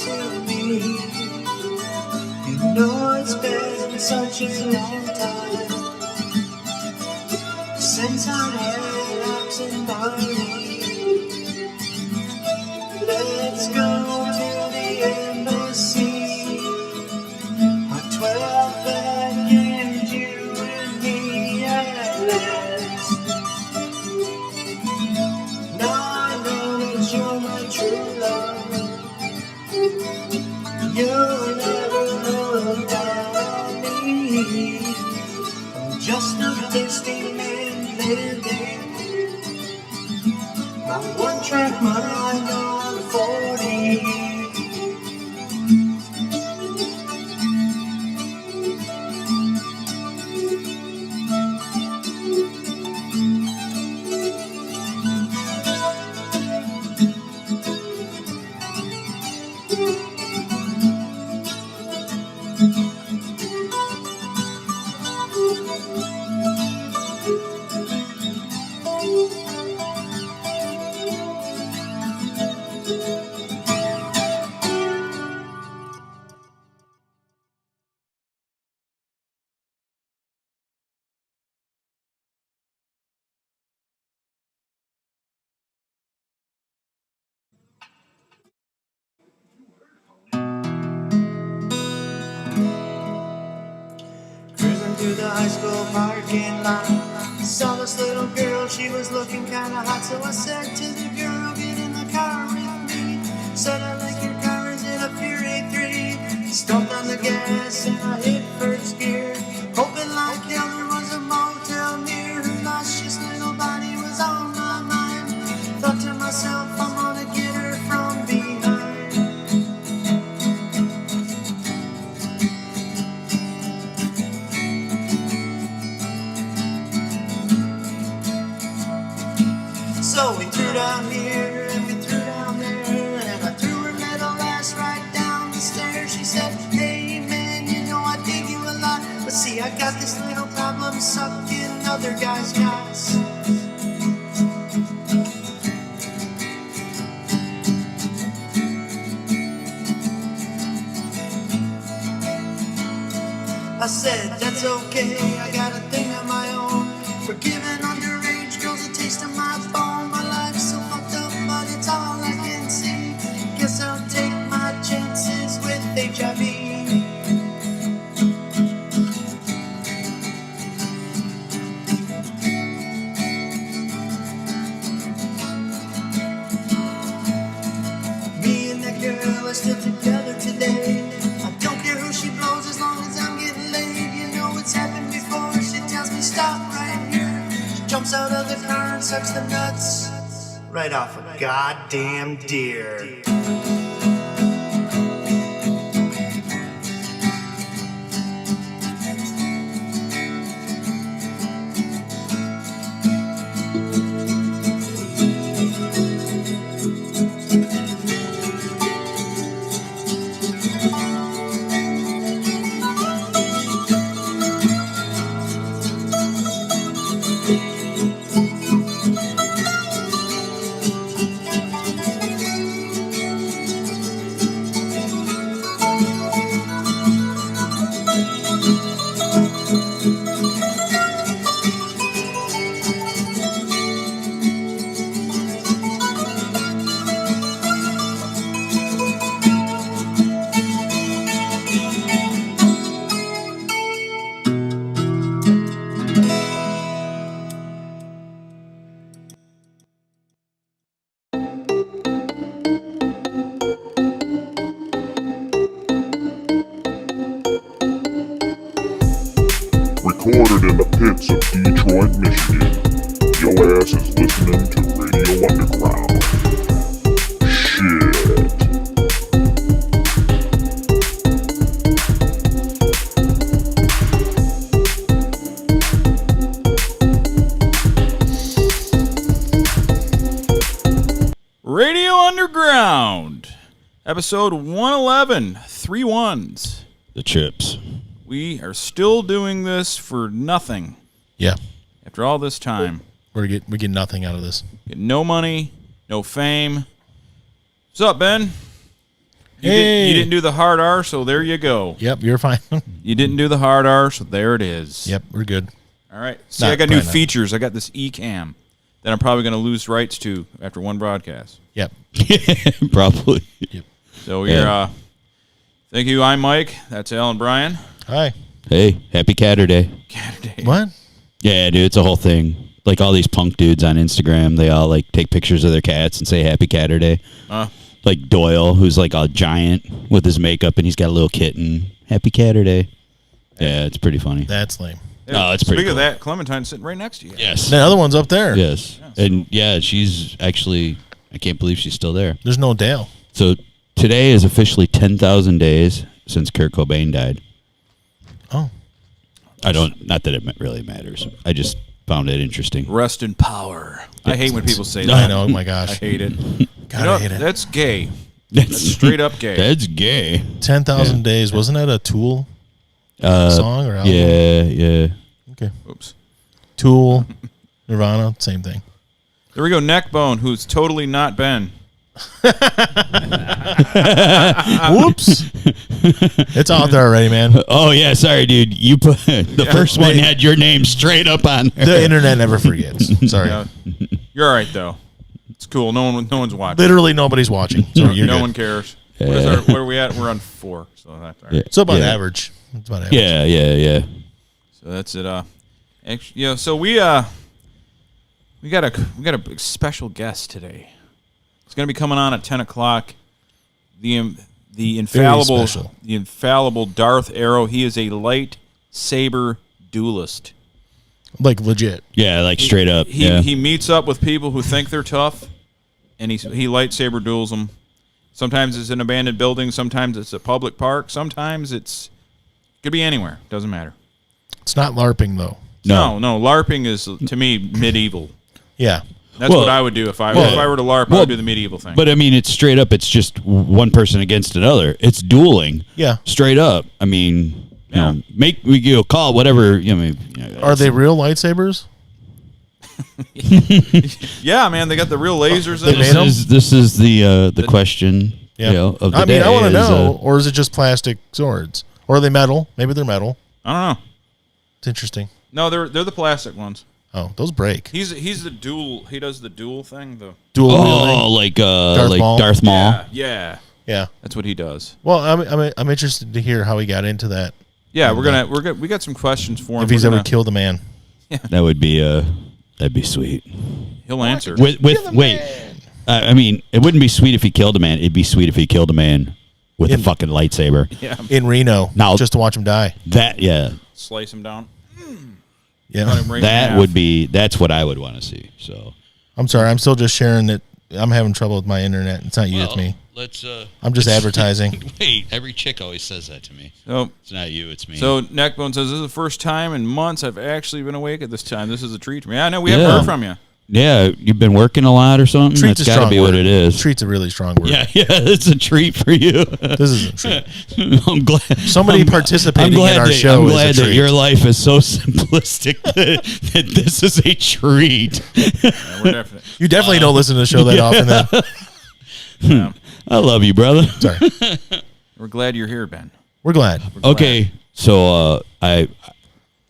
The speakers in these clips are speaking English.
to me. You know it's been such a long time since I had absent body. Let's go to the embassy on 12 and you and me at last. Now I know that you're my true love. You'll never look down on me. I'm just a thirsty man living my one-track mind on 40. To the high school parking lot, saw this little girl, she was looking kinda hot. So I said to the girl, get in the car with me. Said I like your car, is it a Fury 3? Stomped on the gas and I hit first gear, hoping like hell there was a motel near. Her luscious little body was on my mind. Thought to myself, I'm gonna get her from behind. So we threw down here and we threw down there, and I threw her little ass right down the stairs. She said, hey man, you know I dig you a lot, but see I got this little problem sucking other guys' cocks. I said, that's okay, I got a thing of my own for giving underage girls a taste of my bone. My life's so fucked up, but it's all I can see. Guess I'll take my chances with HIV. Me and that girl are still together today. I don't care who she blows as long as I'm getting laid. You know it's happened before, she tells me stop right here. She jumps out of the car and sucks the nuts right off a goddamn deer. Recorded in the pits of Detroit, Michigan. Your ass is listening to Radio Underground. Shit. Radio Underground, episode 111, 3 ones. The chips. We are still doing this for nothing. Yeah. After all this time. We get nothing out of this. Get no money, no fame. What's up, Ben? You didn't do the hard R, so there you go. Yep, you're fine. You didn't do the hard R, so there it is. Yep, we're good. All right. See, I got new features. I got this eCam that I'm probably going to lose rights to after one broadcast. Yep. Probably. Yep. So we're thank you. I'm Mike. That's Alan Bryan. Hi. Hey, happy Catterday. Catterday. What? Yeah, dude, it's a whole thing. Like all these punk dudes on Instagram, they all like take pictures of their cats and say happy Catterday. Like Doyle, who's like a giant with his makeup, and he's got a little kitten. Happy Catterday. Yeah, it's pretty funny. That's lame. Oh, it's pretty Speaking cool. of that, Clementine's sitting right next to you. Yes. The other one's up there. Yes. And yeah, she's actually, I can't believe she's still there. There's no Dale. So today is officially 10,000 days since Kurt Cobain died. Oh. Not that it really matters. I just found it interesting. Rest in power. I hate when people say that. I know. Oh, my gosh. I hate it. God, I hate it. That's gay. That's straight up gay. That's gay. 10,000 Days. Wasn't that a Tool song or album? Yeah. Okay. Oops. Tool, Nirvana, same thing. There we go. Neckbone, who's totally not Ben. Whoops. It's out there already, man. Oh, yeah. Sorry, dude. You put the first one had your name straight up on there. The internet never forgets. Sorry. You're all right, though. It's cool. No one's watching. Literally nobody's watching. So you're No good. one cares. What are we at? We're on 4. So that's all right. Yeah. It's about Yeah. average. It's about average. Yeah. So that's it. Actually, so we got a big special guest today. It's going to be coming on at 10 o'clock. The infallible Darth Aero. He is a lightsaber duelist. Like legit. Yeah, like straight up. He meets up with people who think they're tough, and he lightsaber duels them. Sometimes it's in abandoned buildings. Sometimes it's a public park. Sometimes it could be anywhere. Doesn't matter. It's not LARPing, though. No. LARPing is, to me, medieval. Yeah. That's what I would do if I were to LARP. I would do the medieval thing. But I mean, it's straight up. It's just one person against another. It's dueling. Yeah. Straight up. I mean, call it whatever. Are they real lightsabers? Yeah, man, they got the real lasers. They in made them. them? This is the question. Yeah. Of the day. I want to know. Or is it just plastic swords? Or are they metal? Maybe they're metal. I don't know. It's interesting. No, they're the plastic ones. Oh, those break. He's the dual. He does the dual thing. Dual wielding. like Maul. Darth Maul. Yeah. Yeah. That's what he does. Well, I'm interested to hear how he got into that. Yeah, we got some questions for him. If he's ever killed a man. That would be that'd be sweet. He'll answer. I mean, it wouldn't be sweet if he killed a man. It'd be sweet if he killed a man with a fucking lightsaber. Yeah. In Reno. Now- just to watch him die. Slice him down. Yeah. That's what I would want to see. So I'm sorry. I'm still just sharing that I'm having trouble with my internet. It's not you, it's me. I'm just advertising. Wait, every chick always says that to me. So It's not you, it's me. So Neckbone says, this is the first time in months I've actually been awake at this time. This is a treat to me. I know we haven't heard from you. Yeah, you've been working a lot or something? Treat's That's a got to strong be word. what it is. Treat's a really strong word. Yeah, it's a treat for you. This is a treat. I'm glad. Somebody participating in our show I'm is glad a treat. that your life is so simplistic that this is a treat. Yeah, we're definitely. You definitely don't listen to the show that often then. I love you, brother. Sorry. We're glad you're here, Ben. We're glad. Okay, so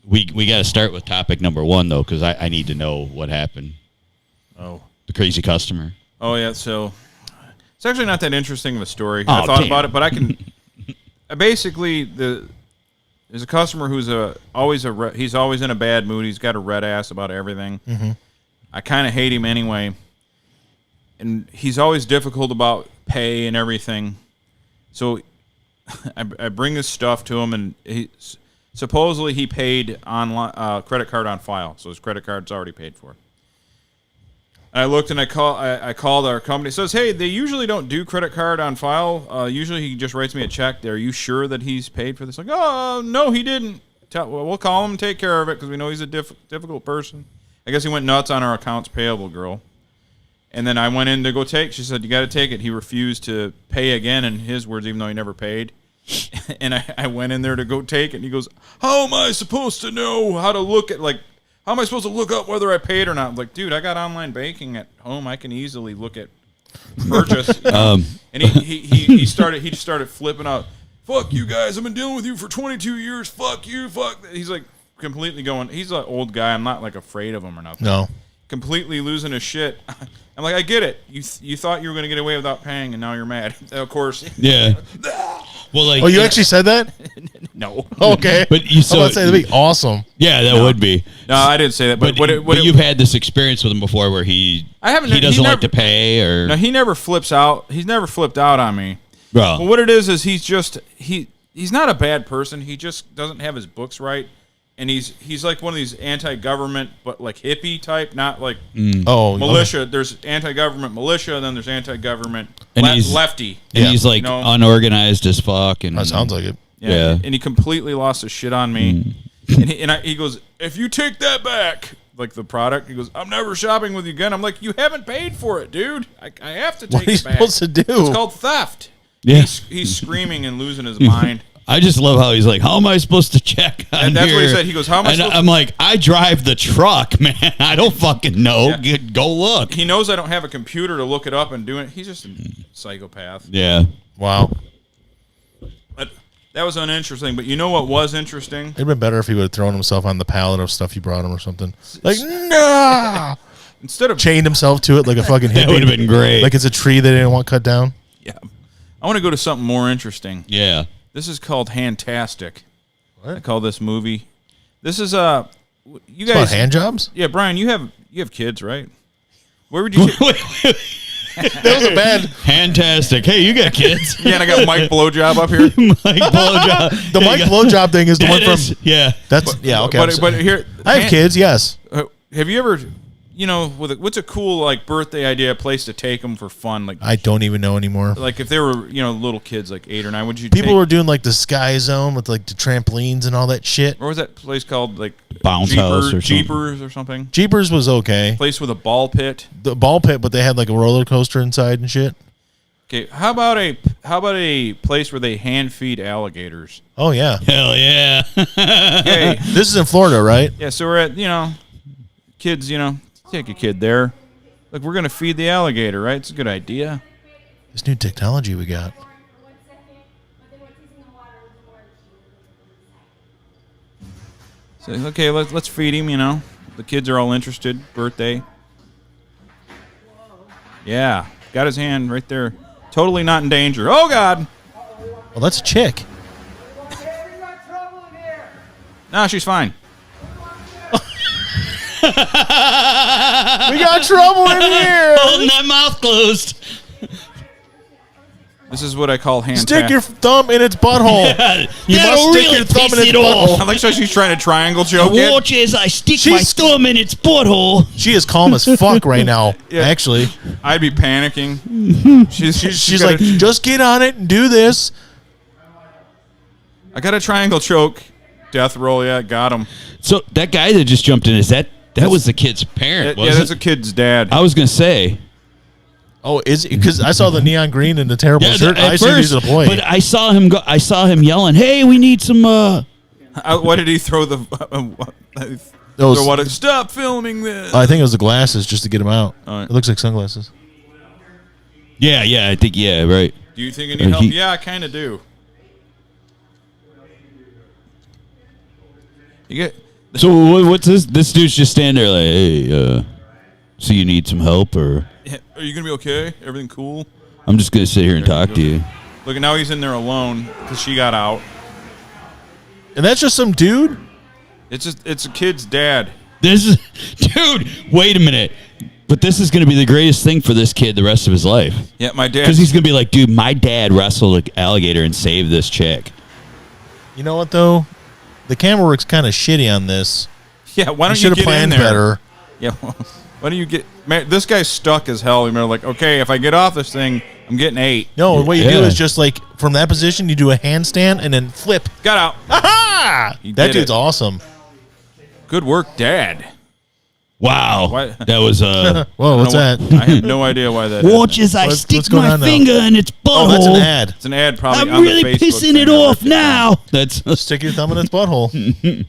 we got to start with topic number 1 though, because I need to know what happened. Oh. The crazy customer. Oh yeah. So it's actually not that interesting of a story. Oh, I thought damn. about it, but I can. Basically, there's a customer who's he's always in a bad mood. He's got a red ass about everything. Mm-hmm. I kind of hate him anyway, and he's always difficult about pay and everything. So I bring this stuff to him, and supposedly he paid online credit card on file, so his credit card's already paid for. And I looked and I called our company. It says, hey, they usually don't do credit card on file. Usually he just writes me a check. Are you sure that he's paid for this? Like, oh, no, he didn't. Well, we'll call him and take care of it because we know he's a difficult person. I guess he went nuts on our accounts payable girl. And then I went in to go take. She said, you got to take it. He refused to pay again, in his words, even though he never paid. And I went in there to go take it. And he goes, how am I supposed to know how to look at, how am I supposed to look up whether I paid or not? I'm like, dude, I got online banking at home. I can easily look at purchase. And he started flipping out. Fuck you guys! I've been dealing with you for 22 years. Fuck you. Fuck. He's like completely going. He's an old guy. I'm not like afraid of him or nothing. No. Completely losing his shit. I'm like, I get it. You thought you were going to get away without paying, and now you're mad. Of course. Yeah. Well, like, oh, you actually said that? No. Okay. But you saw. I was about to say that'd be awesome. Yeah, that would be. No, I didn't say that. But you've had this experience with him before, where he doesn't like to pay, or no, he never flips out. He's never flipped out on me. Bro. But what it is he's not a bad person. He just doesn't have his books right. And he's like one of these anti-government, but like hippie type, not like militia. Okay. There's anti-government militia, and then there's anti-government lefty. And he's like unorganized as fuck. And that sounds like it. Yeah. And he completely lost his shit on me. He goes, if you take that back, like the product, he goes, I'm never shopping with you again. I'm like, you haven't paid for it, dude. I have to take it back. What are you supposed to do? It's called theft. Yeah. He's screaming and losing his mind. I just love how he's like, how am I supposed to check on And that's here? what he said. He goes, how am I supposed to... I'm like, I drive the truck, man. I don't fucking know. Yeah. Go look. He knows I don't have a computer to look it up and do it. He's just a psychopath. Yeah. Wow. But that was uninteresting. But you know what was interesting? It'd been better if he would have thrown himself on the pallet of stuff you brought him or something. Like, no! Instead of... Chained himself to it like a fucking hippie. That would have been great. Like it's a tree they didn't want cut down. Yeah. I want to go to something more interesting. Yeah. This is called Handtastic. What? I call this movie. This is It's you guys about hand jobs? Yeah, Brian, you have kids, right? Where would you That was a bad Fantastic. Hey, you got kids. Yeah, and I got Mike Blowjob up here. Mike Blowjob. The Mike Blowjob thing is the one from Yeah. That's okay. But here I have kids, yes. Have you ever what's a cool like birthday idea, a place to take them for fun? Like I don't even know anymore. Like if they were little kids like 8 or 9, would you? People were doing like the Sky Zone with like the trampolines and all that shit. What was that place called? Like Bounce House or Jeepers or something. Jeepers was okay. Place with a ball pit. The ball pit, but they had like a roller coaster inside and shit. Okay, how about a place where they hand feed alligators? Oh yeah, hell yeah. Okay, this is in Florida, right? Yeah, so we're at kids, take a kid there. Look, we're gonna feed the alligator, right? It's a good idea. This new technology we got. So okay, let's feed him. The kids are all interested. Birthday. Yeah, got his hand right there. Totally not in danger. Oh God. Well, that's a chick. No, she's fine. We got trouble in here. Holding that mouth closed. This is what I call hand. Stick your thumb in its butthole. You must stick your thumb in its butthole. I like how she's trying to triangle choke it. Watch as I stick my thumb in its butthole. She is calm as fuck right now. Yeah. Actually, I'd be panicking. She's like, just get on it and do this. I got a triangle choke. Death roll. Yeah, got him. So that guy that just jumped in, that was the kid's parent? Yeah, that's a kid's dad. I was gonna say. Oh, is it? Because I saw the neon green and the terrible shirt. I assumed he's a boy. But I saw him go. I saw him yelling, "Hey, we need some." Why did he throw the? Stop filming this. I think it was the glasses just to get him out. Right. It looks like sunglasses. Yeah, I think right. Do you think I need help? Yeah, I kind of do. You get. So what's this? This dude's just standing there like, hey, so you need some help or? Are you gonna be okay? Everything cool? I'm just gonna sit here and talk to you. Look, now he's in there alone because she got out. And that's just some dude? It's a kid's dad. Dude, wait a minute. But this is gonna be the greatest thing for this kid the rest of his life. Yeah, my dad. Because he's gonna be like, dude, my dad wrestled an alligator and saved this chick. You know what though? The camera work's kind of shitty on this. Yeah, why don't you should have get planned in there? better? Yeah, why don't you get? Man, this guy's stuck as hell. You're like, okay, if I get off this thing, I'm getting 8. No, what you do is just like from that position, you do a handstand and then flip. Got out. Aha! That dude's awesome. Good work, Dad. Wow, Why? That was Whoa, what's that? I have no idea why that. Watch as I stick my finger in its butthole. Oh, that's an ad. It's an ad, probably. I'm on really the Facebook pissing it off now. That's stick your thumb in its butthole.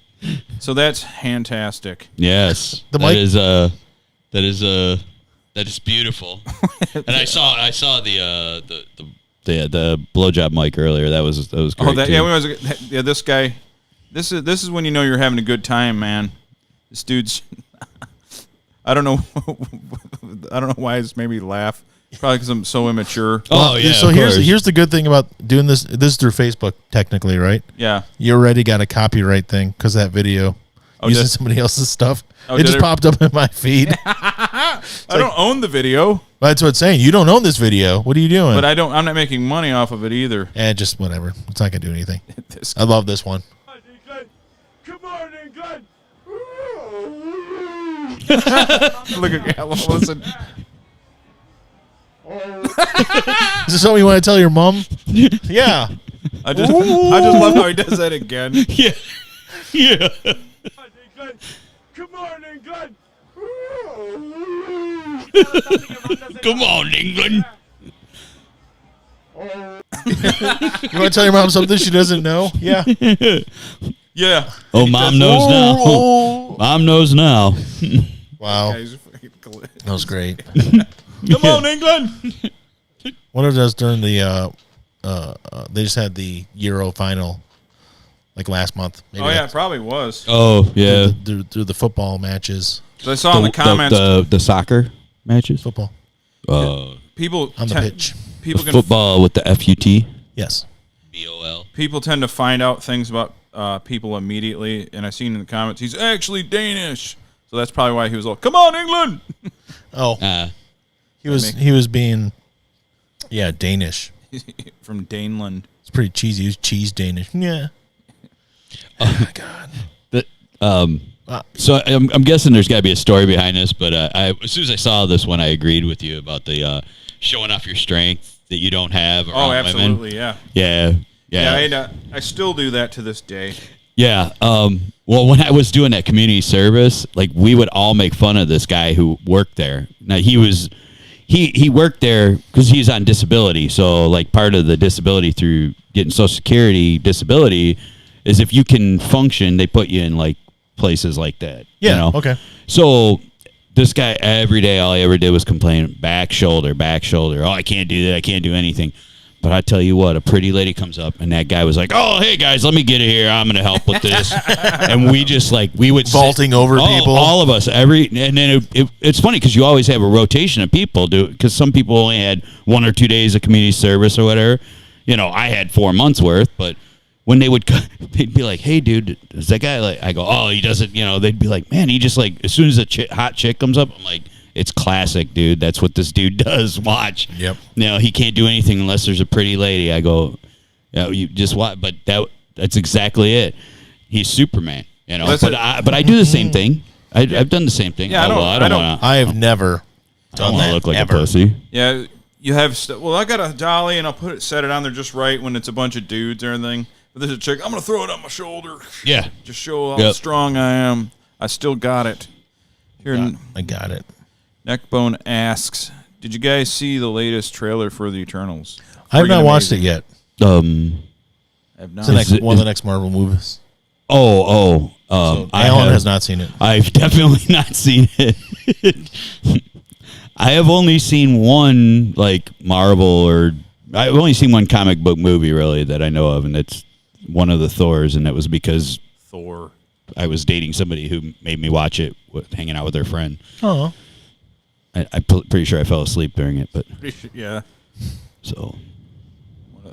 So that's fantastic. Yes, The that is That is beautiful. And I saw the blowjob mic earlier. That was great. Oh, too. This guy. This is when you know you're having a good time, man. This dude's. I don't know why it's made me laugh. Probably because I'm so immature. Oh yeah. So here's the good thing about doing this. This is through Facebook, technically, right? Yeah. You already got a copyright thing because that video using somebody else's stuff. Oh, it just popped up in my feed. I don't own the video. That's what it's saying. You don't own this video. What are you doing? But I'm not making money off of it either. Just whatever. It's not gonna do anything. I love this one. Come on, England. Look at listen. Is this something you want to tell your mom? Yeah. I just love how he does that again. Yeah. Yeah. Come on, England. Come on, England. You want to tell your mom something she doesn't know? Yeah. Yeah. Oh, mom knows now. Oh. Mom knows now. Wow. That was great. Come on, England. One of those during the they just had the Euro final like last month. Maybe It probably was. Oh yeah. Through the football matches. So I saw in the comments the soccer matches. Football. people On the pitch. People The football with the FUT. Yes. BOL. People tend to find out things about people immediately, and I seen in the comments he's actually Danish, so that's probably why he was all, "Come on, England!" Oh, he was being, Danish. From Daneland. It's pretty cheesy. He was cheese Danish. Yeah. Oh my God. So I'm guessing there's got to be a story behind this, but as soon as I saw this one, I agreed with you about the showing off your strength that you don't have. Oh, around absolutely, women. yeah. Yeah. I still do that to this day. Yeah. Well, when I was doing that community service, like we would all make fun of this guy who worked there. Now he worked there because he's on disability. So like part of the disability through getting Social Security disability is if you can function, they put you in like places like that. Yeah. You know? Okay. So this guy every day, all he ever did was complain, back shoulder. Oh, I can't do that. I can't do anything. But I tell you what, a pretty lady comes up, and that guy was like, "Oh, hey guys, let me get it here. I'm going to help with this." And we just we would vaulting over people, all of us. And then it's funny because you always have a rotation of people, because some people only had 1 or 2 days of community service or whatever. You know, I had 4 months worth, but when they would, they'd be like, "Hey, dude, is that guy like?" I go, "Oh, he doesn't." You know, they'd be like, "Man, he just as soon as a hot chick comes up, I'm like." It's classic, dude. That's what this dude does. Watch. Yep. You know, he can't do anything unless there's a pretty lady. I go, you just watch. But that's exactly it. He's Superman. You know. But I do the same thing. I've done the same thing. Yeah, I have never done that. Look like ever. a pussy. Yeah, you have. I got a dolly, and I'll set it on there just right when it's a bunch of dudes or anything. But there's a chick. I'm gonna throw it on my shoulder. Yeah. Just show how strong I am. I still got it. Here, I got it. Neckbone asks, "Did you guys see the latest trailer for the Eternals?" I have not watched it yet. I have not. It's one of the next Marvel movies. So Alan has not seen it. I've definitely not seen it. I have only seen one Marvel I've only seen one comic book movie really that I know of, and it's one of the Thors, and that was because Thor. I was dating somebody who made me watch it, hanging out with their friend. Oh. I'm pretty sure I fell asleep during it, but yeah. So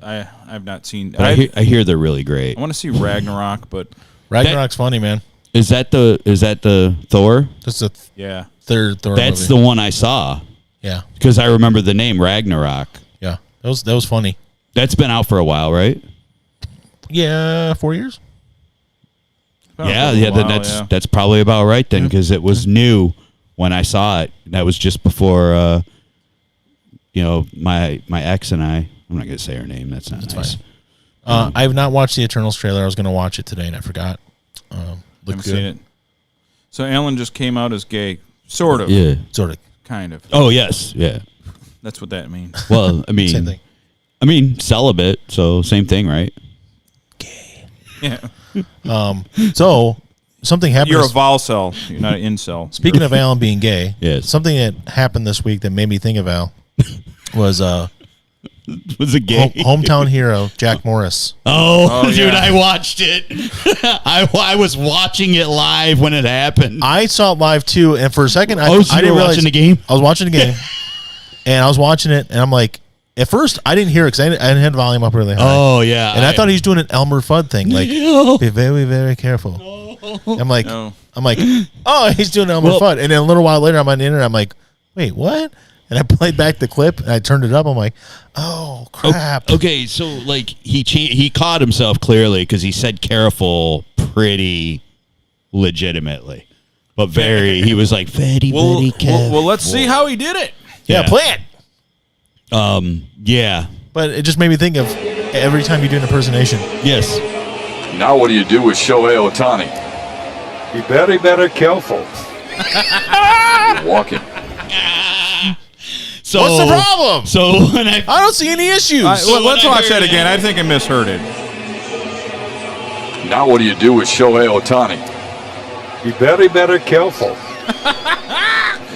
I've not seen. But I hear they're really great. I want to see Ragnarok, but Ragnarok's funny, man. Is that the Thor? That's the third Thor. That's movie. the one I saw. Yeah, because I remember the name Ragnarok. Yeah, that was funny. That's been out for a while, right? Yeah, 4 years. That's probably about right then, because it was new when I saw it. That was just before, my ex and I. I'm not gonna say her name. That's not nice. Fine. I have not watched the Eternals trailer. I was gonna watch it today and I forgot. Looked good. Seen it. So Alan just came out as gay, sort of. Yeah, sort of. Kind of. Oh yes, yeah. That's what that means. Well, I mean, same thing. I mean, celibate, so same thing, right? Yeah. So something happened. You're a vol cell. You're not an incel. Speaking of Alan being gay, Yes. something that happened this week that made me think of Al was Was it gay? hometown hero Jack Morris. Oh, dude, yeah. I watched it. I was watching it live when it happened. I saw it live too, and for a second, I So you didn't were realize watching the game? I was watching the game, and I was watching it, and I'm like, at first I didn't hear it because I didn't have the volume up really high. Oh yeah, And I thought he was doing an Elmer Fudd thing, like be very, very careful. I'm like, No. oh, he's doing Elmer Fudd, and then a little while later, I'm on the internet. I'm like, wait, what? And I played back the clip, and I turned it up. I'm like, oh crap. Okay, so like he caught himself clearly because he said careful pretty legitimately, but he was like very careful. Well, let's see how he did it. Yeah, play it. Yeah. But it just made me think of every time you do an impersonation. Yes. Now what do you do with Shohei Ohtani? Be very, very careful. You're walking. So What's the problem? So when I don't see any issues. Let's watch that again. I think I misheard it. Now what do you do with Shohei Ohtani? Be very, very careful.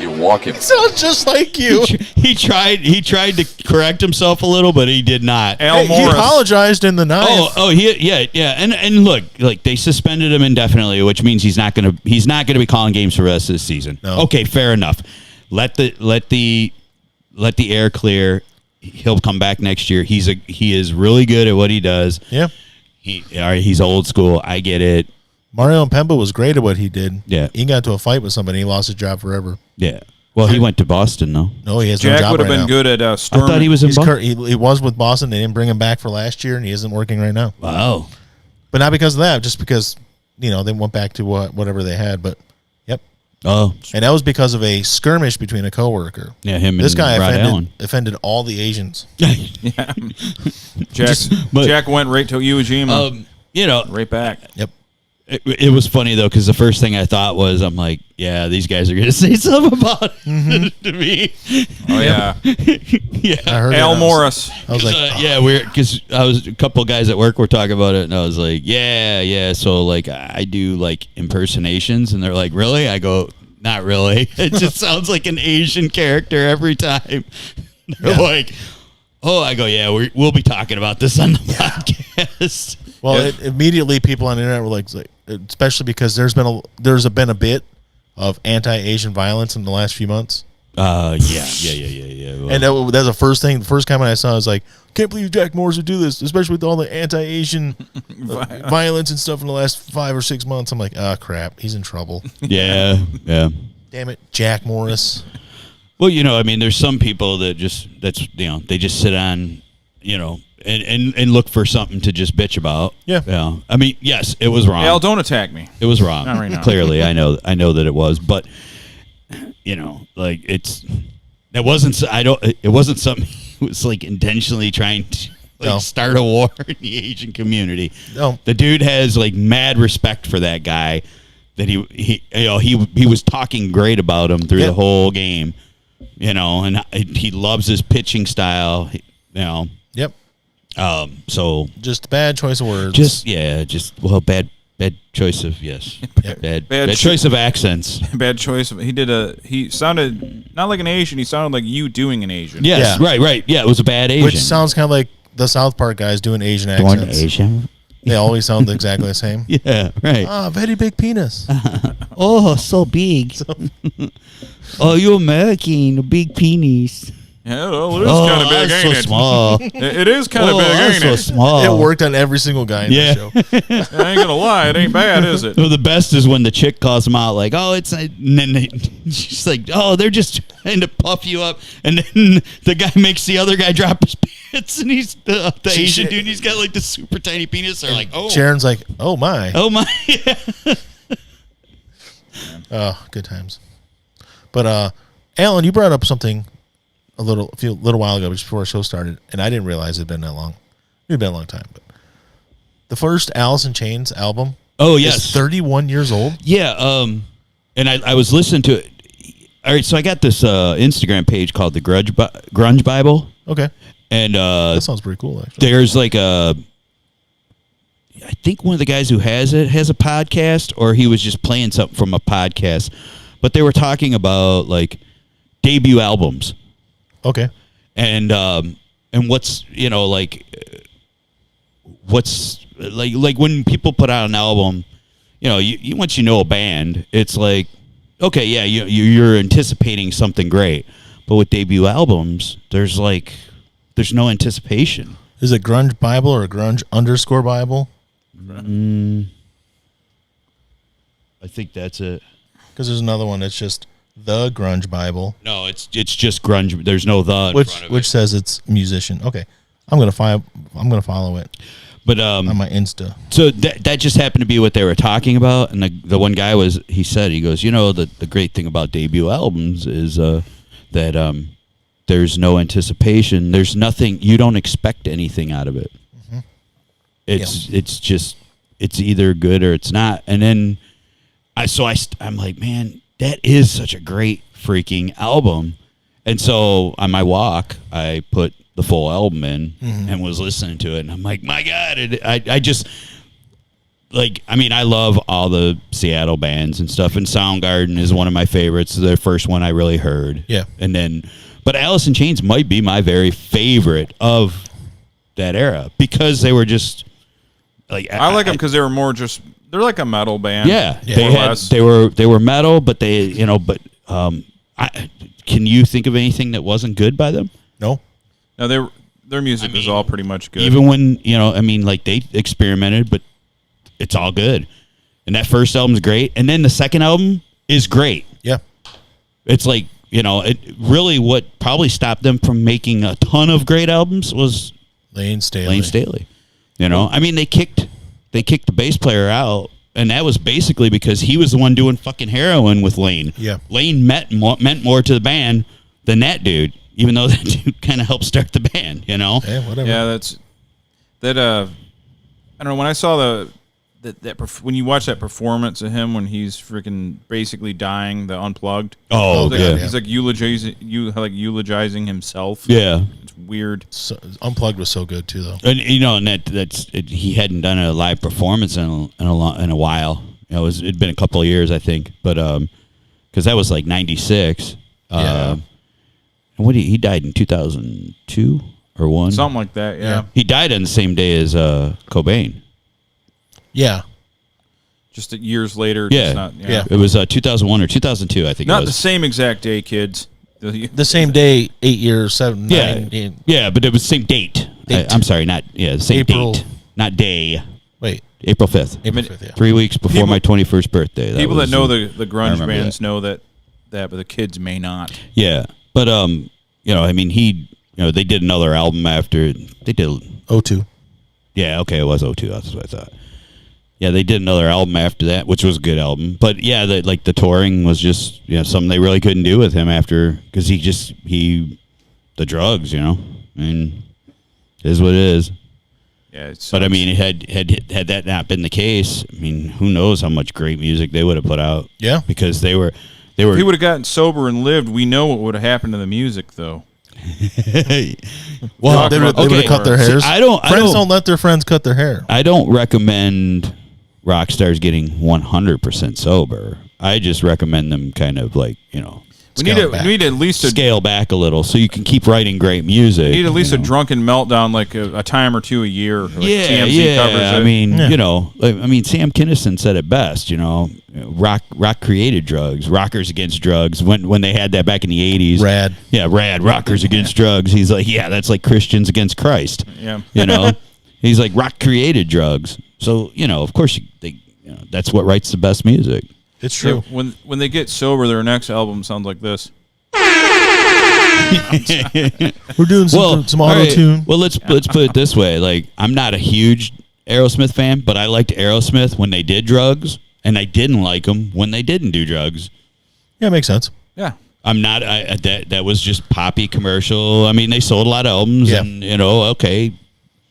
You're walking. Sounds just like you. he tried to correct himself a little, but he did not. Al He Morris. apologized in the ninth. Yeah. And look, like they suspended him indefinitely, which means he's not gonna be calling games for the rest of the season. No. Okay, fair enough. Let the air clear. He'll come back next year. He is really good at what he does. Yeah. He's old school. I get it. Mario Mpemba was great at what he did. Yeah. He got into a fight with somebody. He lost his job forever. Yeah. Well, he went to Boston, though. No, he has no Jack job would have right been now. good at I Storm. thought he was in He's Boston. he was with Boston. They didn't bring him back for last year, and he isn't working right now. Wow. But not because of that, just because, they went back to whatever they had. But, yep. Oh, And that was because of a skirmish between a coworker. yeah, him This and guy Rod Allen. offended all the Asians. Jack went right to Iwo Jima. Right back. Yep. It was funny though, because the first thing I thought was, I'm like, yeah, these guys are going to say something about it to me. Oh yeah. Yeah. I heard Al it. Morris. I was like, Yeah, because I was a couple of guys at work were talking about it, and I was like, yeah. So like, I do like impersonations, and they're like, really? I go, not really. It just sounds like an Asian character every time. They're like, oh, I go, yeah, we'll be talking about this on the podcast. well, immediately people on the internet were like, especially because there's been a bit of anti-Asian violence in the last few months. Yeah. Well, And that was the first thing. The first comment I saw was like, can't believe Jack Morris would do this, especially with all the anti-Asian violence and stuff in the last 5 or 6 months. I'm like, crap, he's in trouble. yeah. Damn it, Jack Morris. Well, I mean, there's some people that they just sit on, and look for something to just bitch about. Yeah. I mean, yes, it was wrong. Al, don't attack me. It was wrong. Not right now. Clearly, I know that it was, but like it wasn't something he was like intentionally trying to No. start a war in the Asian community. No. The dude has like mad respect for that guy. That he was talking great about him through the whole game, and he loves his pitching style, Yep. So Just bad choice of words. bad choice of bad Bad choice of accents. Bad choice. He sounded not like an Asian. He sounded like you doing an Asian. Yes, Yeah. right. Yeah, it was a bad Asian. Which sounds kind of like the South Park guys doing Asian accents. Asian. They always sound exactly the same. Yeah, right. Very big penis. Oh, so big. Oh, you American, big penis. Yeah, well, it is kind of big, that's ain't so it? small. It is kind of big, that's ain't so it? small. It worked on every single guy in Yeah. the show. I ain't gonna lie, it ain't bad, is it? Well, the best is when the chick calls him out, like, "Oh, it's," and then she's like, "Oh, they're just trying to puff you up," and then the guy makes the other guy drop his pants, and he's the Asian dude. He's got like the super tiny penis. They're like, "Oh, Sharon's like, oh my. my." Oh, good times. But Alan, you brought up something a little while ago, just before our show started, and I didn't realize it'd been that long. It'd been a long time, but the first Alice in Chains album. Oh is yes, 31 years old. yeah. And I was listening to it. All right, so I got this Instagram page called the Grunge Bible, Okay, and that sounds pretty cool, actually. there's like a I think one of the guys who has it has a podcast, or he was just playing something from a podcast. But they were talking about like debut albums. Okay. And what's what's like when people put out an album, you once you know a band, it's like, okay, yeah, you're anticipating something great. But with debut albums, there's no anticipation. Is it Grunge Bible or Grunge _ Bible? I think that's it. Because there's another one that's just the Grunge Bible. No, it's just grunge. There's no the in front of which it. says it's musician. Okay, I'm gonna follow it. But on my Insta. So that just happened to be what they were talking about, and the one guy he goes, the great thing about debut albums is that there's no anticipation. There's nothing. You don't expect anything out of it. Mm-hmm. It's either good or it's not. And then I'm like, man, that is such a great freaking album. And so on my walk, I put the full album in and was listening to it, and I'm like, my God, I just like, I mean, I love all the Seattle bands and stuff, and Soundgarden is one of my favorites. Their first one I really heard. Yeah. But Alice in Chains might be my very favorite of that era because they were just like, I like them because they were more just, they're like a metal band. Yeah. Yeah. They were metal, but can you think of anything that wasn't good by them? No. No, their music is all pretty much good. Even when, they experimented, but it's all good. And that first album's great. And then the second album is great. Yeah. It's like, it really what probably stopped them from making a ton of great albums was Lane Staley. I mean, they kicked the bass player out, and that was basically because he was the one doing fucking heroin with Lane. Yeah. Lane meant more to the band than that dude, even though that dude kind of helped start the band, Yeah, whatever. Yeah, I don't know, when I saw when you watch that performance of him when he's freaking basically dying, the Unplugged. Oh, he's like, yeah. He's like eulogizing himself. Yeah. It's weird. So, Unplugged was so good too, though. And he hadn't done a live performance in a while. It'd been a couple of years, I think, but because that was like '96. Yeah. And he died in 2002 or 1? Something like that. Yeah. He died on the same day as Cobain. Yeah. Just years later. Yeah. Just not, Yeah. It was 2001 or 2002, I think. Not it the was. same exact day, kids. The same day, 8 years, 7, 9. Yeah, but it was the same date. I'm sorry, the same April. date, not day. Wait. April 5th. April 5th, yeah. 3 weeks before my 21st birthday. People that know the I grunge remember bands that. know that, but the kids may not. Yeah, but I mean, they did another album after they did. 02. Yeah, okay, it was 02. That's what I thought. Yeah, they did another album after that, which was a good album. But yeah, the touring was just something they really couldn't do with him after because the drugs, I mean, it is what it is. Yeah, But I mean, had that not been the case, I mean, who knows how much great music they would have put out? Yeah, because they were. If he would have gotten sober and lived, we know what would have happened to the music, though. Well, they would have cut their hairs. Friends don't let their friends cut their hair. I don't recommend rock stars getting 100% sober. I just recommend them kind of like, We need at least scale back a little so you can keep writing great music. We need at least a drunken meltdown, like a time or two a year. Like TMZ covers it. I mean, Sam Kinison said it best. Rock created drugs. Rockers against drugs. When they had that back in the 80s. Rad. Yeah, rad. Rockers against drugs. He's like, yeah, that's like Christians against Christ. Yeah. He's like, rock created drugs. So of course that's what writes the best music. It's true. Yeah, when they get sober, their next album sounds like this. We're doing some auto tune. Well, let's put it this way: like, I'm not a huge Aerosmith fan, but I liked Aerosmith when they did drugs, and I didn't like them when they didn't do drugs. Yeah, it makes sense. Yeah, I'm not. That was just poppy commercial. I mean, they sold a lot of albums, and okay.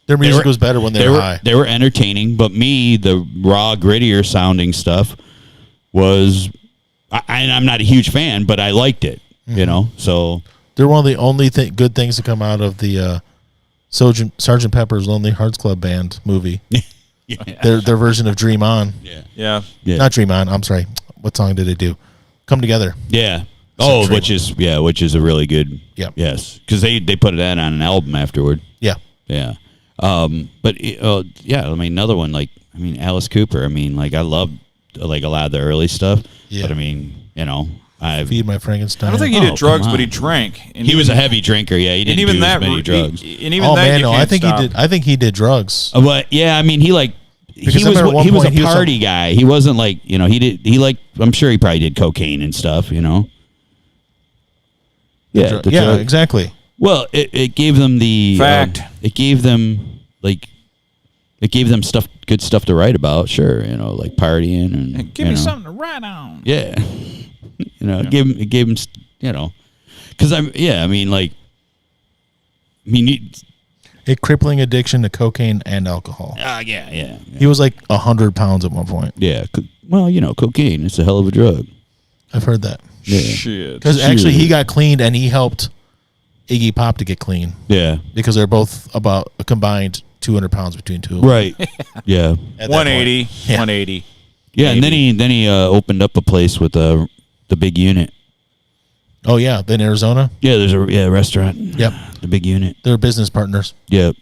Their music was better when they were high. They were entertaining, but the raw, grittier sounding stuff was. I'm not a huge fan, but I liked it. So they're one of the only good things to come out of the Sgt. Pepper's Lonely Hearts Club Band movie. Their version of Dream On. Yeah. Not Dream On. I'm sorry. What song did they do? Come Together. Yeah. So which is a really good. Yep. Yes, because they put that on an album afterward. Yeah. Yeah. But yeah, I mean, another one Alice Cooper. I mean, I love a lot of the early stuff. Yeah. But I mean, Feed My Frankenstein. I don't think he did Oh, drugs, come but he on. drank. And he was a heavy drinker. Yeah, he and didn't even do that as many drugs. and even Oh that man, you no. can't I think stop. he did. I think he did drugs. But yeah, I mean, he Because he I was remember at one he was a point he was party guy. He wasn't I'm sure he probably did cocaine and stuff. Yeah, the Yeah, drug- exactly. Well, it gave them the Fact. it gave them stuff, good stuff to write about. Sure, like partying and Give me something to write on. Yeah, it gave him because A crippling addiction to cocaine and alcohol. yeah. He was 100 pounds at one point. Yeah. Well, cocaine, it's a hell of a drug. I've heard that. Yeah. Shit. Because actually he got cleaned and he helped Iggy Pop to get clean Yeah. because they're both about a combined 200 pounds between two. Right. Yeah. At that 180. point. Yeah. 180. Yeah, and then he opened up a place with the big unit. Oh yeah, in Arizona. Yeah, there's a restaurant. Yep. The big unit. They're business partners. Yep.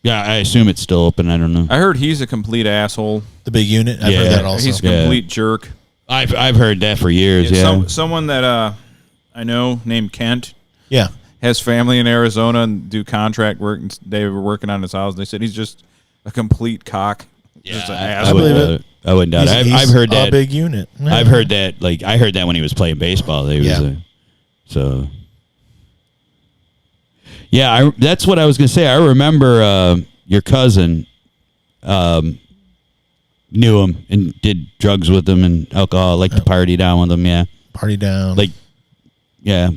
Yeah, I assume it's still open. I don't know. I heard he's a complete asshole. The big unit. I've Yeah. heard that also. He's a complete jerk. I've heard that for years. Yeah. Someone that I know named Kent Yeah. has family in Arizona and do contract work. And they were working on his house. They said he's just a complete cock. Just an I asshole. believe wouldn't it. doubt it. I wouldn't doubt it. He's I've heard a that. big unit. I've heard that. I heard that when he was playing baseball. So. Yeah, that's what I was gonna say. I remember your cousin knew him and did drugs with him and alcohol. Liked to party down with him. Yeah, Party down.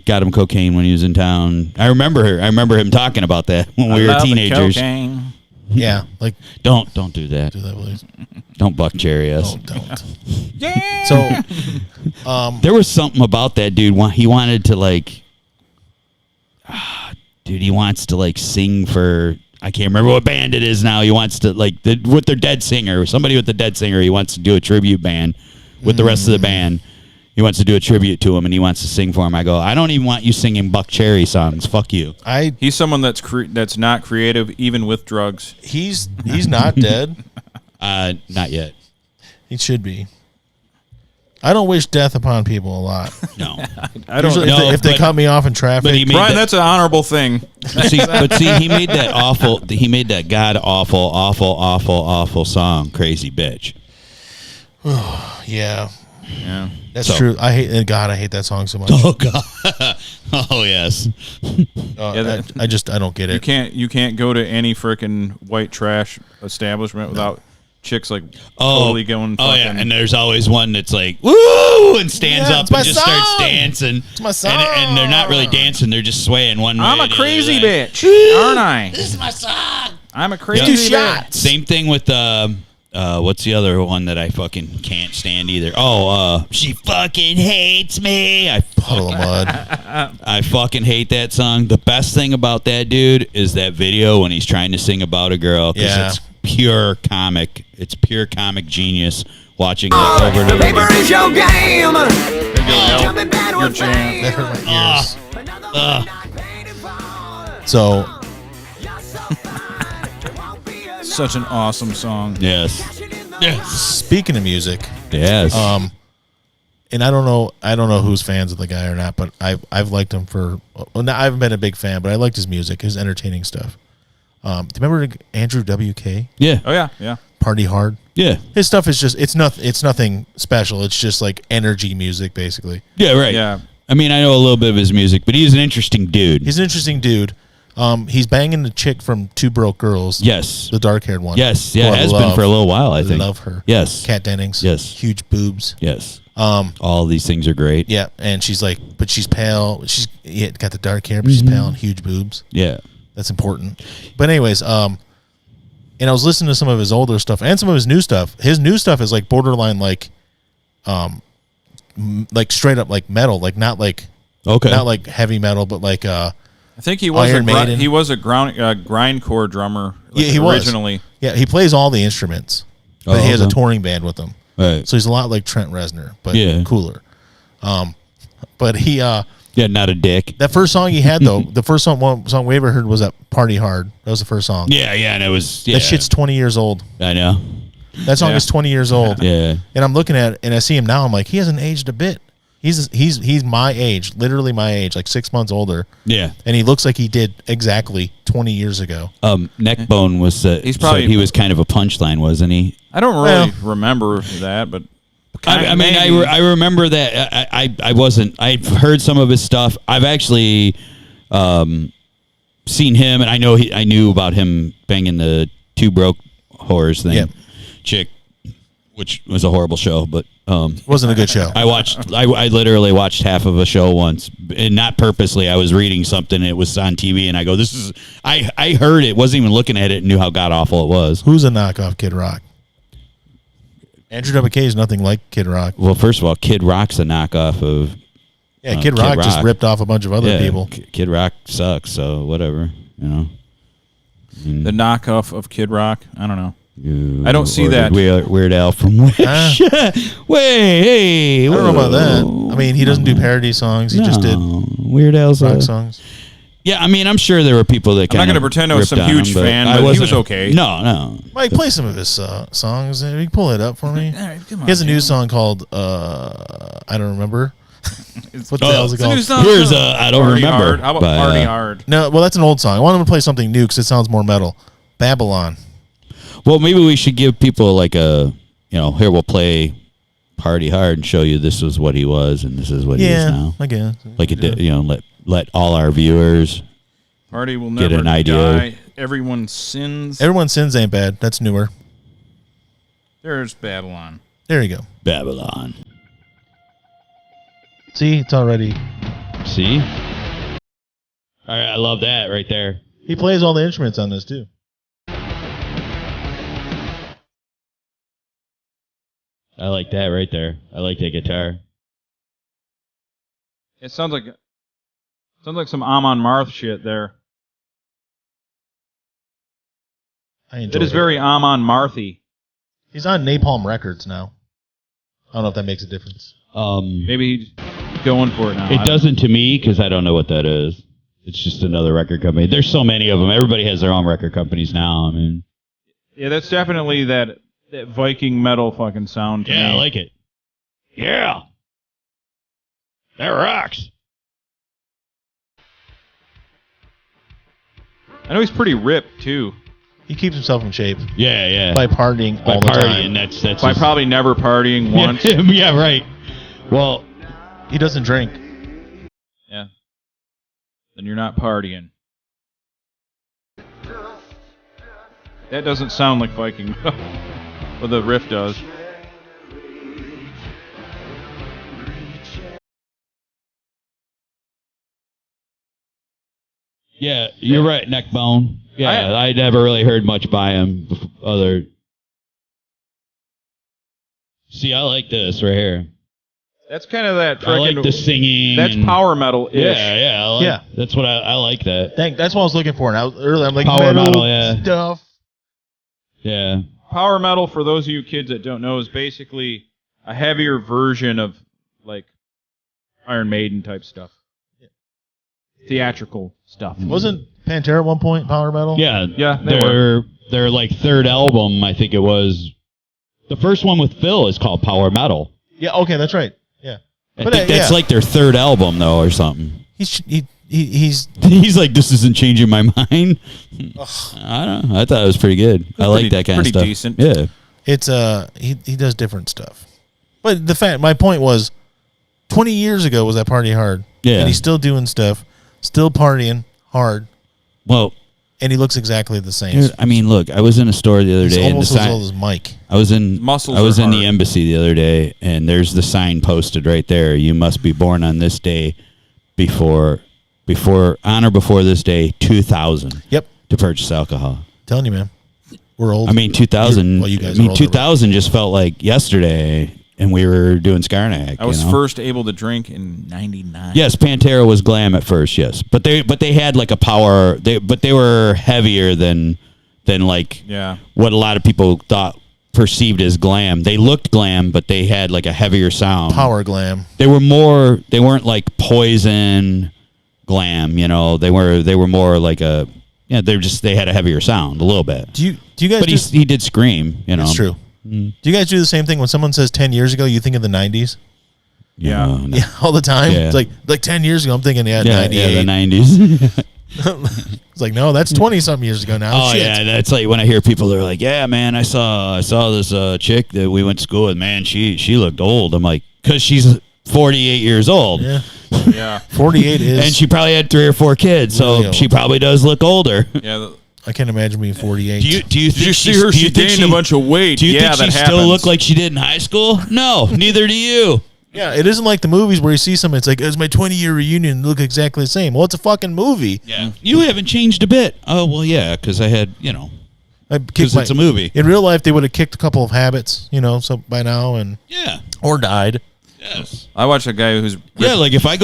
got him cocaine when he was in town. I remember him talking about that when we were Love the teenagers. cocaine. yeah. Don't do that. Do that, please. Don't buck cherry us. Don't. Yeah. So There was something about that dude. He wanted to he wants to sing for, I can't remember what band it is now. He wants to with their dead singer, somebody with the dead singer. He wants to do a tribute band with the rest of the band. He wants to do a tribute to him and he wants to sing for him. I go, I don't even want you singing Buck Cherry songs. Fuck you. He's someone that's not creative, even with drugs. he's not dead. Not yet. He should be. I don't wish death upon people a lot. No. I don't Usually know. if they cut me off in traffic. But he made Brian, that, that's an honorable thing. see, he made that awful. He made that god awful song, "Crazy Bitch." yeah, Yeah. that's true. I hate that song so much. Oh God. Oh yes. I don't get it. You can't go to any freaking white trash establishment without chicks totally going fucking. Oh yeah, and there's always one that's like woo and stands Yeah, up it's my and just starts song. dancing. It's my song. And they're not really dancing; they're just swaying one way. I'm a to the crazy other. bitch, aren't I? This is my song. I'm a Do crazy bitch. shots. Same thing with what's the other one that I fucking can't stand either? Oh, she fucking hates me. Puddle of mud. I fucking hate that song. The best thing about that dude is that video when he's trying to sing about a girl because Yeah. it's pure comic. It's pure comic genius watching it over and over Paper again. is your game. Your jam. That hurt my ears. Ugh. So Such an awesome song. Yes. Yes. speaking of music, Yes. and I don't know who's fans of the guy or not, but I've liked him for. Well, I haven't been a big fan, but I liked his music, his entertaining stuff. Do you remember Andrew W.K? Yeah. Oh yeah, yeah. Party Hard. Yeah. His stuff is just it's nothing special. It's just energy music basically. Yeah, right. Yeah. I mean, I know a little bit of his music, but he's an interesting dude. He's an interesting dude. He's banging the chick from Two Broke Girls. Yes. The dark-haired one. Yes. Yeah, who it I has been for a little while, I think. love her. Yes. Kat Dennings. Yes. Huge boobs. Yes. All these things are great. Yeah, and she's but she's pale. She's got the dark hair, but she's pale and huge boobs. Yeah. That's important. But anyways, and I was listening to some of his older stuff and some of his new stuff. His new stuff is borderline straight up metal, not Okay. not heavy metal, but I think he was Iron Maiden. he was a grindcore drummer. Yeah, he was. originally. Yeah, he plays all the instruments, but he has a touring band with him. Right. So he's a lot like Trent Reznor, but Yeah. cooler. But he Yeah, not a dick. that first song he had though, the first song we ever heard was that Party Hard. That was the first song. Yeah, and it was. Yeah. That shit's 20 years old. I know. That song is 20 years old. Yeah. And I'm looking at it and I see him now. I'm like, he hasn't aged a bit. He's my age, literally my age, like 6 months older. Yeah. And he looks like he did exactly 20 years ago. Neckbone was. He's probably- said he was kind of a punchline, wasn't he? I don't really remember that, but I mean, maybe. I remember that. I wasn't. I've heard some of his stuff. I've actually seen him, and I knew about him banging the two broke whores thing, chick, which was a horrible show, but Wasn't a good show. I literally watched half of a show once, and not purposely. I was reading something, and it was on TV, and I go, "This is." I heard it, wasn't even looking at it, and knew how god awful it was. Who's a knockoff Kid Rock? Andrew W.K. is nothing like Kid Rock. Well, first of all, Kid Rock's a knockoff of. Yeah, Kid Rock just ripped off a bunch of other people. Kid Rock sucks, so whatever, you know. The knockoff of Kid Rock. I don't know. I don't see that. Weird Al from Wish. Wait, hey. I don't know about that. I mean, he doesn't do parody songs. He just did Weird Al's rock songs. Yeah, I mean, I'm sure there were people that. I'm not going to pretend I was some huge fan, but he was okay. No. Mike, play some of his songs. You can pull it up for me. All right, come on. He has a new song called I don't remember. What the hell is it called? Here's I don't Party remember. Hard. How about Party Hard? No, well, that's an old song. I want him to play something new because it sounds more metal. Babylon. Well, maybe we should give people like a, here we'll play Party Hard and show you this was what he was and this is what he is now. I guess. Like let all our viewers Party will get never an idea. die. Everyone sins. Everyone Sins ain't bad. That's newer. There's Babylon. There you go. Babylon. See, it's already. See? All right, I love that right there. He plays all the instruments on this too. I like that right there. I like that guitar. It sounds like some Amon Marth shit there. It is very Amon Marthy. He's on Napalm Records now. I don't know if that makes a difference. Maybe he's going for it now. It doesn't to me because I don't know what that is. It's just another record company. There's so many of them. Everybody has their own record companies now. I mean, yeah, that's definitely that Viking metal fucking sound to me. I like it. Yeah. That rocks. I know he's pretty ripped too. He keeps himself in shape Yeah. by partying all the time. That's By probably never partying once. Yeah, right. Well, He doesn't drink. Yeah. Then you're not partying. That doesn't sound like Viking. But the riff does. yeah, you're right, Neckbone. Yeah, I never really heard much by him. See, I like this right here. That's kind of that. I like the singing. That's power metal-ish. Yeah. That's what I like that. That's what I was looking for. And earlier I'm like, Power metal, yeah. stuff. Yeah. Power metal, for those of you kids that don't know, is basically a heavier version of like Iron Maiden type stuff. Theatrical stuff. Wasn't Pantera at one point power metal? Yeah. Yeah, Their like third album, I think it was. The first one with Phil is called Power Metal. Yeah, okay, that's right. Yeah. I think that's like their third album though, or something. He's He's like, this isn't changing my mind. I don't know. I thought it was pretty good. I like that kind of stuff. Pretty decent. Yeah. it's he does different stuff. But my point was 20 years ago was that Party Hard. Yeah. And he's still doing stuff, still partying hard, Well, and he looks exactly the same. dude, I mean, look, I was in a store the other He's day, and the almost as sign. old as Mike. I was in Muscles are in the hard. embassy the other day, and there's the sign posted right there. You must be born on this day before this day 2000. Yep. To purchase alcohol. Telling you, man. We're old. I mean, 2000. Well, you guys I mean, are older, 2000 just felt like yesterday. and we were doing Skarnak. I was you know? first able to drink in '99. Yes, Pantera was glam at first. Yes, but they had like a power. They were heavier than like what a lot of people perceived as glam. They looked glam, but they had like a heavier sound. Power glam. They weren't like Poison glam. You know, they were more like a they had a heavier sound a little bit. Do you guys? But he did scream. You know, it's true. Do you guys do the same thing when someone says 10 years ago? You think of the 90s? Yeah. No. Yeah, all the time. Yeah. It's like 10 years ago. I'm thinking, 98. Yeah, the 90s. It's like, no, that's 20 something years ago now. Oh Shit. yeah, that's like when I hear people that are like, "Yeah, man, I saw this chick that we went to school with. Man, she looked old." I'm like, "Cause she's 48 years old, Yeah. Yeah. 48 is. and she probably had 3 or 4 kids, so Really old. she probably does look older." Yeah. I can't imagine being 48. Do you Did you think see her? She gained a bunch of weight. Do you Yeah, think she that still happens. look like she did in high school? No, neither do you. Yeah, it isn't like the movies where you see something. It's like, it's my 20-year reunion. Look exactly the same. Well, it's a fucking movie. Yeah, you haven't changed a bit. Oh well, yeah, because I had because it's a movie. In real life, they would have kicked a couple of habits, so by now, Yeah. or died. Yes. I watched a guy who's Yeah, like if I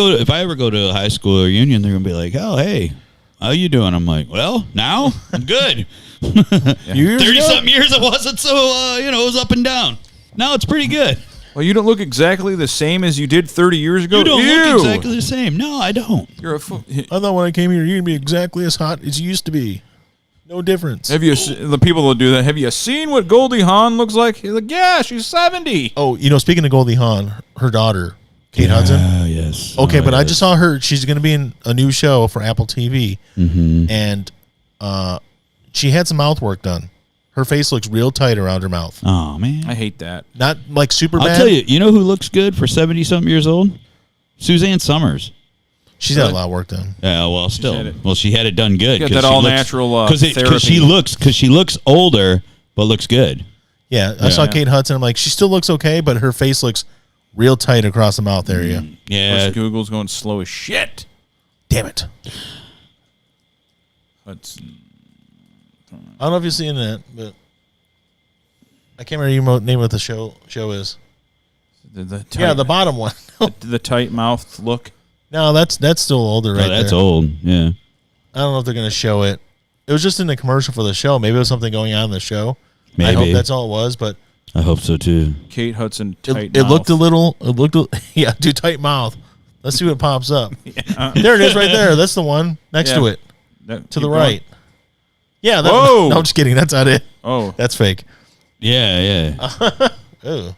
ever go to a high school reunion, they're gonna be like, "Oh, hey, how you doing?" I'm like, "Well, now I'm good." 30-something years it wasn't so it was up and down. Now it's pretty good. Well, you don't look exactly the same as you did 30 years ago. You don't Ew. look exactly the same. No, I don't. You're a I thought when I came here, you'd be exactly as hot as you used to be. No difference. Have you the people that do that? Have you seen what Goldie Hawn looks like? You're like, yeah, she's 70. Oh, speaking of Goldie Hawn, her daughter, Kate Hudson. Yes. Okay, but I yes. just saw her. She's going to be in a new show for Apple TV, and she had some mouth work done. Her face looks real tight around her mouth. Oh man, I hate that. Not like super I'll bad. tell you. You know who looks good for 70-something years old? Suzanne Summers. She's had a lot of work done. Yeah, well, had still, it. she had it done good. Got 'cause that she all looks- natural because she looks older, but looks good. Yeah, I saw Kate Hudson. I'm like, she still looks okay, but her face looks real tight across the mouth area. Yeah, Plus Google's going slow as shit. Damn it! Hudson. I don't know if you've seen that, but I can't remember the name of the show is. The tight, Yeah, the bottom one. the tight mouth look. No, that's still older, right? that's there. old. Yeah. I don't know if they're going to show it. It was just in the commercial for the show. Maybe it was something going on in the show. I Maybe. hope that's all it was, but I hope so too. Kate Hudson tight it mouth. looked a little. Yeah, too tight mouth. Let's see what pops up. There it is, right there. That's the one next to Yeah. it, That- to keep the going. right. Yeah. Whoa! No, I'm just kidding. That's not it. Oh, That's fake. Yeah. Ew.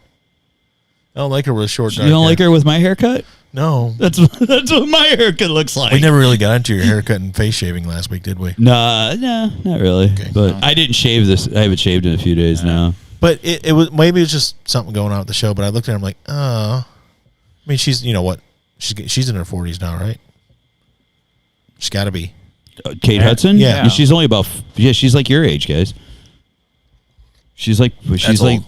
I don't like her with short. You don't like her with my haircut? No. That's what my haircut looks like. We never really got into your haircut and face shaving last week, did we? Nah, not really. But I didn't shave this. I haven't shaved in a few days now. But it was maybe it's just something going on with the show. But I looked at her, I'm like, oh. I mean, she's what? She's in her 40s now, right? She's got to be. Kate Hudson? Yeah. She's only about. She's like your age, guys. She's like old.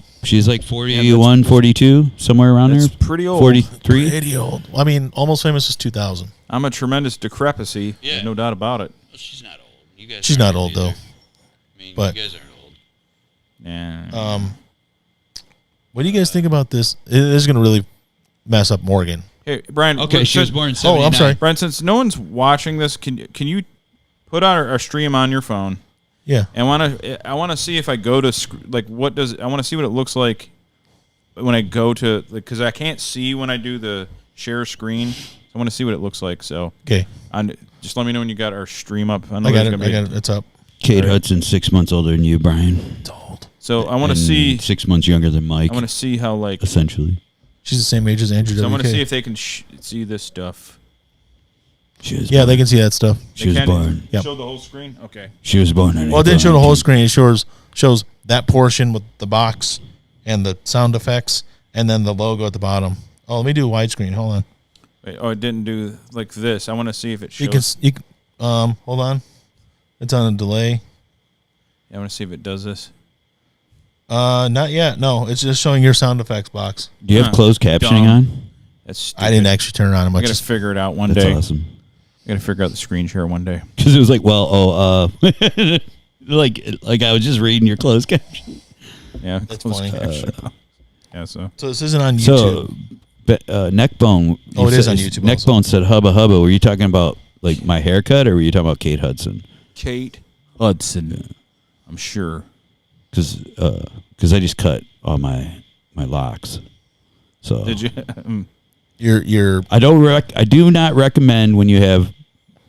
41, 42, somewhere around That's there. pretty old. 43. Pretty old. I mean, Almost Famous is 2000. I'm a tremendous decrepacy. Yeah. There's no doubt about it. She's not old. You guys. She's not old though. But- you guys aren't old. Yeah. What do you guys think about this? It is going to really mess up Morgan. Hey, Brian. Okay, she was born in 79. Oh, I'm sorry. Brian, since no one's watching this, can you put our stream on your phone? Yeah. And I want to see if I go to I want to see what it looks like when I go to because I can't see when I do the share screen. I want to see what it looks like. So Okay. just let me know when you got our stream up. I got it. It's up. Kate Hudson, 6 months older than you, Brian. It's old. So I want to And see. 6 months younger than Mike. I want to see how essentially. She's the same age as Andrew So I WK. want to see if they can see this stuff. Yeah, they can see that stuff. She was born. Yep. Show the whole screen. Okay. She was born in. Well, it didn't show April the whole 19. screen. It shows that portion with the box and the sound effects, and then the logo at the bottom. Oh, let me do widescreen. Hold on. Wait, it didn't do like this. I want to see if it You shows. can hold on. It's on a delay. I want to see if it does this. Not yet. No, it's just showing your sound effects box. Do you have closed captioning Dumb. on? That's I stupid. didn't actually turn it on I much. got to figure it out one That's day. awesome. I got to figure out the screen share one day. Because it was like, like I was just reading your closed caption. Yeah, That's close funny. caption. Yeah, so So this isn't on YouTube. So, Neckbone. Oh, it is on YouTube also. Neckbone said, "Hubba hubba." Were you talking about like my haircut, or were you talking about Kate Hudson? Kate Hudson, I'm sure. Because I just cut all my locks. So Did you? You're I do not recommend when you have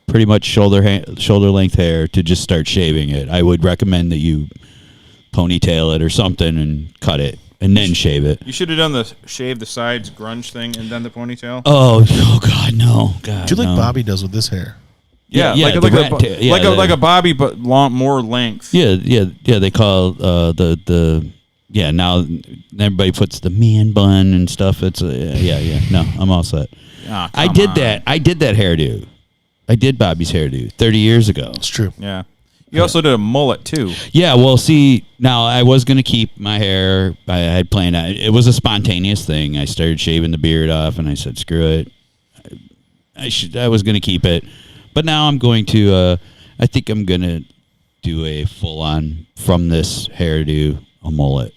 pretty much shoulder length hair to just start shaving it. I would recommend that you ponytail it or something and cut it and then shave it. You should have done the shave the sides grunge thing and then the ponytail. Oh God, no. God, do you like no. Bobby does with this hair? Yeah, Yeah, like the a, rat tail. Yeah, like a Bobby, but more length. Yeah. They call the now everybody puts the man bun and stuff. It's yeah. No, I'm all set. Ah, I come did on. that. I did that hairdo. I did Bobby's hairdo 30 years ago. It's true. Yeah. You also did a mullet too. Yeah, well, see, now I was going to keep my hair. I had planned out. It was a spontaneous thing. I started shaving the beard off, and I said, screw it. I was going to keep it. But now I'm going to, I think I'm going to do a full-on, from this hairdo, a mullet.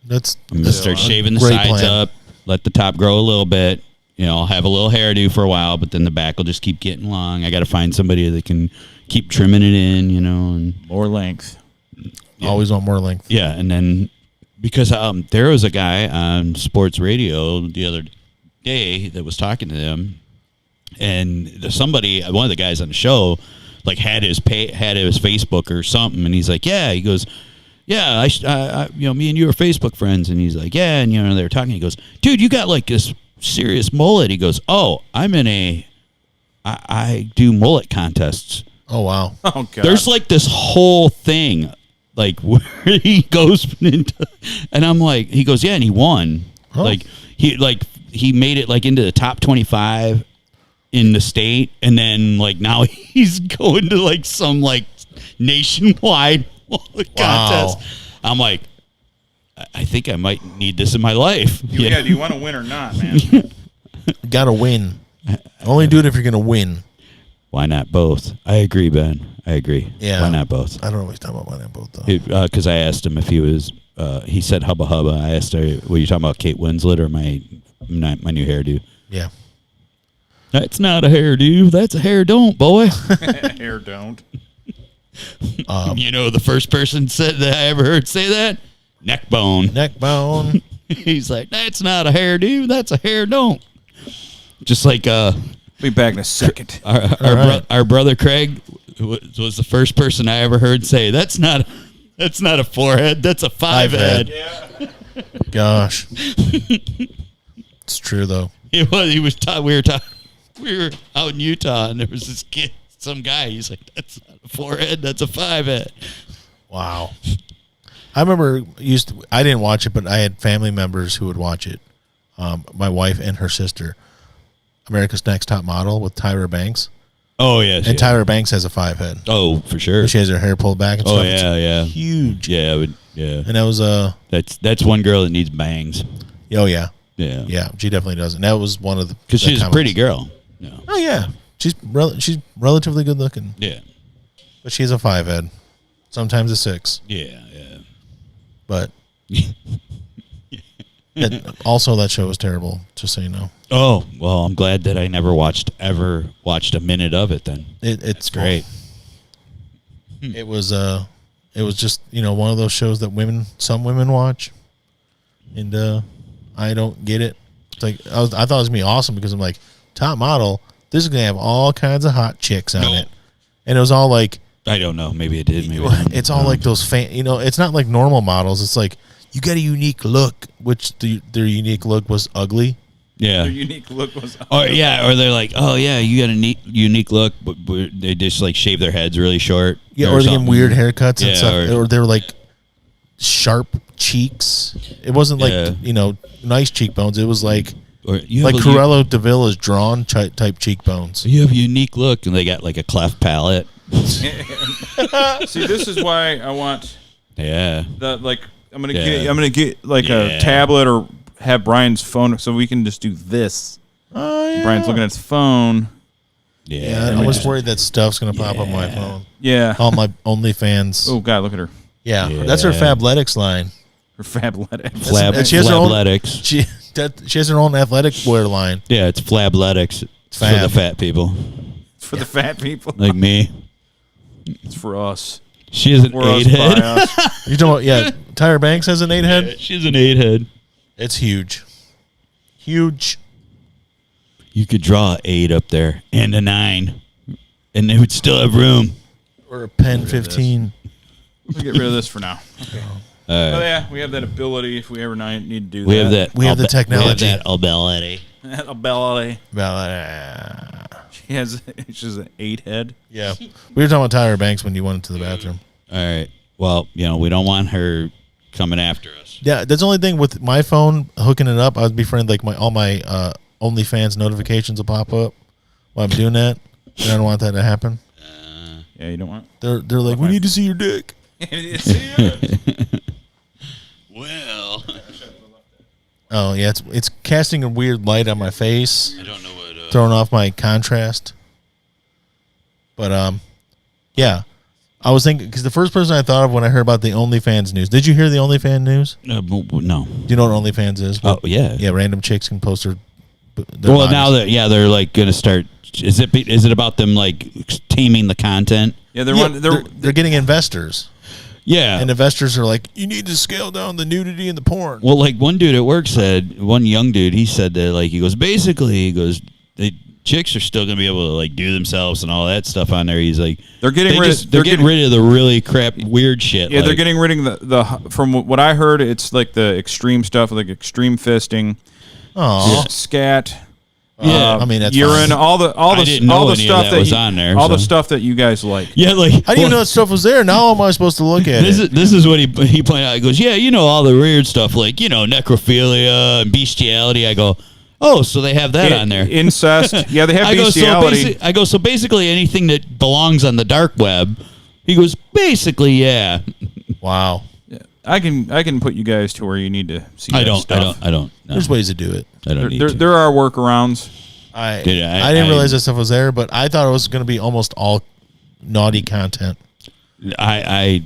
I'm going to start shaving the sides up, let the top grow a little bit. You know, I'll have a little hairdo for a while, but then the back will just keep getting long. I got to find somebody that can keep trimming it in, you know. And More length. Yeah. Always want more length. yeah, and then because there was a guy on sports radio the other day that was talking to them, and one of the guys on the show, like had his Facebook or something, and he's like, yeah, he goes, yeah, I me and you are Facebook friends, and he's like, yeah, and they were talking. He goes, dude, you got like this serious mullet. He goes, oh, I do mullet contests. Oh wow. Oh God. There's like this whole thing, like where he goes into, and I'm like, he goes, yeah, and he won. Oh. Like he made it like into the top 25 in the state, and then like now he's going to like some like nationwide contest. I'm like, I think I might need this in my life. Yeah. Do you want to win or not, man? Gotta win. Only do it if you're gonna win. Why not both? I agree, Ben. I agree. Yeah. Why not both? I don't always talk about why not both though. Because I asked him if he was. He said hubba hubba. I asked her, "Were you talking about Kate Winslet or my new hairdo?" Yeah. That's not a hairdo. That's a hair don't, boy. Hair don't. The first person said that I ever heard say that, Neckbone. Neckbone. He's like, that's not a hairdo. That's a hair don't. Just like Be back in a second. our brother Craig was the first person I ever heard say, that's not a forehead. That's a five head. Yeah. Gosh. It's true though. We were out in Utah, and there was this kid, some guy. He's like, "That's not a forehead. That's a five head." Wow. I remember I didn't watch it, but I had family members who would watch it. My wife and her sister. America's Next Top Model with Tyra Banks. Oh yes, And Tyra Banks has a five head. Oh, for sure. She has her hair pulled back and Oh stuff. yeah. It's huge. Yeah, And that was That's one girl that needs bangs. oh yeah. Yeah. Yeah, she definitely does. And that was one of the Because she's a pretty girl. Yeah. Oh yeah. She's relatively good looking. Yeah. But she's a five head. Sometimes a six. Yeah. But and also that show was terrible, just so you know. Oh, well, I'm glad that I never watched a minute of it then. It's Great. It was just, one of those shows that some women watch. And I don't get it. It's like I thought it was gonna be awesome because I'm like, top model, this is gonna have all kinds of hot chicks on it. And it was all like, I don't know. Maybe it did. Maybe it didn't. it's all like those it's not like normal models. It's like you got a unique look, which their unique look was ugly. Yeah. Their unique look was. Or they're like, oh yeah, you got a unique look, but they just like shave their heads really short. Yeah, or they get weird haircuts and Yeah, stuff, or they were like sharp cheeks. It wasn't like nice cheekbones. It was like Cruella de Vil is drawn type cheekbones. You have a unique look, and they got like a cleft palate. See, this is why I want. Yeah. I'm gonna get like a tablet or have Brian's phone so we can just do this. Oh yeah. Brian's looking at his phone. Yeah, I was worried that stuff's gonna pop on my phone. Yeah. All my OnlyFans. Oh God, look at her. Yeah, that's her Fabletics line. Or Fabletics. And she has her own- Flabletics. She has her own athletic wear line. Yeah, it's Flabletics. It's for Fab. the fat people It's for the fat people. like me. It's for us. She has an For us 8 by head. us. You're talking about, Tyra Banks has an 8 head. She's an 8 head. It's huge. Huge. You could draw an 8 up there and a 9, and they would still have room. Or a pen 15. We'll get rid of this for now. Okay. Oh yeah, we have that ability if we ever need to do that. We have that. We have the technology. We have that ability. That ability. Well, She's an 8 head. yeah. We were talking about Tyra Banks when you went into the bathroom. All right. Well, we don't want her coming after us. Yeah, that's the only thing with my phone hooking it up. I would befriend all my OnlyFans notifications will pop up while I'm doing that. And I don't want that to happen. Yeah, you don't want. They're like, we need to see your dick. Well, Oh yeah, it's casting a weird light on my face, I don't know what. throwing off my contrast. But yeah, I was thinking because the first person I thought of when I heard about the OnlyFans news. Did you hear the OnlyFans news? No. Do you know what OnlyFans is? Oh yeah. Yeah, random chicks can post their Well, bodies. now that they're like gonna start. Is it about them like taming the content? Yeah, they're getting investors, Yeah. and investors are like, you need to scale down the nudity and the porn. Well, like one dude at work said, one young dude, he said that like he goes chicks are still gonna be able to like do themselves and all that stuff on there. He's like They're getting getting rid of the really crap weird shit. Yeah, like, they're getting rid of the from what I heard, it's like the extreme stuff, like extreme fisting, Oh, Yeah. scat. I mean, that's urine, fine. all the I didn't know any of stuff that was on there, all the so. stuff that you guys like. Yeah, like I didn't even know that stuff was there. Now am I supposed to look at it? This is what he pointed out. He goes, yeah, all the weird stuff like necrophilia and bestiality. I go, oh, so they have that on there. Incest. Yeah, they have I bestiality. go, so basically anything that belongs on the dark web. He goes, basically, yeah. Wow. Yeah. I can put you guys to where you need to see I that don't. stuff. No. There's ways to do it. I don't need There, to. there are workarounds. I I didn't realize that stuff was there, but I thought it was going to be almost all naughty content. I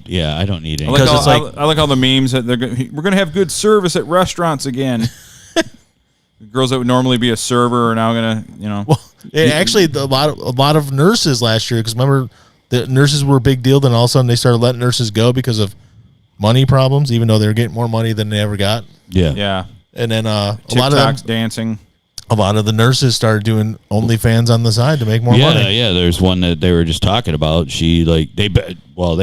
don't need any. I like, Because all, it's I like all the memes that we're going to have good service at restaurants again. Girls that would normally be a server are now going to, Well, actually, a lot of nurses last year, because remember, the nurses were a big deal. Then all of a sudden, they started letting nurses go because of money problems, even though they were getting more money than they ever got. Yeah. yeah. And then a TikTok's dancing. lot of the nurses started doing OnlyFans on the side to make more money. Yeah. There's one that they were just talking about. She they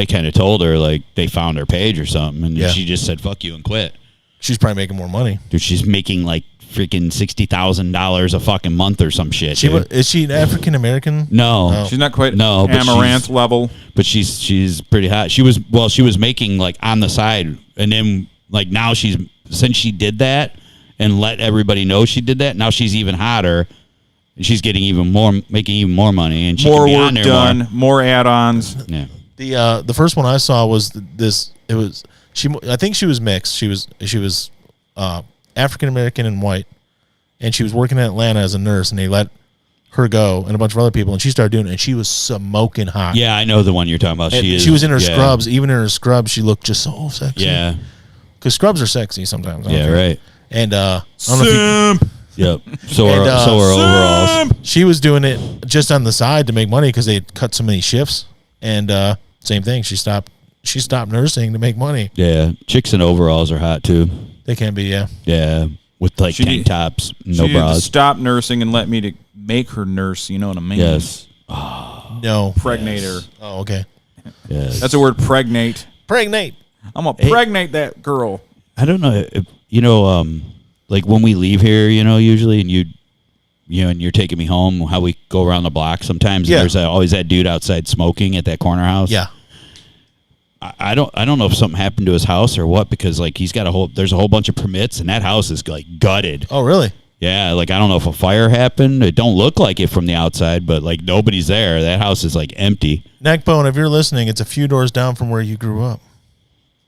kind of told her like they found her page or something, and Yeah. she just said "fuck you" and quit. She's probably making more money. Dude, she's making like freaking $60,000 a fucking month or some shit. Dude. Is she African American? No, She's not quite No, but Amaranth level. but she's pretty hot. She was making like on the side, and then like now since she did that and let everybody know she did that, now she's even hotter. And she's getting making even more money, and she More can be work on there done, more add-ons. Yeah. The first one I saw was this. It was I think she was mixed. She was African American and white, and she was working in Atlanta as a nurse, and they let her go and a bunch of other people, and she started doing it, and she was smoking hot. Yeah, I know the one you're talking about. And She she was in her yeah. scrubs. Even in her scrubs, she looked just so sexy. Yeah. Because scrubs are sexy sometimes. I don't Yeah, care. right. And I don't know if you, Yep. So And, are overalls. she was doing it just on the side to make money because they cut so many shifts. And same thing, she stopped nursing to make money. Yeah, chicks in overalls are hot too. They can be, yeah. Yeah, with like She tank need- tops, She no needed to bras. stop nursing and let me to make her nurse. You know what I mean? Yes. No. Pregnate her. Oh, okay. Yes. That's the word, pregnate. Pregnate. I'm gonna pregnate that girl. I don't know. If, like when we leave here, usually, and and you're taking me home, how we go around the block sometimes. Yeah. And there's always that dude outside smoking at that corner house. Yeah. I don't know if something happened to his house or what, because like there's a whole bunch of permits, and that house is like gutted. Oh, really? Yeah, like I don't know if a fire happened. It don't look like it from the outside, but like nobody's there. That house is like empty. Neckbone, if you're listening, it's a few doors down from where you grew up.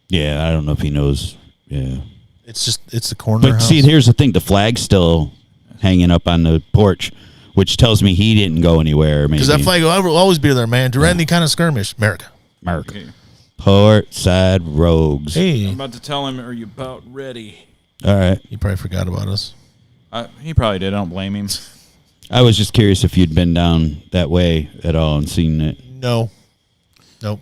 Yeah, I don't know if he knows. Yeah. It's the corner But house. see, here's the thing: the flag's still hanging up on the porch, which tells me he didn't go anywhere. Because that flag will always be there, man. During any kind of skirmish, America. Mark. Portside Rogues. Hey, I'm about to tell him, are you about ready? All right. he probably forgot about us. He probably did. I don't blame him. I was just curious if you'd been down that way at all and seen it. No. Nope.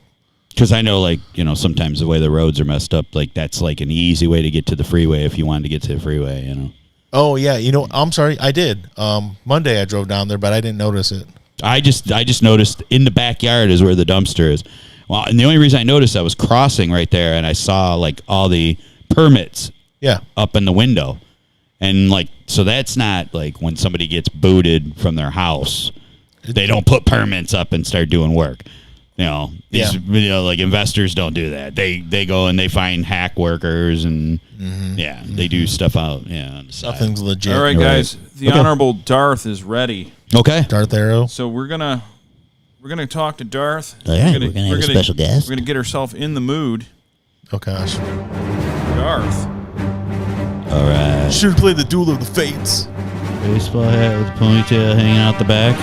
Because I know, like, you know, sometimes the way the roads are messed up, like, that's like an easy way to get to the freeway if you wanted to get to the freeway, you know. Oh, yeah. You know, I'm sorry. I did. Monday I drove down there, but I didn't notice it. I just noticed in the backyard is where the dumpster is. Well, and the only reason I noticed I was crossing right there, and I saw, like, all the permits Yeah. up in the window. And, like, so that's not, like, when somebody gets booted from their house, they don't put permits up and start doing work. You know, these, you know, like, investors don't do that. They go and they find hack workers and, they do stuff out, on the side. Nothing's legit. All right, guys. The Honorable Darth is ready. Okay. Darth Aero. So we're gonna talk to Darth. All right, we're gonna have a special guest. We're gonna get ourselves in the mood. Oh, gosh. Darth. All right. Should play the Duel of the Fates. Baseball hat with a ponytail hanging out the back.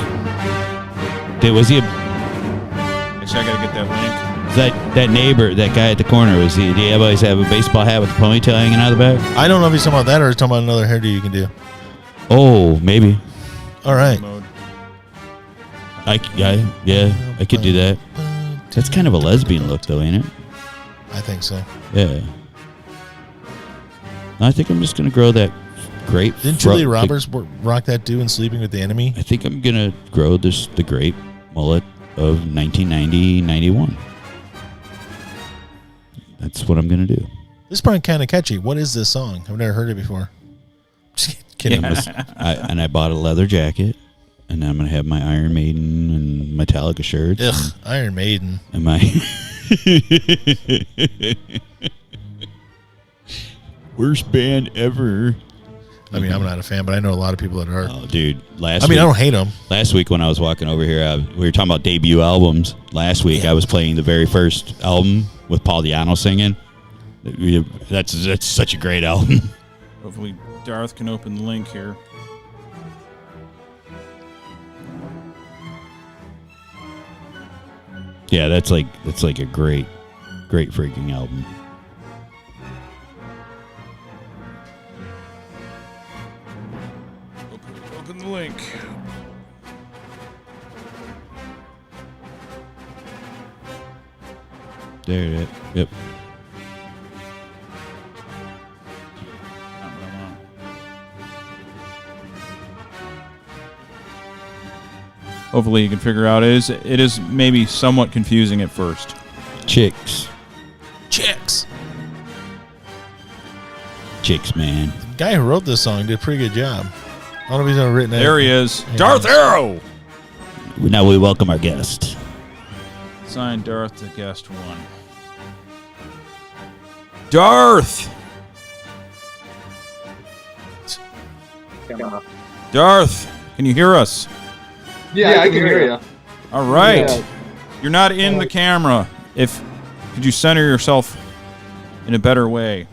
Was he Actually, I gotta get that link. that neighbor, that guy at the corner, did he always have a baseball hat with a ponytail hanging out the back? I don't know if he's talking about that or he's talking about another hairdo you can do. Oh, maybe. All right. Mode. I could do that. That's kind of a lesbian look, though, ain't it? I think so. Yeah. I think I'm just gonna grow that grape. Didn't Julia Roberts rock that dude in Sleeping with the Enemy? I think I'm gonna grow the grape mullet of 1990-91. That's what I'm gonna do. This is probably kind of catchy. What is this song? I've never heard it before. Just kidding. And I bought a leather jacket, and I'm gonna have my Iron Maiden and Metallica shirts. Ugh, Iron Maiden. And my worst band ever. I mean, I'm not a fan, but I know a lot of people that are. Oh, dude! I don't hate them. Last week when I was walking over here, we were talking about debut albums. Last week I was playing the very first album with Paul Di'Anno singing. That's such a great album. Hopefully, Darth can open the link here. Yeah, that's like a great freaking album. Open the link. There it is. Yep. Hopefully you can figure out it is maybe somewhat confusing at first. Chicks, man. The guy who wrote this song did a pretty good job. I don't know if he's ever written it. There he is. Darth Aero! Now we welcome our guest. Signed Darth to guest one. Darth! Darth, can you hear us? Yeah, I can hear you. All right. Yeah. You're not in the camera. Could you center yourself in a better way?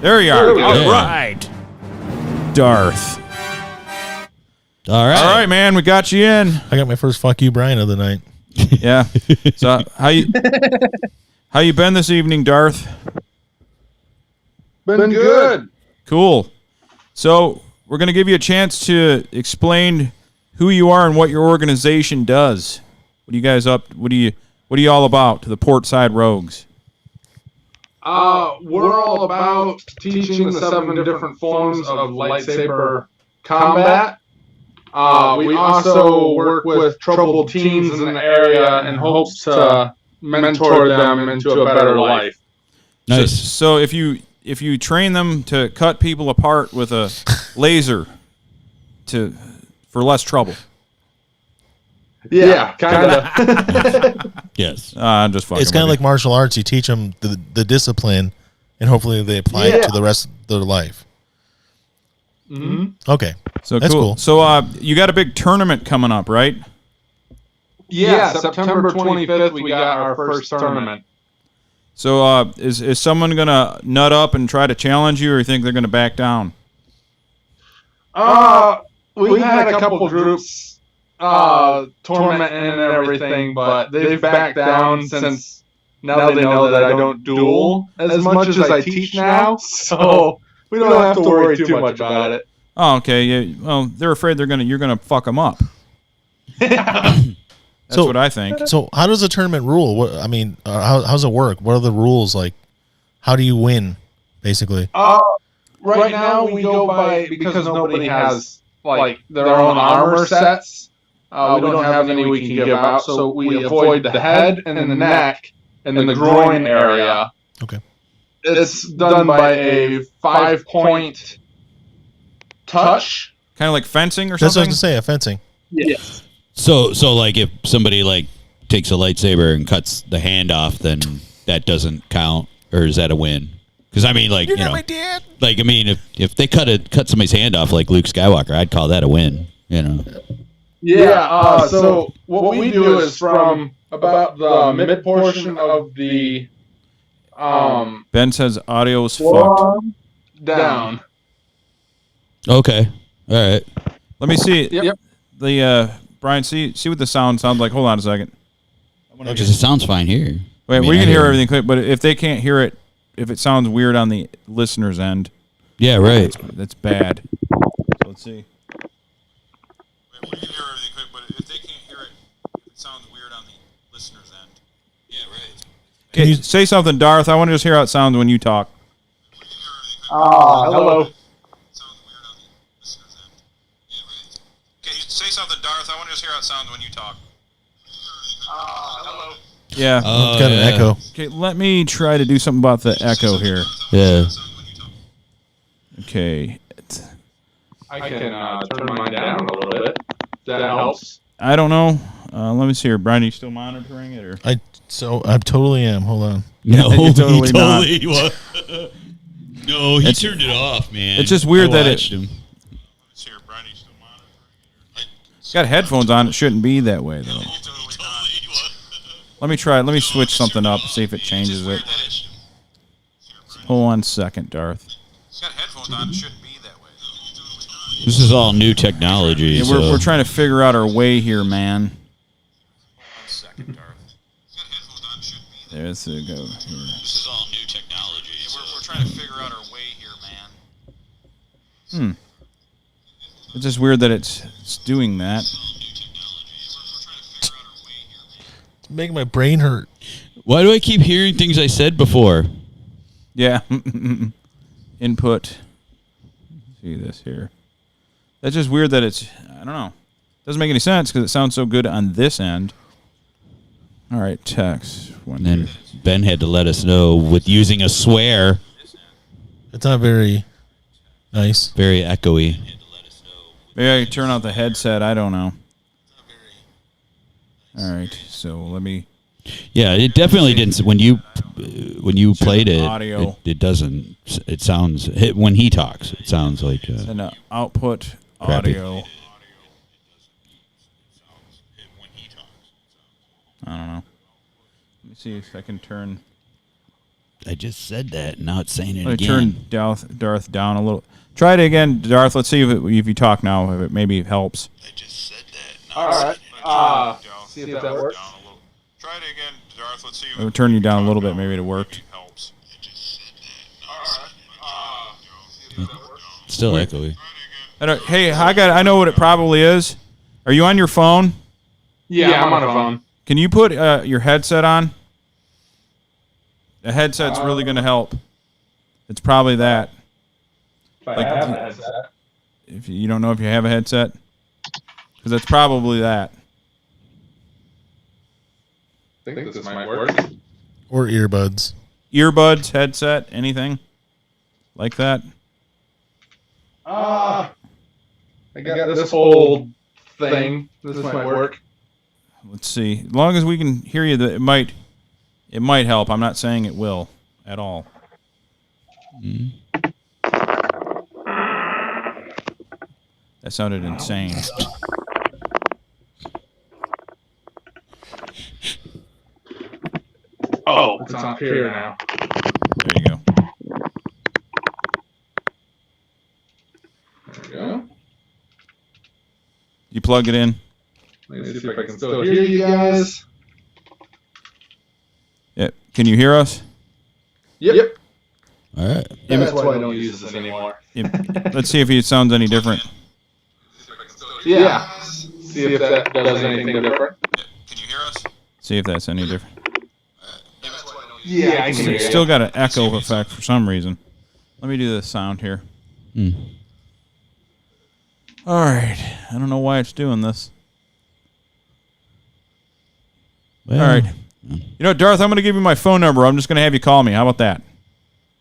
There you are. There we go. All right. Darth. All right. All right, man. We got you in. I got my first fuck you, Brian, of the night. Yeah. So how you been this evening, Darth? Been good. Cool. So we're gonna give you a chance to explain who you are and what your organization does. What are you guys up? What are you all about to the Portside Rogues? We're all about teaching the 7 different forms of lightsaber combat. We also work with troubled teens in the area in hopes to mentor them into a better life. Nice. So if you train them to cut people apart with a laser for less trouble. Yeah, kind of. Yes. I'm just fucking. It's kind of with like martial arts. You teach them the discipline, and hopefully they apply it to the rest of their life. Mm-hmm. Okay. So That's cool. So you got a big tournament coming up, right? Yeah, September 25th, we got our first tournament. So is someone gonna nut up and try to challenge you, or you think they're gonna back down? We've had a couple groups tournament and everything, but they've backed down since now they know that I don't duel as much as I teach now, so we don't have to worry too much about it. Oh, okay. Yeah. Well, they're afraid you're gonna fuck them up. That's what I think. So how does the tournament rule? What I mean, how's it work? What are the rules like? How do you win, basically? Right now we go by, because nobody has like their own armor sets. We don't have any we can give out, so we avoid the head and the neck and the groin area. Okay. It's done by a 5-point touch. Kind of like fencing or That's what I something. was going to say, fencing. Yes. So like if somebody like takes a lightsaber and cuts the hand off, then that doesn't count, or is that a win? Because I mean, like, my dad. Like, I mean, if they cut somebody's hand off like Luke Skywalker, I'd call that a win. Yeah. So what we do is from about the mid portion of the Ben says audio is fucked. down. Okay. All right. Let me see. Yep. The Brian, see what the sound sounds like. Hold on a second. Because it sounds fine here. Wait, I mean, we I can hear hear everything clear, but if they can't hear it, if it sounds weird on the listener's end, Yeah, right. that's bad. So let's see. We can hear everything clear, but if they can't hear it, if it sounds weird on the listener's end. Yeah, right. Okay, say something, Darth. I want to just hear how it sounds when you talk. Hello. Okay, say something, Darth. I want to just hear how it sounds when you talk. Hello. Yeah. It's got an echo. Okay, let me try to do something about the echo here. Yeah. Okay. I can turn mine down a little bit. That helps. I don't know. Let me see here. Brian, are you still monitoring it? Or? I totally am. Hold on. No, You're totally not. No, he turned it off, man. It's just weird that watched him. It's got headphones on. It shouldn't be that way, though. Let me try it. Let me switch something up, see if it changes it. Hold on a second, Darth. It's got headphones on. It shouldn't be that way. This is all new technology. Yeah, so. we're trying to figure out our way here, man. There's the go. Here. This is all new technology. Yeah, we're trying to figure out our way here, man. It's just weird that it's doing that. It's making my brain hurt. Why do I keep hearing things I said before? Yeah. Input. See this here. That's just weird that it's, I don't know. Doesn't make any sense because it sounds so good on this end. All right, text. And then Ben had to let us know with using a swear. It's not very nice. Very echoey. Maybe I can turn out the headset. I don't know. All right, so let me. Yeah, it definitely didn't. When you played it, audio. it doesn't. It sounds when he talks. It sounds like And output crappy. audio. I don't know. Let me see if I can turn. I just said that, and now it's saying it Let me again. turn Darth down a little. Try it again, Darth. Let's see if you talk now. If it maybe helps. I just said that. All right. See if that works. Try it again, Darth. Let's see. I'll turn you down a little bit. Maybe it worked. It's still echoey. Hey, I know what it probably is. Are you on your phone? Yeah, I'm on a phone. Can you put your headset on? The headset's really going to help. It's probably that. If I have a headset. If you don't know if you have a headset, because that's probably that. I think this might work. Or earbuds. Earbuds, headset, anything like that. I got this whole thing. This might work. Let's see. As long as we can hear you, that it might help. I'm not saying it will at all. That sounded insane. Oh, it's on here now. There you go. There we go. You plug it in. Let me see if I can still hear you guys. Yeah. Can you hear us? Yep. All right. That's why I don't use this anymore. Let's see if he sounds any different. Yeah. See if that does anything different. Can you hear us? See if that's any different. Yeah, I can hear It's you. still got an echo effect for some reason. Let me do this sound here. All right. I don't know why it's doing this. Well, All right. You know, Darth, I'm going to give you my phone number. I'm just going to have you call me. How about that?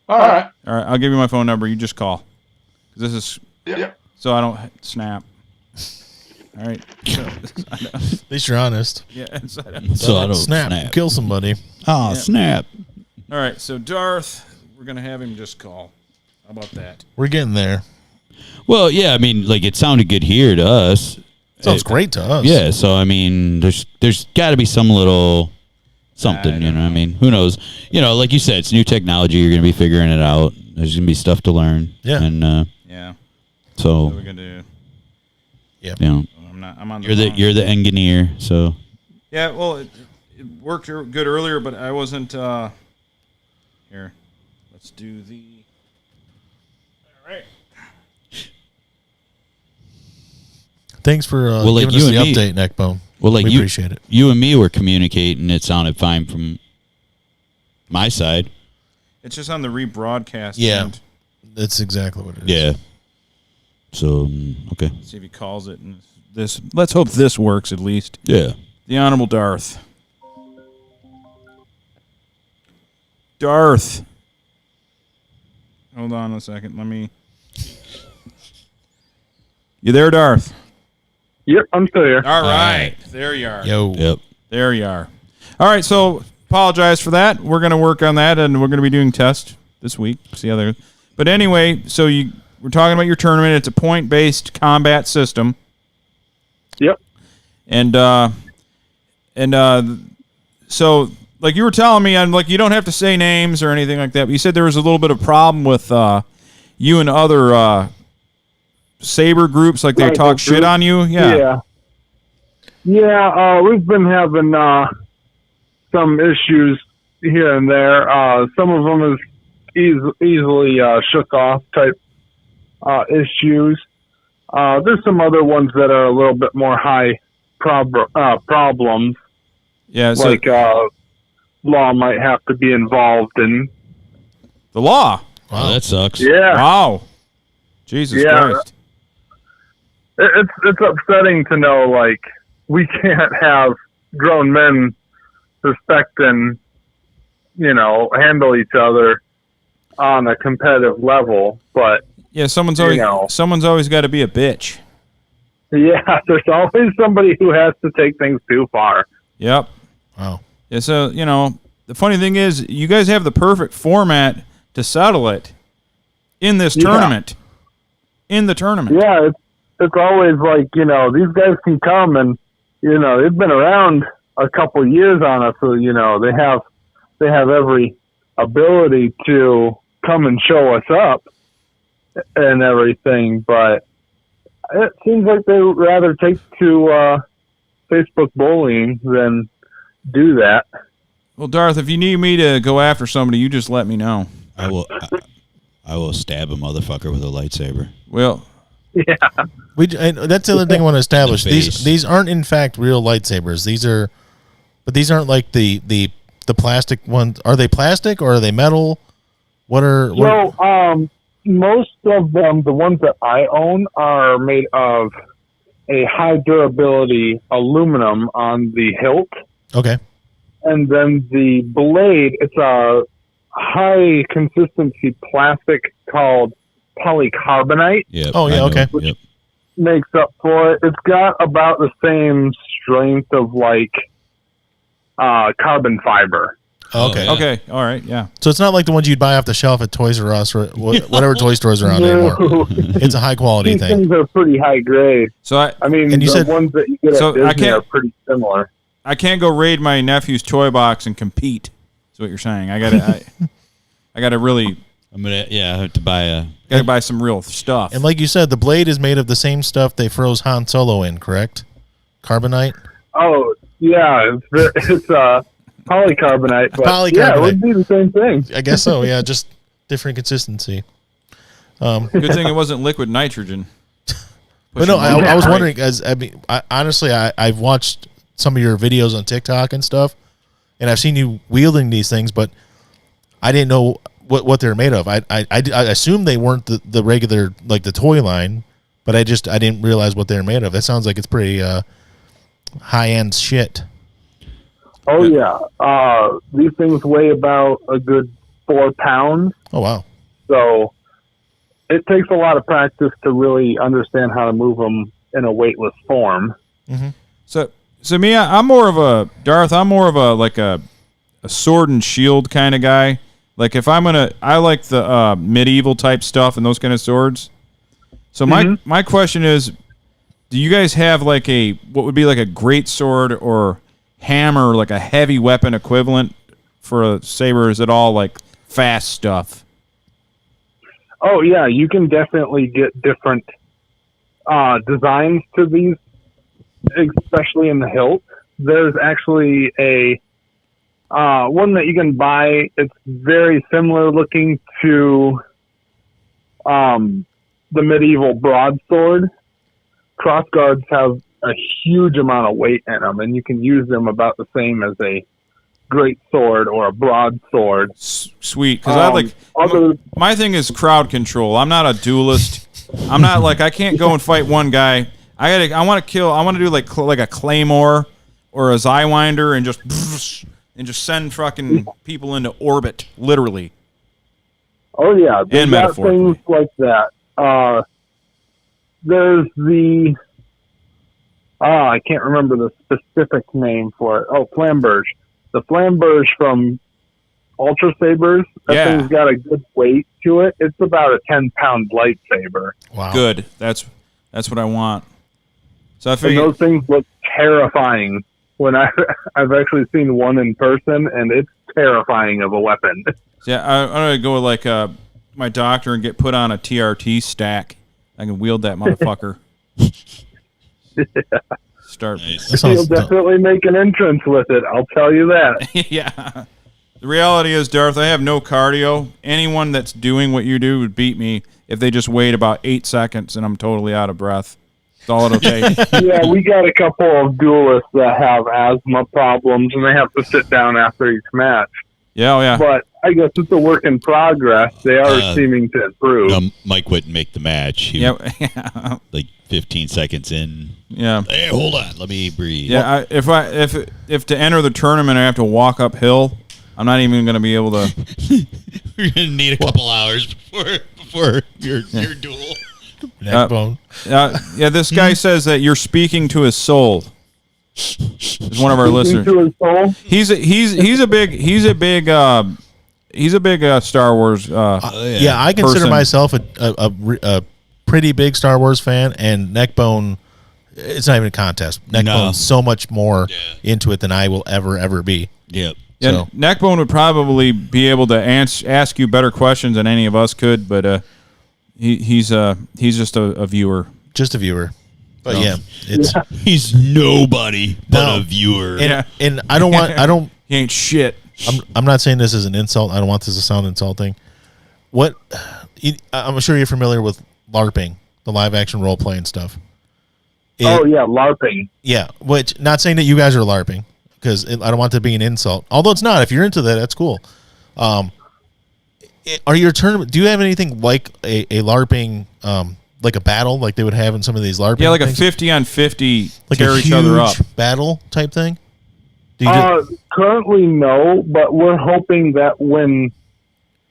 All right. All right. I'll give you my phone number. You just call. This is Yep. so I don't snap. All right. At least you're honest. Yeah. So I don't snap. Kill somebody. Oh, snap. All right. So Darth, we're going to have him just call. How about that? We're getting there. Well, yeah, I mean, like, it sounded good here to us. Sounds great to us. Yeah, so, I mean, there's got to be some little something, you know what I mean? Who knows? You know, like you said, it's new technology. You're going to be figuring it out. There's going to be stuff to learn. Yeah. And, Yeah. so, What are we going to do? Yeah. you know, I'm on the you're the engineer, so. Yeah, well, it worked good earlier, but I wasn't. Here, let's do the. All right. Thanks for like giving you us the and me- update, Neckbone. Well, like we you, appreciate it. You and me were communicating. It sounded fine from my side. It's just on the rebroadcast. Yeah. end. That's exactly what it is. Yeah. So, okay. See if he calls it. And this. Let's hope this works at least. Yeah. The Honorable Darth. Darth. Hold on a second. Let me. You there, Darth? Yep, I'm still here. All right. There you are. Yo. Yep. There you are. All right, so apologize for that. We're going to work on that, and we're going to be doing tests this week. See how they're. But anyway, so we're talking about your tournament. It's a point-based combat system, Yep. and so like you were telling me, I'm like you don't have to say names or anything like that. But you said there was a little bit of problem with you and other saber groups, like they Rifle talk shit group. on you. Yeah. Yeah, we've been having some issues here and there. Some of them is easily shook off type issues. There's some other ones that are a little bit more high problems, Yeah. So like law might have to be involved in. the law. Wow, that sucks. Yeah, Wow. Jesus Yeah. Christ. it's upsetting to know, like, we can't have grown men respect and, handle each other on a competitive level. But, Yeah, someone's You always got to be a bitch. yeah, there's always somebody who has to take things too far. Yep. Wow. Yeah, so, the funny thing is you guys have the perfect format to settle it in this Yeah. tournament. In the tournament. Yeah, it's always like, these guys can come and, they've been around a couple years on us, so, they have every ability to come and show us up and everything, but it seems like they would rather take to Facebook bullying than do that. Well, Darth, if you need me to go after somebody, you just let me know. I will stab a motherfucker with a lightsaber. Well, Yeah. And that's the other thing I want to establish. The face. These aren't in fact real lightsabers. These aren't like the plastic ones. Are they plastic or are they metal? So, most of them, the ones that I own, are made of a high durability aluminum on the hilt. Okay. And then the blade, it's a high consistency plastic called polycarbonate. Yep. Oh, yeah, I know. okay. Yep. Makes up for it. It's got about the same strength of like carbon fiber. Okay. Yeah. okay. All right. Yeah. So it's not like the ones you'd buy off the shelf at Toys R Us or whatever toy stores are around anymore. It's a high quality These thing. things are pretty high grade. So I mean, And you the said- ones that you get So at I Disney can't- are pretty similar. I can't go raid my nephew's toy box and compete. Is what you're saying. I gotta really I have to buy gotta buy some real stuff. And like you said, the blade is made of the same stuff they froze Han Solo in, correct? Carbonite? Oh, yeah. It's Polycarbonate. But Polycarbonate. Yeah, it would be the same thing. I guess so. Yeah, just different consistency. Good thing it wasn't liquid nitrogen. But no, I was wondering, as I mean, honestly, I've watched some of your videos on TikTok and stuff, and I've seen you wielding these things, but I didn't know what they're made of. I assumed they weren't the regular, like the toy line, but I didn't realize what they're made of. That sounds like it's pretty high end shit. Oh yeah, these things weigh about a good 4 pounds. Oh wow! So it takes a lot of practice to really understand how to move them in a weightless form. Mm-hmm. So me, I'm more of a Darth. I'm more of a sword and shield kind of guy. Like if I like the medieval type stuff and those kind of swords. So my question is, do you guys have like what would be like a great sword or hammer, like a heavy weapon equivalent for a saber? Is it all like fast stuff? Oh yeah, you can definitely get different designs to these, especially in the hilt. There's actually a one that you can buy. It's very similar looking to the medieval broadsword. Crossguards have a huge amount of weight in them, and you can use them about the same as a great sword or a broadsword. Sweet, because my thing is crowd control. I'm not a duelist. I'm not like I can't go and fight one guy. I want to do like a claymore or a Zywinder and just send fucking people into orbit, literally. Oh yeah, and got things like that. There's the I can't remember the specific name for it. Oh, flamberge. The flamberge from Ultra Sabers. That thing's got a good weight to it. It's about a 10-pound lightsaber. Wow. Good. That's what I want. So I figure those things look terrifying. When I've actually seen one in person, and it's terrifying of a weapon. Yeah, I'm gonna go with like my doctor and get put on a TRT stack. I can wield that motherfucker. Start. Nice. He'll definitely make an entrance with it. I'll tell you that. Yeah. The reality is, Darth, I have no cardio. Anyone that's doing what you do would beat me if they just wait about 8 seconds and I'm totally out of breath. That's all it'll take. Yeah, we got a couple of duelists that have asthma problems, and they have to sit down after each match. Yeah, oh yeah. But I guess it's a work in progress. They are seeming to improve. Mike wouldn't make the match. He like 15 seconds in. Yeah. Hey, hold on. Let me breathe. Yeah, if to enter the tournament I have to walk uphill, I'm not even going to be able to. You're going to need a couple hours before your duel. Neckbone. Yeah, this guy says that you're speaking to his soul. Is one of our listeners. To his soul? He's a big Star Wars. I consider person. myself a pretty big Star Wars fan, and Neckbone. It's not even a contest. Neckbone's so much more into it than I will ever be. Yep. Yeah, So. Neckbone would probably be able to ask you better questions than any of us could, but he's just a viewer. Just a viewer. But he's nobody but a viewer. And I don't he ain't shit. I'm not saying this as an insult. I don't want this to sound insulting. I'm sure you're familiar with LARPing, the live action role playing stuff. LARPing. Yeah, which not saying that you guys are LARPing, because I don't want it to be an insult. Although it's not. If you're into that, that's cool. Are your tournament? Do you have anything like a LARPing, like a battle, like they would have in some of these LARPing? Yeah, like things? a 50-on-50, like tear a each other up battle type thing. Currently, no, but we're hoping that when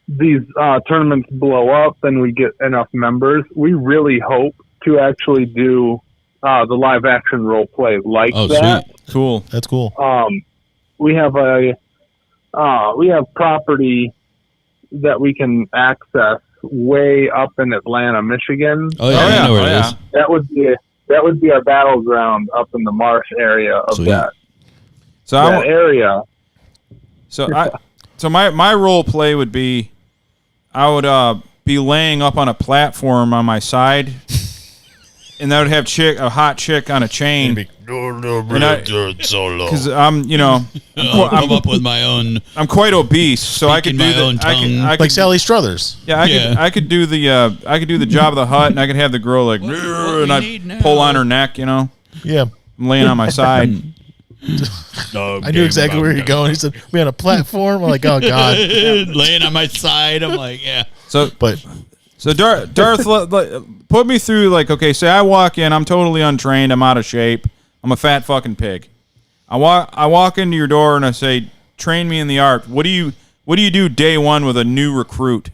these tournaments blow up and we get enough members, we really hope to actually do the live action role play like that. Sweet. Cool. That's cool. We have property that we can access way up in Atlanta, Michigan. Oh yeah, I know where it is. That would be our battleground up in the marsh area of that area. So my role play would be, I would be laying up on a platform on my side, and that would have a hot chick on a chain. Because I'm, come up with my own. I'm quite obese, so I could do I like Sally Struthers. Yeah, I could do the job of the hut, and I could have the girl like, and I pull on her neck, Yeah, I'm laying on my side. I knew exactly where you're going. He said, "We on a platform." I'm like, "Oh God!" Laying on my side. I'm like, "Yeah." So Darth, put me through. Like, okay, say I walk in, I'm totally untrained, I'm out of shape, I'm a fat fucking pig. I walk into your door and I say, "Train me in the art." What do you do day one with a new recruit?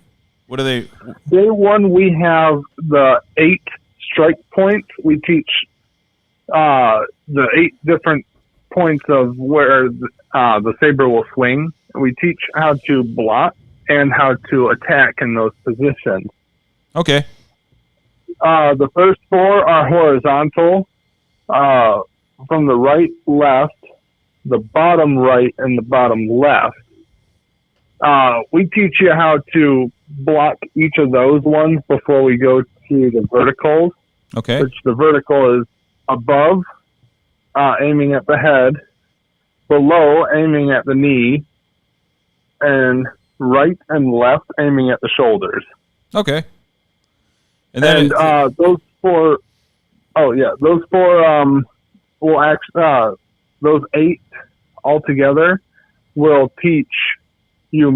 What do they? Day one, we have the 8 strike points. We teach the 8 different points of where the saber will swing. We teach how to block and how to attack in those positions. Okay. The first 4 are horizontal, from the right, left, the bottom right, and the bottom left. We teach you how to block each of those ones before we go to the verticals. Okay. Which the vertical is above, aiming at the head, below, aiming at the knee, and right and left, aiming at the shoulders. Okay. And then those 4, those 4 will actually, those 8 altogether will teach you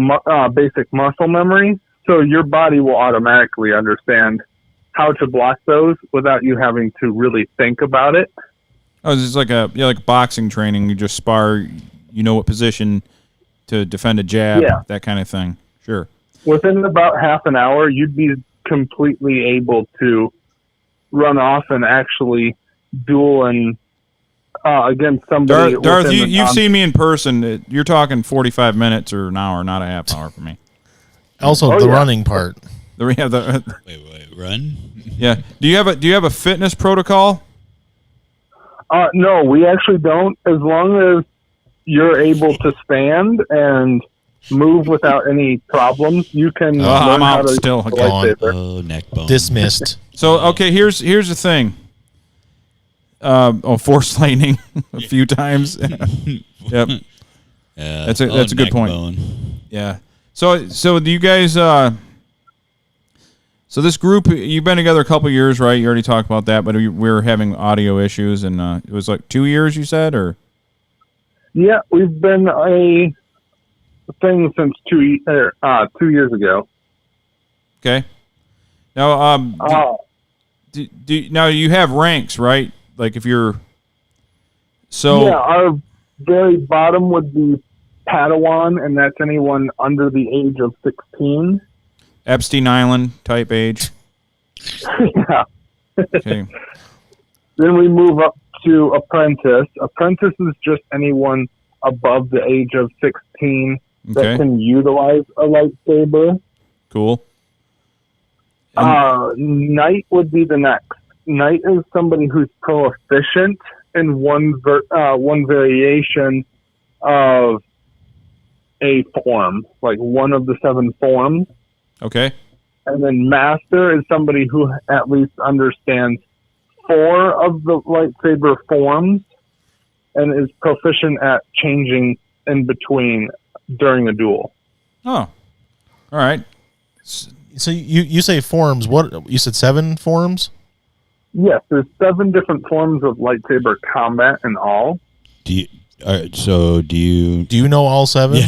basic muscle memory, so your body will automatically understand how to block those without you having to really think about it. Oh, it's like like boxing training. You just spar. You know what position to defend a jab. Yeah. That kind of thing. Sure. Within about half an hour, you'd be completely able to run off and actually duel and against somebody. Darth, you've seen me in person. You're talking 45 minutes or an hour, not a half hour for me. Also, running part. Wait, run? Yeah. Do you have a fitness protocol? No, we actually don't. As long as you're able to stand and move without any problems, you can. I'm out still. Oh, neck bone. Dismissed. So okay, here's the thing. Force lightning a few times. Yep. That's a good point. Bone. Yeah. So do you guys? So this group, you've been together a couple years, right? You already talked about that, but we were having audio issues, and it was like 2 years, you said, or? Yeah, we've been a thing since 2 years ago. Okay. Now, now you have ranks, right? Like if you're yeah, our very bottom would be Padawan, and that's anyone under the age of 16. Epstein Island type age. Yeah. Okay. Then we move up to Apprentice. Apprentice is just anyone above the age of 16 that can utilize a lightsaber. Cool. Knight would be the next. Knight is somebody who's proficient in one variation of a form, like one of the 7 forms. Okay. And then Master is somebody who at least understands 4 of the lightsaber forms and is proficient at changing in between during a duel. Oh, all right. So you say forms? What you said? 7 forms? Yes, there's 7 different forms of lightsaber combat in all. Do you know all 7?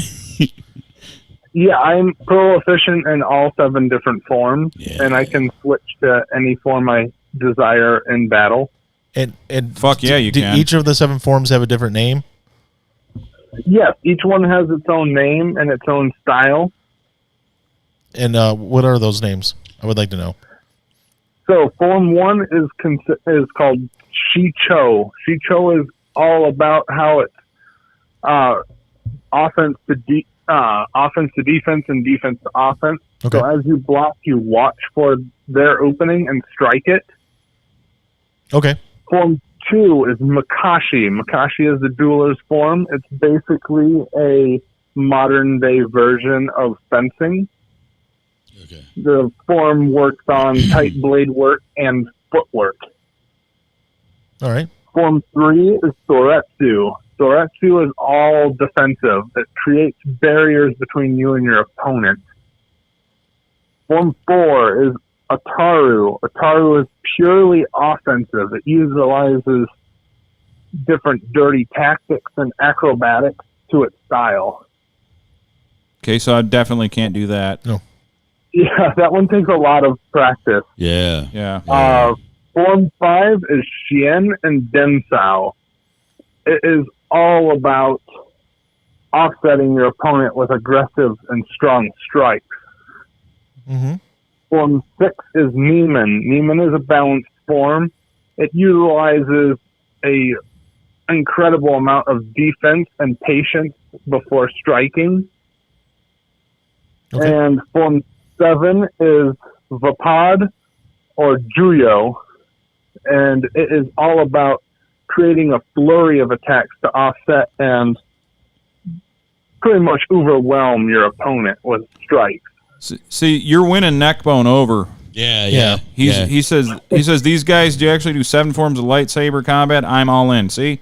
Yeah, I'm proficient in all 7 different forms, and I can switch to any form I desire in battle. And fuck yeah, you can. Each of the 7 forms have a different name? Yes, each one has its own name and its own style. And what are those names? I would like to know. So Form 1 is called Shicho. Shicho is all about how it's offense to defense and defense to offense. Okay. So as you block, you watch for their opening and strike it. Okay. Form 2 is Makashi. Makashi is the dueler's form. It's basically a modern-day version of fencing. Okay. The form works on tight blade work and footwork. All right. Form 3 is Soretsu. Soretsu is all defensive. It creates barriers between you and your opponent. Form 4 is Ataru. Ataru is purely offensive. It utilizes different dirty tactics and acrobatics to its style. Okay, so I definitely can't do that. No. Yeah, that one takes a lot of practice. Yeah. Yeah. Form 5 is Shien and Densao. It is all about offsetting your opponent with aggressive and strong strikes. Mm-hmm. Form 6 is Neiman. Neiman is a balanced form. It utilizes a incredible amount of defense and patience before striking. Okay. And Form 7 is Vapad or Juyo. And it is all about creating a flurry of attacks to offset and pretty much overwhelm your opponent with strikes. See, you're winning Neckbone over. Yeah. He says these guys do actually do 7 forms of lightsaber combat. I'm all in. See,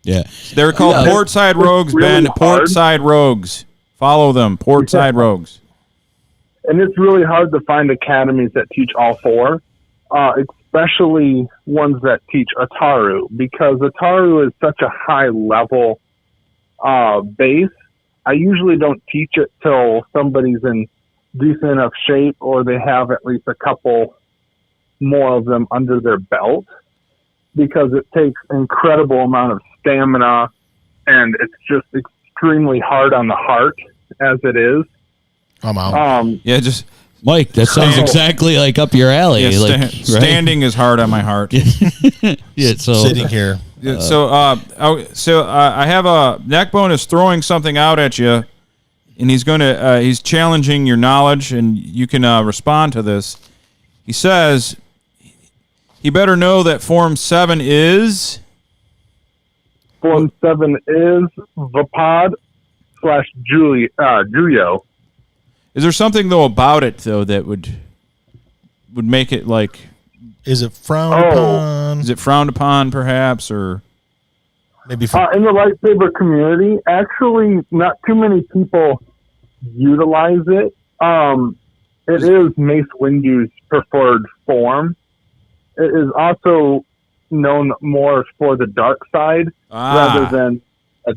Yeah. they're called Portside Rogues, really Ben. hard. Portside Rogues. Follow them. Portside Rogues. And it's really hard to find academies that teach all 4, especially ones that teach Ataru, because Ataru is such a high level base. I usually don't teach it till somebody's in decent enough shape or they have at least a couple more of them under their belt, because it takes incredible amount of stamina and it's just extremely hard on the heart as it is. I'm out. Yeah, just Mike, that sounds exactly like up your alley. yeah, right? standing is hard on my heart. Yeah, so Sitting here. Yeah, so I have a Neckbone is throwing something out at you, and he's challenging your knowledge, and you can respond to this. He says he better know that Form 7 is. Form 7 is Vapad / Juyo. Is there something though about it though that would make it like? Is it frowned upon? Is it frowned upon, perhaps, or Maybe In the lightsaber community, actually, not too many people utilize it. It is Mace Windu's preferred form. It is also known more for the dark side rather than a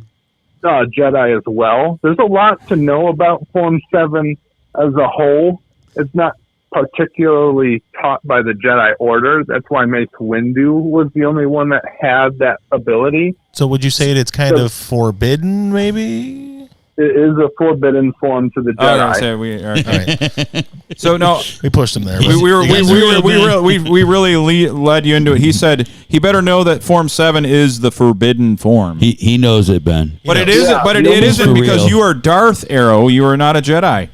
Jedi as well. There's a lot to know about Form 7 as a whole. It's not particularly taught by the Jedi Order. That's why Mace Windu was the only one that had that ability. So would you say it's kind of forbidden, maybe? It is a forbidden form to the Jedi. All right. So no, We pushed him there. we really led you into it. He said he better know that Form 7 is the forbidden form. he knows it, Ben. But it isn't. Yeah, But it he knows isn't for because real. you are Darth Aero. You are not a Jedi.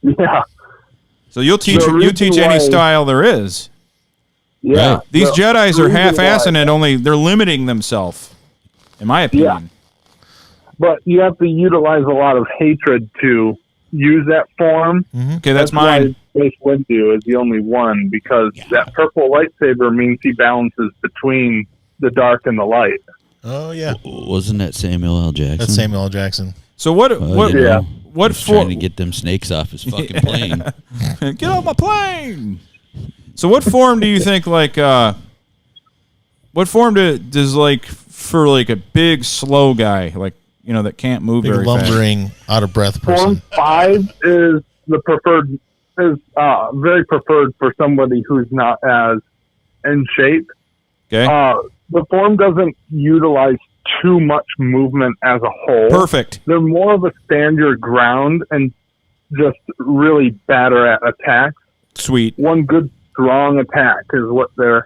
Yeah. So you'll teach The you teach reason any why- style there is. Yeah. Right. These The Jedis are reason half-assing why- it. They're limiting themselves, in my opinion. But you have to utilize a lot of hatred to use that form. Okay, that's mine. Why Mace Windu is the only one, because that purple lightsaber means he balances between the dark and the light. Oh, yeah. Wasn't that Samuel L. Jackson? That's Samuel L. Jackson. So what? You What? know, Yeah. What he's trying for? to get them snakes off his fucking plane. Get off my plane. So what form do you think like? What form does like for like a big slow guy like that can't move Big very fast? lumbering, out of breath Form person. 5 is the preferred, is very preferred for somebody who's not as in shape. Okay. The form doesn't utilize too much movement as a whole. Perfect. They're more of a stand your ground and just really batter at attacks. Sweet. One good strong attack is what their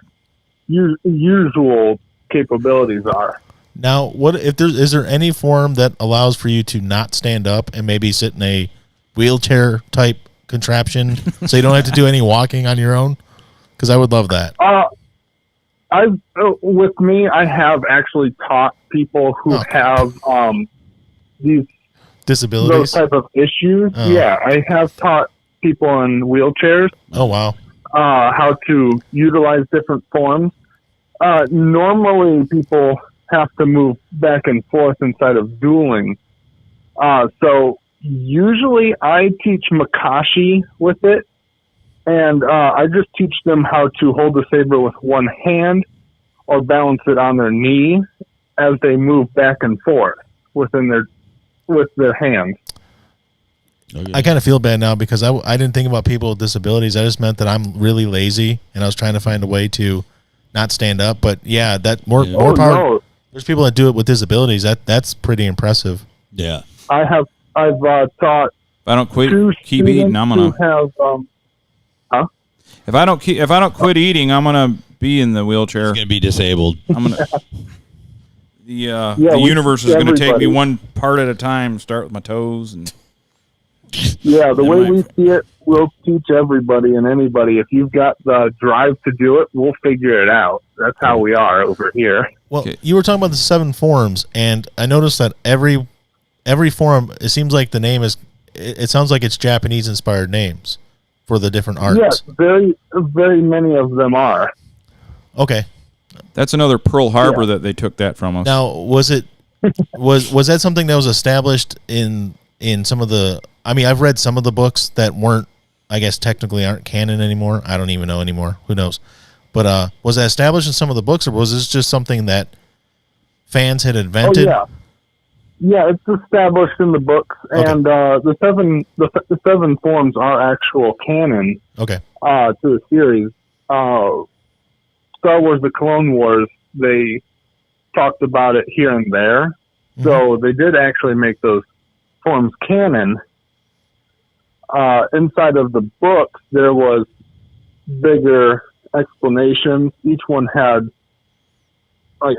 usual capabilities are. Now, what if is there any form that allows for you to not stand up and maybe sit in a wheelchair type contraption so you don't have to do any walking on your own? Because I would love that. With me, I have actually taught people who have these Disabilities? those type of issues. Oh. Yeah, I have taught people in wheelchairs Oh, wow. how to utilize different forms. Normally, people have to move back and forth inside of dueling. So usually I teach Makashi with it, and I just teach them how to hold the saber with one hand or balance it on their knee as they move back and forth with their hands. Okay. I kind of feel bad now because I didn't think about people with disabilities. I just meant that I'm really lazy and I was trying to find a way to not stand up. But yeah, that more power. No. There's people that do it with disabilities. That's pretty impressive. Yeah. I've taught. If I don't quit, two keep eating, I'm gonna. Have, If I don't quit eating, I'm gonna be in the wheelchair. He's gonna be disabled. I'm gonna. The universe is gonna take me one part at a time. Start with my toes and. Yeah, the way we see it, we'll teach everybody and anybody. If you've got the drive to do it, we'll figure it out. That's how we are over here. Well, you were talking about the 7 forums, and I noticed that every forum, it seems like the name is. It sounds like it's Japanese-inspired names for the different arts. Yes, very, very many of them are. Okay. That's another Pearl Harbor that they took that from us. Now, was it was that something that was established in some of the? I mean, I've read some of the books that weren't, I guess, technically aren't canon anymore. I don't even know anymore. Who knows? But was that established in some of the books, or was this just something that fans had invented? Oh, yeah, it's established in the books, Okay. and the seven forms are actual canon. Okay. To the series. Star Wars: The Clone Wars, they talked about it here and there, so they did actually make those forms canon. Inside of the books, there was bigger explanations. Each one had, like,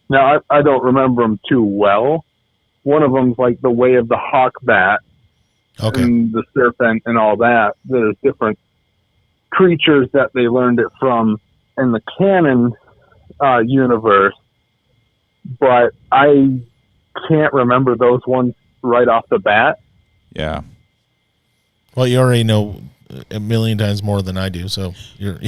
now I don't remember them too well. One of them's like the way of the hawk bat, and the serpent and all that. There's different creatures that they learned it from in the canon universe, but I can't remember those ones right off the bat. Yeah. Well, you already know a million times more than I do, so you're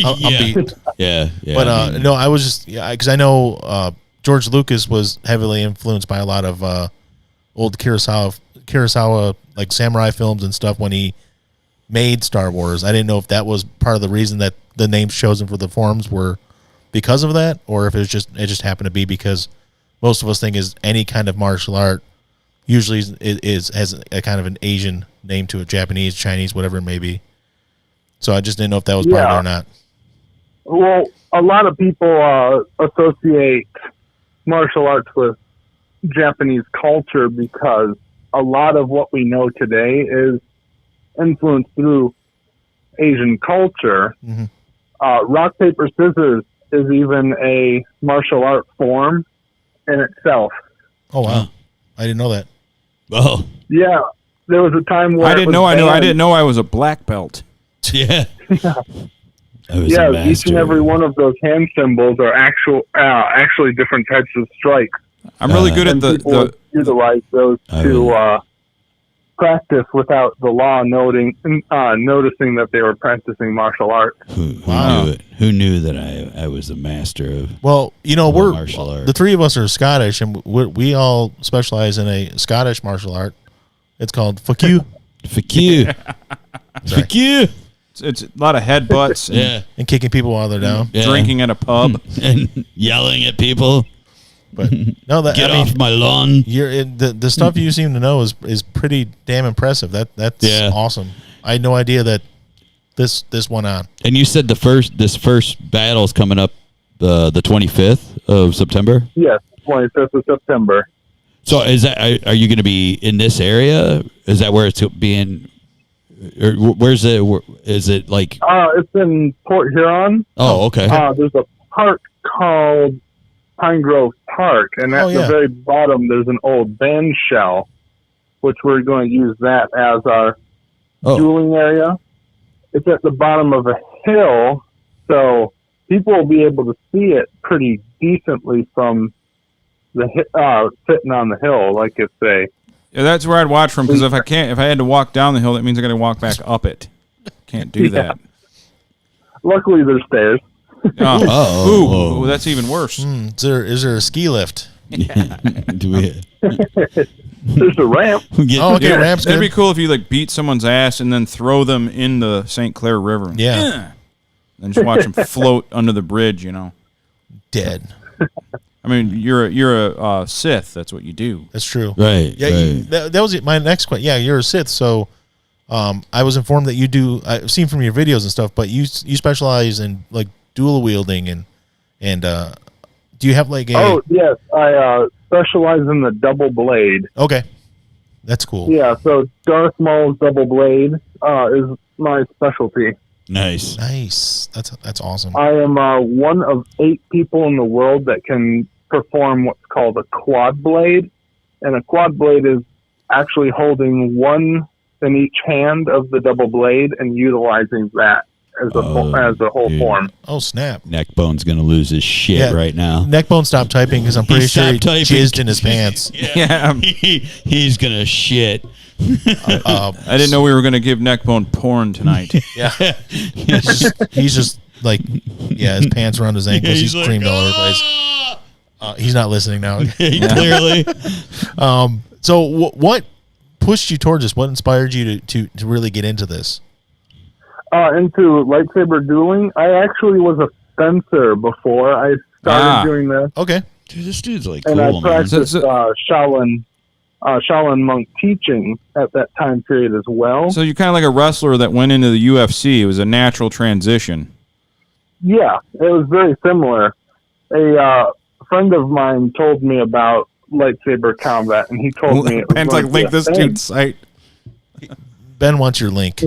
I'll beat. Yeah. But no, I was just because I know George Lucas was heavily influenced by a lot of old Kurosawa like samurai films and stuff when he made Star Wars. I didn't know if that was part of the reason that the names chosen for the forms were because of that, or if it just happened to be because most of us think is any kind of martial art usually has a kind of an Asian name to it, Japanese, Chinese, whatever it may be. So I just didn't know if that was part of it or not. Well, a lot of people associate martial arts with Japanese culture because a lot of what we know today is influenced through Asian culture. Rock, paper, scissors is even a martial art form in itself. Oh wow, I didn't know that. Oh yeah, there was a time where I didn't know I was a black belt. Yeah. Yeah, each and every one of those hand symbols are actually different types of strikes. I'm really good at the utilize those to practice without the law noticing that they were practicing martial arts. Who knew that I was a master of? Well, we're martial art. The three of us are Scottish, and we all specialize in a Scottish martial art. It's called fuck you. Fuck you. Fuck you. It's a lot of headbutts and kicking people while they're down. Drinking at a pub. And yelling at people. But no, Get off my lawn. The stuff you seem to know is pretty damn impressive. That's awesome. I had no idea that this went on. And you said this first battle's coming up the 25th of September? Yes, 25th of September. So are you going to be in this area? Is that where it's being? Or where's it? Is it like? It's in Port Huron. Oh, okay. There's a park called Pine Grove Park, and at the very bottom there's an old band shell, which we're going to use that as our dueling area. It's at the bottom of a hill, so people will be able to see it pretty decently from the sitting on the hill, like it's a. Yeah, that's where I'd watch from, because if I had to walk down the hill, that means I got to walk back up it. Can't do that. Luckily, there's stairs. Ooh, that's even worse. Is there a ski lift? Do we? There's a ramp. Oh, okay, ramp's That'd good. be cool if you like beat someone's ass and then throw them in the St. Clair River. Yeah. And just watch them float under the bridge. Dead. I mean, you're a Sith. That's what you do. That's true. Right. Yeah, right. that was my next question. Yeah, you're a Sith, so I was informed that you do. I've seen from your videos and stuff, but you specialize in like dual wielding and do you have like a? Oh yes, I specialize in the double blade. Okay, that's cool. Yeah, so Darth Maul's double blade is my specialty. Nice. That's awesome. I am one of 8 people in the world that can perform what's called a quad blade, and a quad blade is actually holding one in each hand of the double blade and utilizing that as a whole dude. form. Oh snap! Neckbone's gonna lose his shit right now. Neckbone stopped typing because I'm pretty sure he jizzed in his pants. Yeah. He's gonna shit. I didn't know we were going to give Neckbone porn tonight. Yeah. he's just like, his pants around his ankles. He's like, creamed all over the place. He's not listening now. Clearly. So what pushed you towards this? What inspired you to really get into this? Into lightsaber dueling, I actually was a fencer before I started doing this. Okay. Dude, this dude's like and cool, I practiced man. Shaolin monk teaching at that time period as well. So you're kind of like a wrestler that went into the UFC. It was a natural transition. Yeah, it was very similar. A friend of mine told me about lightsaber combat, and he told me it was Ben's like, link this dude's site. Ben wants your link.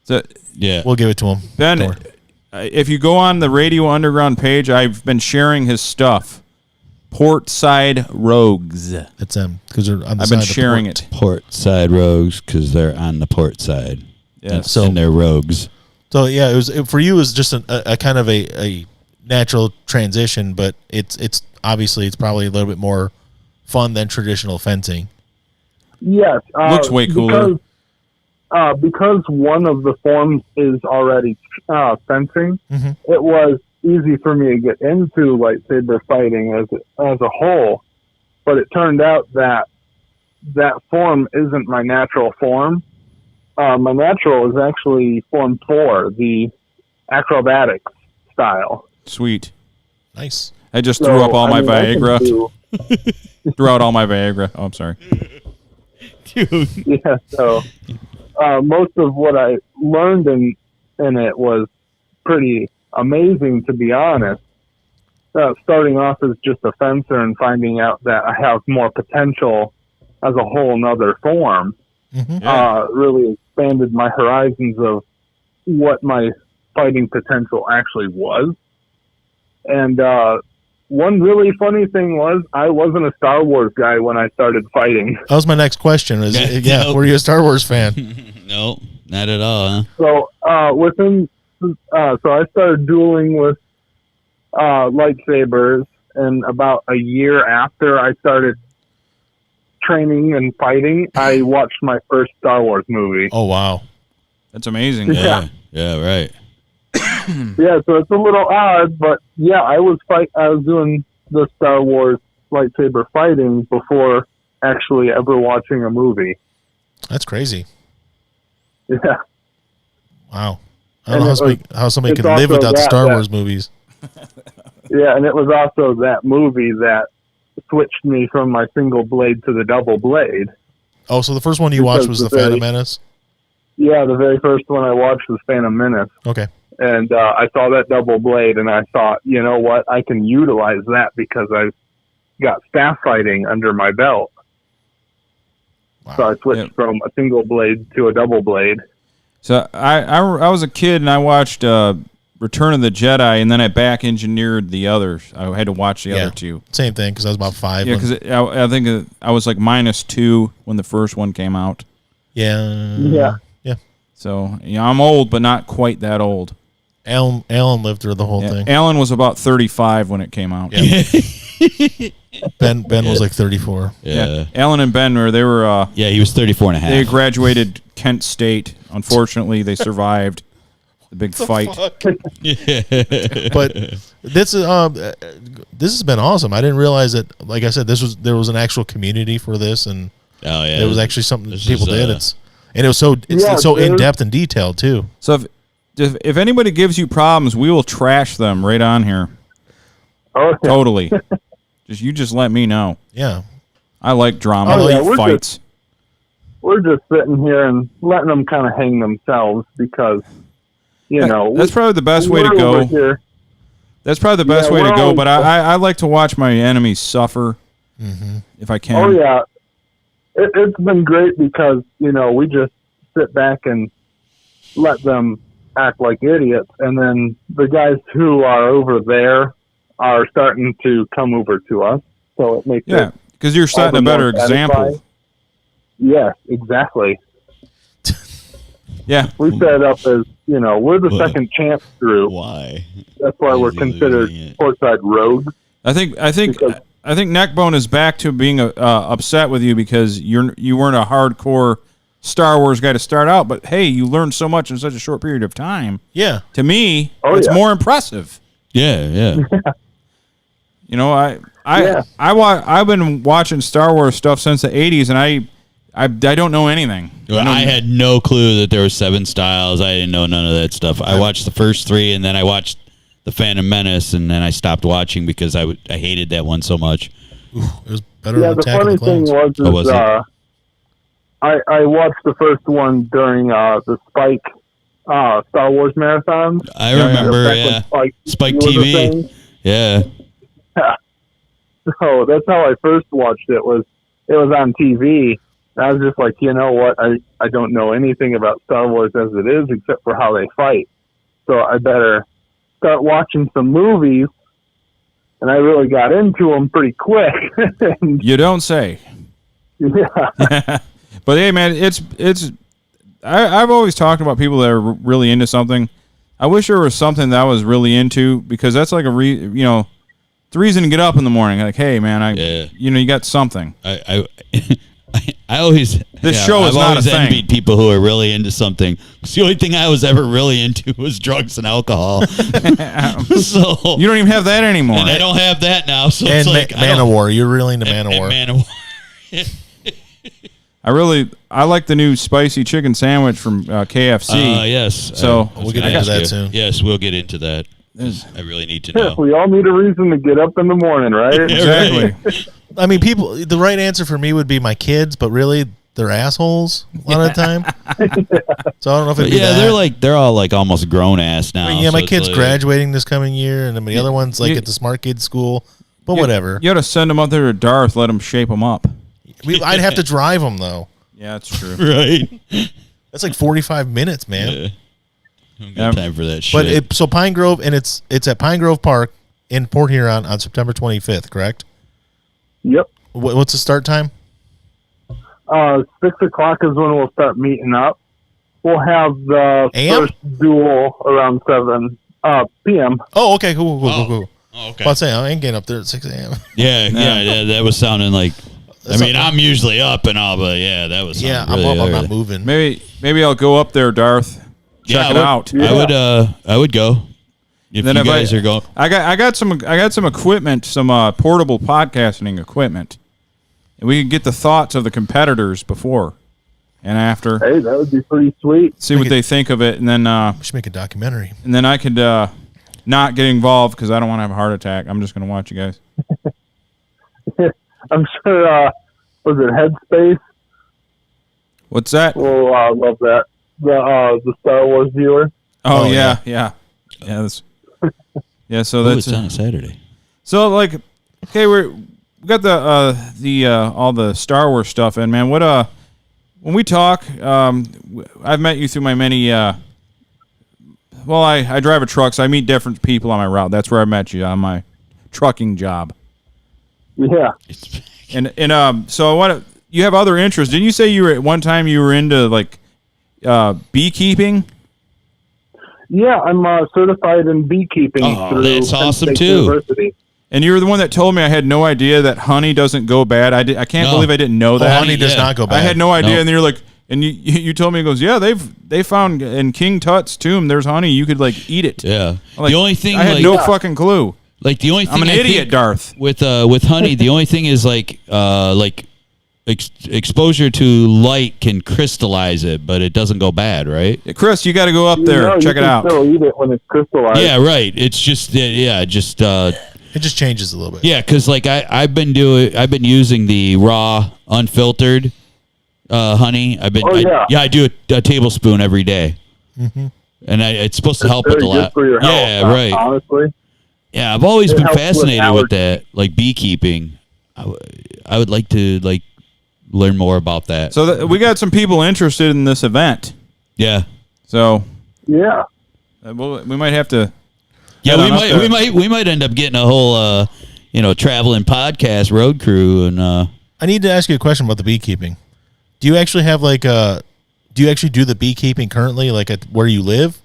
So, yeah, we'll give it to him. Ben, if you go on the Radio Underground page, I've been sharing his stuff. Portside Rogues. It's them because they're on the I've side been of the sharing port. it. Portside Rogues because they're on the port side. Yeah, so and they're rogues. So yeah, for you it was just a kind of a natural transition, but it's obviously it's probably a little bit more fun than traditional fencing. Yes, looks way cooler. Because one of the forms is already fencing. Mm-hmm. It was easy for me to get into lightsaber fighting as a whole, but it turned out that form isn't my natural form. My natural is actually form 4, the acrobatics style. Sweet. Nice. I just threw up all my Viagra. Threw out all my Viagra. Oh, I'm sorry. Dude. Yeah, so most of what I learned in it was pretty amazing, to be honest. Starting off as just a fencer and finding out that I have more potential as a whole nother form really expanded my horizons of what my fighting potential actually was. And one really funny thing was I wasn't a Star Wars guy when I started fighting. That was my next question. Were you a Star Wars fan? No, not at all, huh? So so I started dueling with lightsabers, and about a year after I started training and fighting, I watched my first Star Wars movie. Oh wow, that's amazing. Yeah, right. Yeah, so it's a little odd, but yeah, I was doing the Star Wars lightsaber fighting before actually ever watching a movie. That's crazy. Yeah. Wow. I don't know how somebody can live without the Star Wars movies. Yeah, and it was also that movie that switched me from my single blade to the double blade. Oh, so the first one you watched was The Phantom Menace? Yeah, the very first one I watched was Phantom Menace. Okay. And I saw that double blade, and I thought, you know what, I can utilize that because I've got staff fighting under my belt. Wow. So I switched from a single blade to a double blade. So I was a kid, and I watched Return of the Jedi, and then I back engineered the others. I had to watch the other two. Same thing, because I was about 5. Yeah, because I think I was like -2 when the first one came out. Yeah. So I'm old, but not quite that old. Alan lived through the whole thing. Alan was about 35 when it came out. Yeah. Ben was like 34. Yeah. Alan and Ben he was 34 and a half. They graduated Kent State. Unfortunately, they survived. The big fight. But this has been awesome. I didn't realize that. Like I said, there was an actual community for this, and it was actually something that people did. It's so in depth and detailed too. So if anybody gives you problems, we will trash them right on here. Oh, yeah. Totally. Just let me know. Yeah. I like drama. Oh, I yeah, like fights. We're just sitting here and letting them kind of hang themselves because, that's probably the best way to go. That's probably the best way to go. But I like to watch my enemies suffer if I can. Oh yeah, it's been great because we just sit back and let them act like idiots, and then the guys who are over there are starting to come over to us. So it makes because you're setting a better example. Yes, exactly. Yeah, we set up as we're the second chance group. Why? That's why we're considered Portside rogues. I think Neckbone is back to being upset with you because you weren't a hardcore Star Wars guy to start out, but hey, you learned so much in such a short period of time. Yeah. To me, it's more impressive. Yeah. I've been watching Star Wars stuff since the 80s, and I don't know anything. I had no clue that there were 7 styles. I didn't know none of that stuff. I watched the first 3, and then I watched The Phantom Menace, and then I stopped watching because I hated that one so much. Ooh, it was better than the Attack funny of the Clones. thing was I watched the first one during the Spike Star Wars marathon. I remember, Spike TV. Yeah. So that's how I first watched it. Was on TV. And I was just like, you know what? I don't know anything about Star Wars as it is, except for how they fight. So I better start watching some movies. And I really got into them pretty quick. You don't say. Yeah. But hey, man, I've always talked about people that are really into something. I wish there was something that I was really into, because that's like it's the reason to get up in the morning. Like, hey, man, you got something. I always I've always envied people who are really into something. The only thing I was ever really into was drugs and alcohol. So you don't even have that anymore. And I don't have that now. So and it's like Man-O-War. You're really into Man-O-War. I like the new spicy chicken sandwich from KFC. Yes. So we'll get into that soon. Yes, we'll get into that. I really need to know. We all need a reason to get up in the morning, right? Exactly. I mean, the right answer for me would be my kids, but really they're assholes a lot of the time. So I don't know if it'd be that. they're all like almost grown ass now. I mean, my kid's graduating this coming year, and then the other one's like at the smart kids school. But whatever. You got to send them up there to Darth, let them shape them up. I'd have to drive them though. Yeah, that's true. Right. That's like 45 minutes, man. Yeah. Time for that shit. But Pine Grove, and it's at Pine Grove Park in Port Huron on September 25th, correct? Yep. What's the start time? 6 o'clock is when we'll start meeting up. We'll have the first duel around 7 p.m. Oh, okay, cool. Oh, okay. Well, I'd say I ain't getting up there at 6 a.m. Yeah, that was sounding like. I mean, I'm usually up and all, but that was. Yeah, really I'm not moving. Maybe I'll go up there, Darth. Check it out. Yeah. I would go. If you guys are going, I got some equipment, some portable podcasting equipment, and we can get the thoughts of the competitors before and after. Hey, that would be pretty sweet. See what they think of it, and then we should make a documentary. And then I could not get involved because I don't want to have a heart attack. I'm just going to watch you guys. I'm sure. Was it Headspace? What's that? Oh, I love that. The Star Wars viewer. Oh yeah. Yeah, so that's it's on a Saturday. So okay, we got the all the Star Wars stuff in, man. What when we talk, I've met you through my many I drive a truck, so I meet different people on my route. That's where I met you on my trucking job. Yeah. And so you have other interests. Didn't you say you were at one time you were into beekeeping? Yeah, I'm certified in beekeeping. Oh, that's awesome too. University. And you were the one that told me I had no idea that honey doesn't go bad. I can't believe I didn't know that. Honey does not go bad. I had no idea. And then you're like, And you told me, he goes, yeah, they found in King Tut's tomb there's honey. You could like eat it. Yeah. Like, the only thing I had no fucking clue. Like the only thing I'm an I idiot, think Darth. With honey, the only thing is like exposure to light can crystallize it, but it doesn't go bad, right? Yeah, Chris, you got to go up there, check it out. Still eat it when it's crystallized. Yeah, right. It's just it just changes a little bit. Yeah, because like I've been using the raw unfiltered honey. I do a tablespoon every day, and it's supposed to help with the good for your health, right. Honestly, yeah, I've always been helps fascinated with that, like beekeeping. I would like to learn more about that. So we got some people interested in this event. Yeah. So yeah, we might have to. Yeah, we might end up getting a whole traveling podcast road crew and. I need to ask you a question about the beekeeping. Do you actually have do you actually do the beekeeping currently, like at where you live?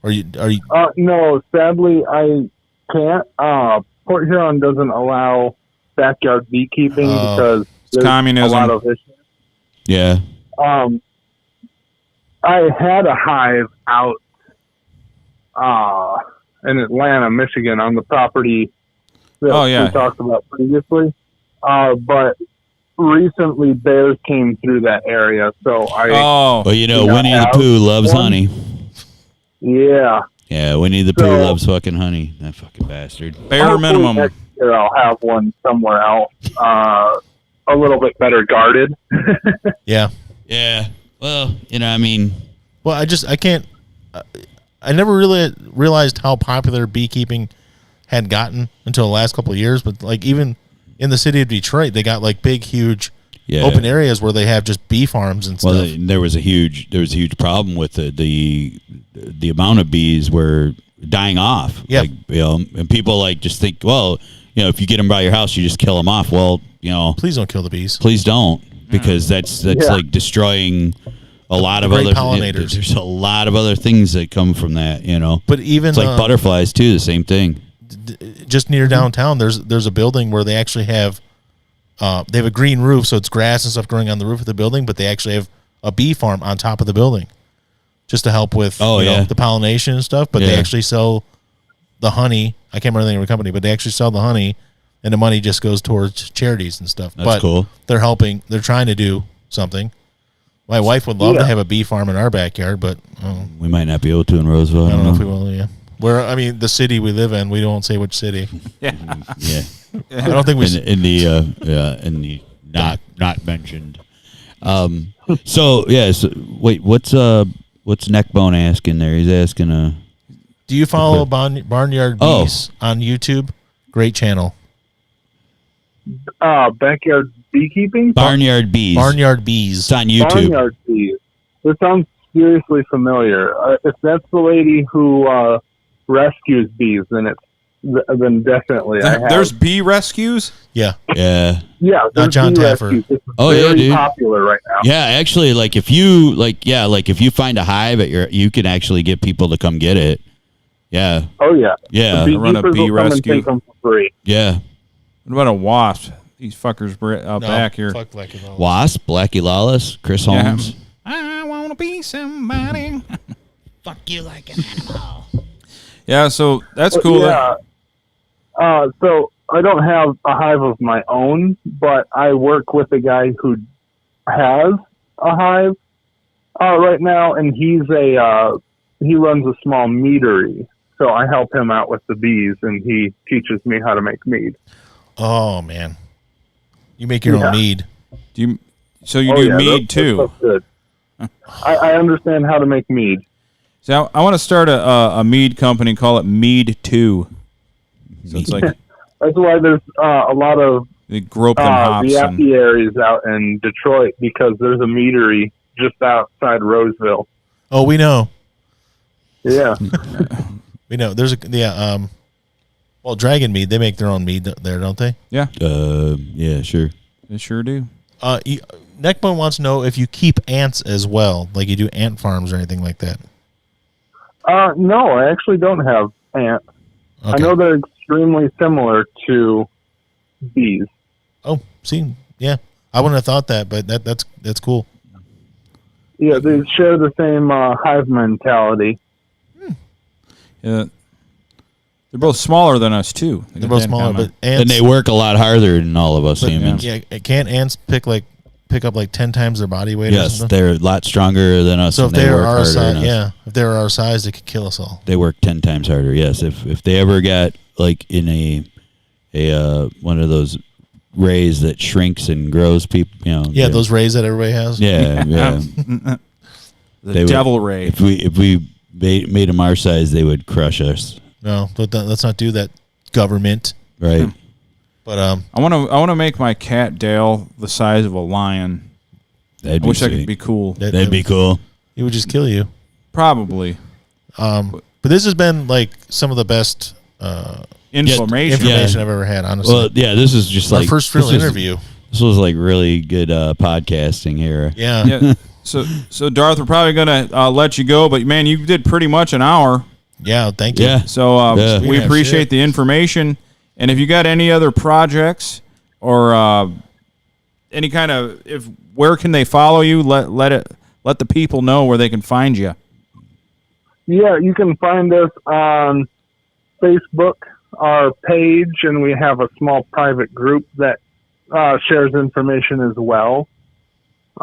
Or are you? No, sadly I can't. Port Huron doesn't allow backyard beekeeping because there's communism. A lot of issues. Yeah. I had a hive out in Atlanta, Michigan, on the property that we talked about previously. But recently bears came through that area, so well, Winnie the Pooh loves honey. Yeah. Yeah, Winnie the Pooh loves fucking honey. That fucking bastard. Bare minimum. Next year I'll have one somewhere else, a little bit better guarded. Yeah. Yeah. Well, Well, I can't. I never really realized how popular beekeeping had gotten until the last couple of years. But like even in the city of Detroit, they got like big, huge open areas where they have just bee farms and stuff. Well, there was a huge problem with the amount of bees were dying off. Yeah. And people just think, well, if you get them by your house, you just kill them off. Well, please don't kill the bees. Please don't, because that's like destroying a lot of other pollinators. There's a lot of other things that come from that, But even it's like butterflies too, the same thing. Just near downtown, there's a building where they actually have a green roof, so it's grass and stuff growing on the roof of the building, but they actually have a bee farm on top of the building, just to help with the pollination and stuff. But they actually sell the honey. I can't remember the name of the company, but they actually sell the honey, and the money just goes towards charities and stuff. That's cool. They're helping. They're trying to do something. My wife would love to have a bee farm in our backyard, but we might not be able to in Roseville. I don't know if we will. Yeah. The city we live in, we won't say which city. Yeah. I don't think we in the not mentioned. So wait, what's Neckbone asking there? He's asking do you follow Barnyard Bees on YouTube? Great channel. Backyard beekeeping? Barnyard Bees. Barnyard Bees. It's on YouTube. Barnyard Bees. This sounds seriously familiar. If that's the lady who rescues bees, then definitely I have. There's bee rescues? Yeah. Yeah. Yeah. Not John Taffer. Very popular right now. Yeah, actually, if you find a hive you can actually get people to come get it. Yeah. Oh yeah. Yeah. Run a bee rescue. Take them for free. Yeah. What about a wasp? These fuckers out back here. Fuck Blackie Lawless. Wasp, Blackie Lawless, Chris Holmes. I want to be somebody. Fuck you like an animal. Yeah, so that's cool. Yeah. So I don't have a hive of my own, but I work with a guy who has a hive right now, and he runs a small meadery. So I help him out with the bees, and he teaches me how to make mead. Oh man, you make your own mead. Do mead too? That's good. I understand how to make mead. So I want to start a mead company, call it Mead 2. So it's like that's why there's a lot of the Gropin hops the apiaries out in Detroit, because there's a meadery just outside Roseville. Oh, we know. Yeah. We know. There's well, Dragon Mead, they make their own mead there, don't they? Yeah. Yeah, sure. They sure do. Neckbone wants to know if you keep ants as well, like you do ant farms or anything like that. No, I actually don't have ants. Okay. I know they're extremely similar to bees. Oh, see, yeah. I wouldn't have thought that, but that's cool. Yeah, they share the same hive mentality. Yeah. They're both smaller than us too. They're both smaller, but ants, and they work a lot harder than all of us humans. Yeah, can't ants pick up like 10 times their body weight? Yes, or something? they're a lot stronger than us. So if and they they were work our harder size, than us. if they were our size, they could kill us all. They work 10 times harder. Yes, if they ever got like in a one of those rays that shrinks and grows people, Yeah, those rays that everybody has. Yeah, yeah. The devil ray. If we made them our size, they would crush us. No, let's not do that, government. Right. But I want to make my cat Dale the size of a lion. I wish that could be cool. That'd be cool. He would just kill you. Probably. But this has been like some of the best information I've ever had, honestly. Well, yeah, this is just our like first real interview. This was like really good podcasting here. Yeah. So Darth, we're probably gonna let you go, but man, you did pretty much an hour. Yeah, thank you. Yeah. So we appreciate the information, and if you got any other projects or any kind of where can they follow you? Let the people know where they can find you. Yeah, you can find us on Facebook, our page, and we have a small private group that shares information as well.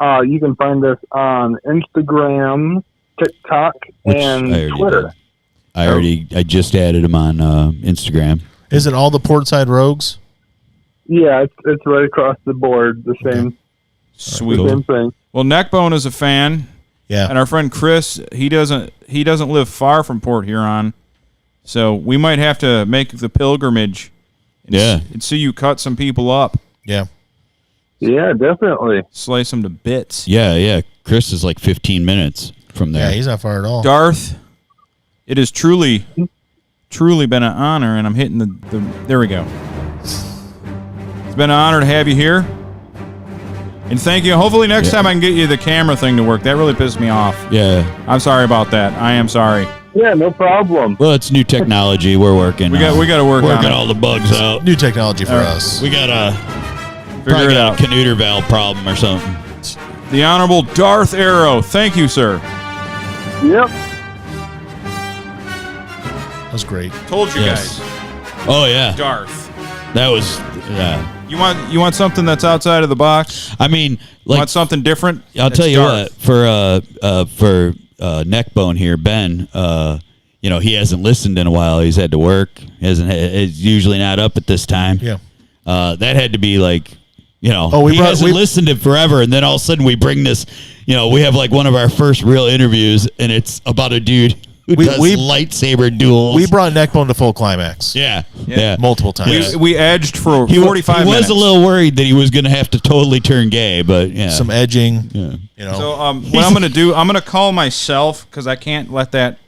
You can find us on Instagram, TikTok, and Twitter. I just added them on Instagram. Is it all the Portside Rogues? Yeah, it's right across the board, the same. Sweet. The same thing. Well, Neckbone is a fan. Yeah. And our friend Chris, he doesn't live far from Port Huron, so we might have to make the pilgrimage. And see you cut some people up. Yeah. Yeah, definitely. Slice them to bits. Yeah. Chris is like 15 minutes from there. Yeah, he's not far at all. Darth, it has truly been an honor, and I'm hitting the there we go. It's been an honor to have you here. And thank you. Hopefully next time I can get you the camera thing to work. That really pissed me off. Yeah. I'm sorry about that. I am sorry. Yeah, no problem. Well, it's new technology. We're working. We got to work on it. all the bugs out. New technology for us. We got a figure it out. Canooter valve problem or something. The Honorable Darth Aero. Thank you, sir. Yep. That was great. Told you guys. Oh yeah. Darth. That was You want something that's outside of the box? I mean, like want something different? I'll tell you Darth. What, for Neckbone here, Ben, he hasn't listened in a while. He's had to work. He's usually not up at this time. Yeah. That had to be like, he hasn't listened to it forever, and then all of a sudden we bring this, we have like one of our first real interviews, and it's about a dude who does lightsaber duels. We brought Neckbone to full climax. Yeah. Multiple times. We edged for 45 minutes. He was a little worried that he was going to have to totally turn gay, but yeah. Some edging. Yeah. So what I'm going to do, I'm going to call myself because I can't let that.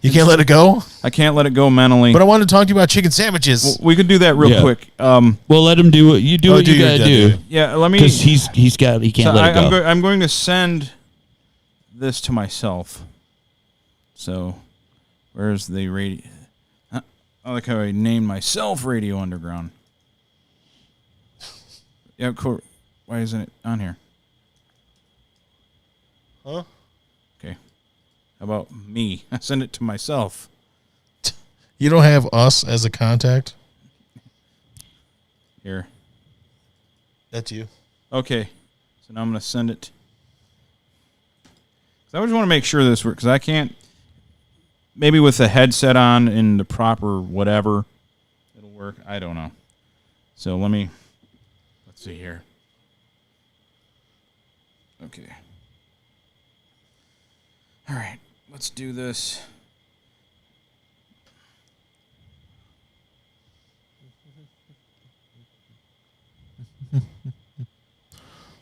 You can't let it go? I can't let it go mentally. But I wanted to talk to you about chicken sandwiches. Well, we could do that real quick. Well, let him do what you do. What you got to do. Yeah, let me. Because he can't let it go. I'm going to send this to myself. So, where's the radio? I like how I named myself Radio Underground. Yeah, cool. Why isn't it on here? Huh? Okay. How about me? I send it to myself. You don't have us as a contact? Here. That's you. Okay. So now I'm going to send it. I always want to make sure this works because I can't. Maybe with the headset on and the proper whatever, it'll work. I don't know. So let's see here. Okay. All right. Let's do this.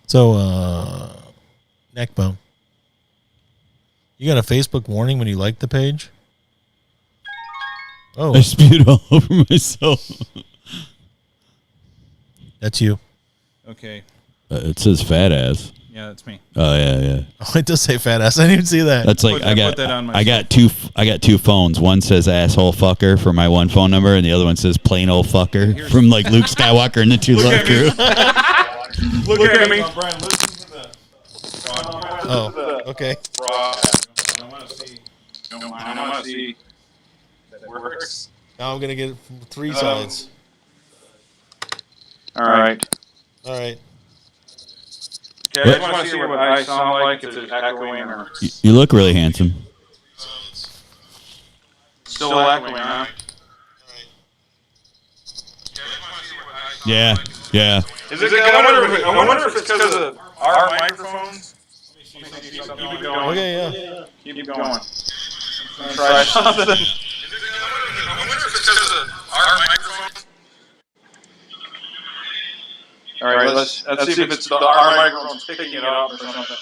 So, Neckbone. You got a Facebook warning when you like the page? Oh. I spewed all over myself. That's you. Okay. It says fat ass. Yeah, that's me. Oh yeah. Oh, it does say fat ass. I didn't even see that. That's like I got two phones. One says asshole fucker for my one phone number, and the other one says plain old fucker from like Luke Skywalker and the Two Love Crew. Look at me. Oh, Okay. I want to see. I want to see if that works. Now I'm gonna get it from 3 sides. All right. All right. Okay, I just want to see what I sound like, if it's echoing or You look really handsome. still echoing, huh? Yeah. Yeah. Is it? I wonder if it's because of our microphones. Keep it going. Okay, yeah. Keep going. Try something. I wonder if it's because of our microphones. All right, let's see if it's our microphones picking it up or something.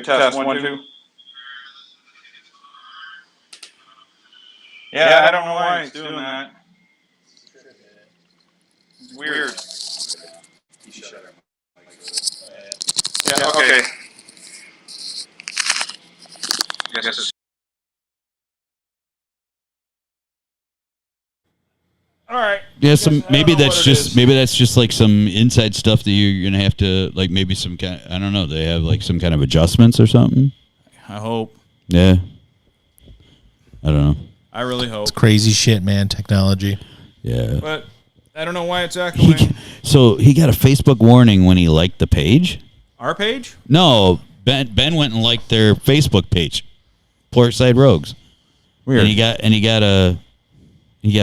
Test 1, 2. Yeah, I don't know why it's doing that. It's weird. Yeah, okay. I guess it's... All right. Yeah, maybe know that's what it just is. maybe that's just like some inside stuff that you're gonna have to like maybe some kind. I don't know. They have like some kind of adjustments or something. I hope. Yeah. I don't know. I really hope. It's crazy shit, man. Technology. Yeah. But I don't know why it's echoing. So he got a Facebook warning when he liked the page. Our page? No, Ben went and liked their Facebook page, Portside Rogues. Weird. And he got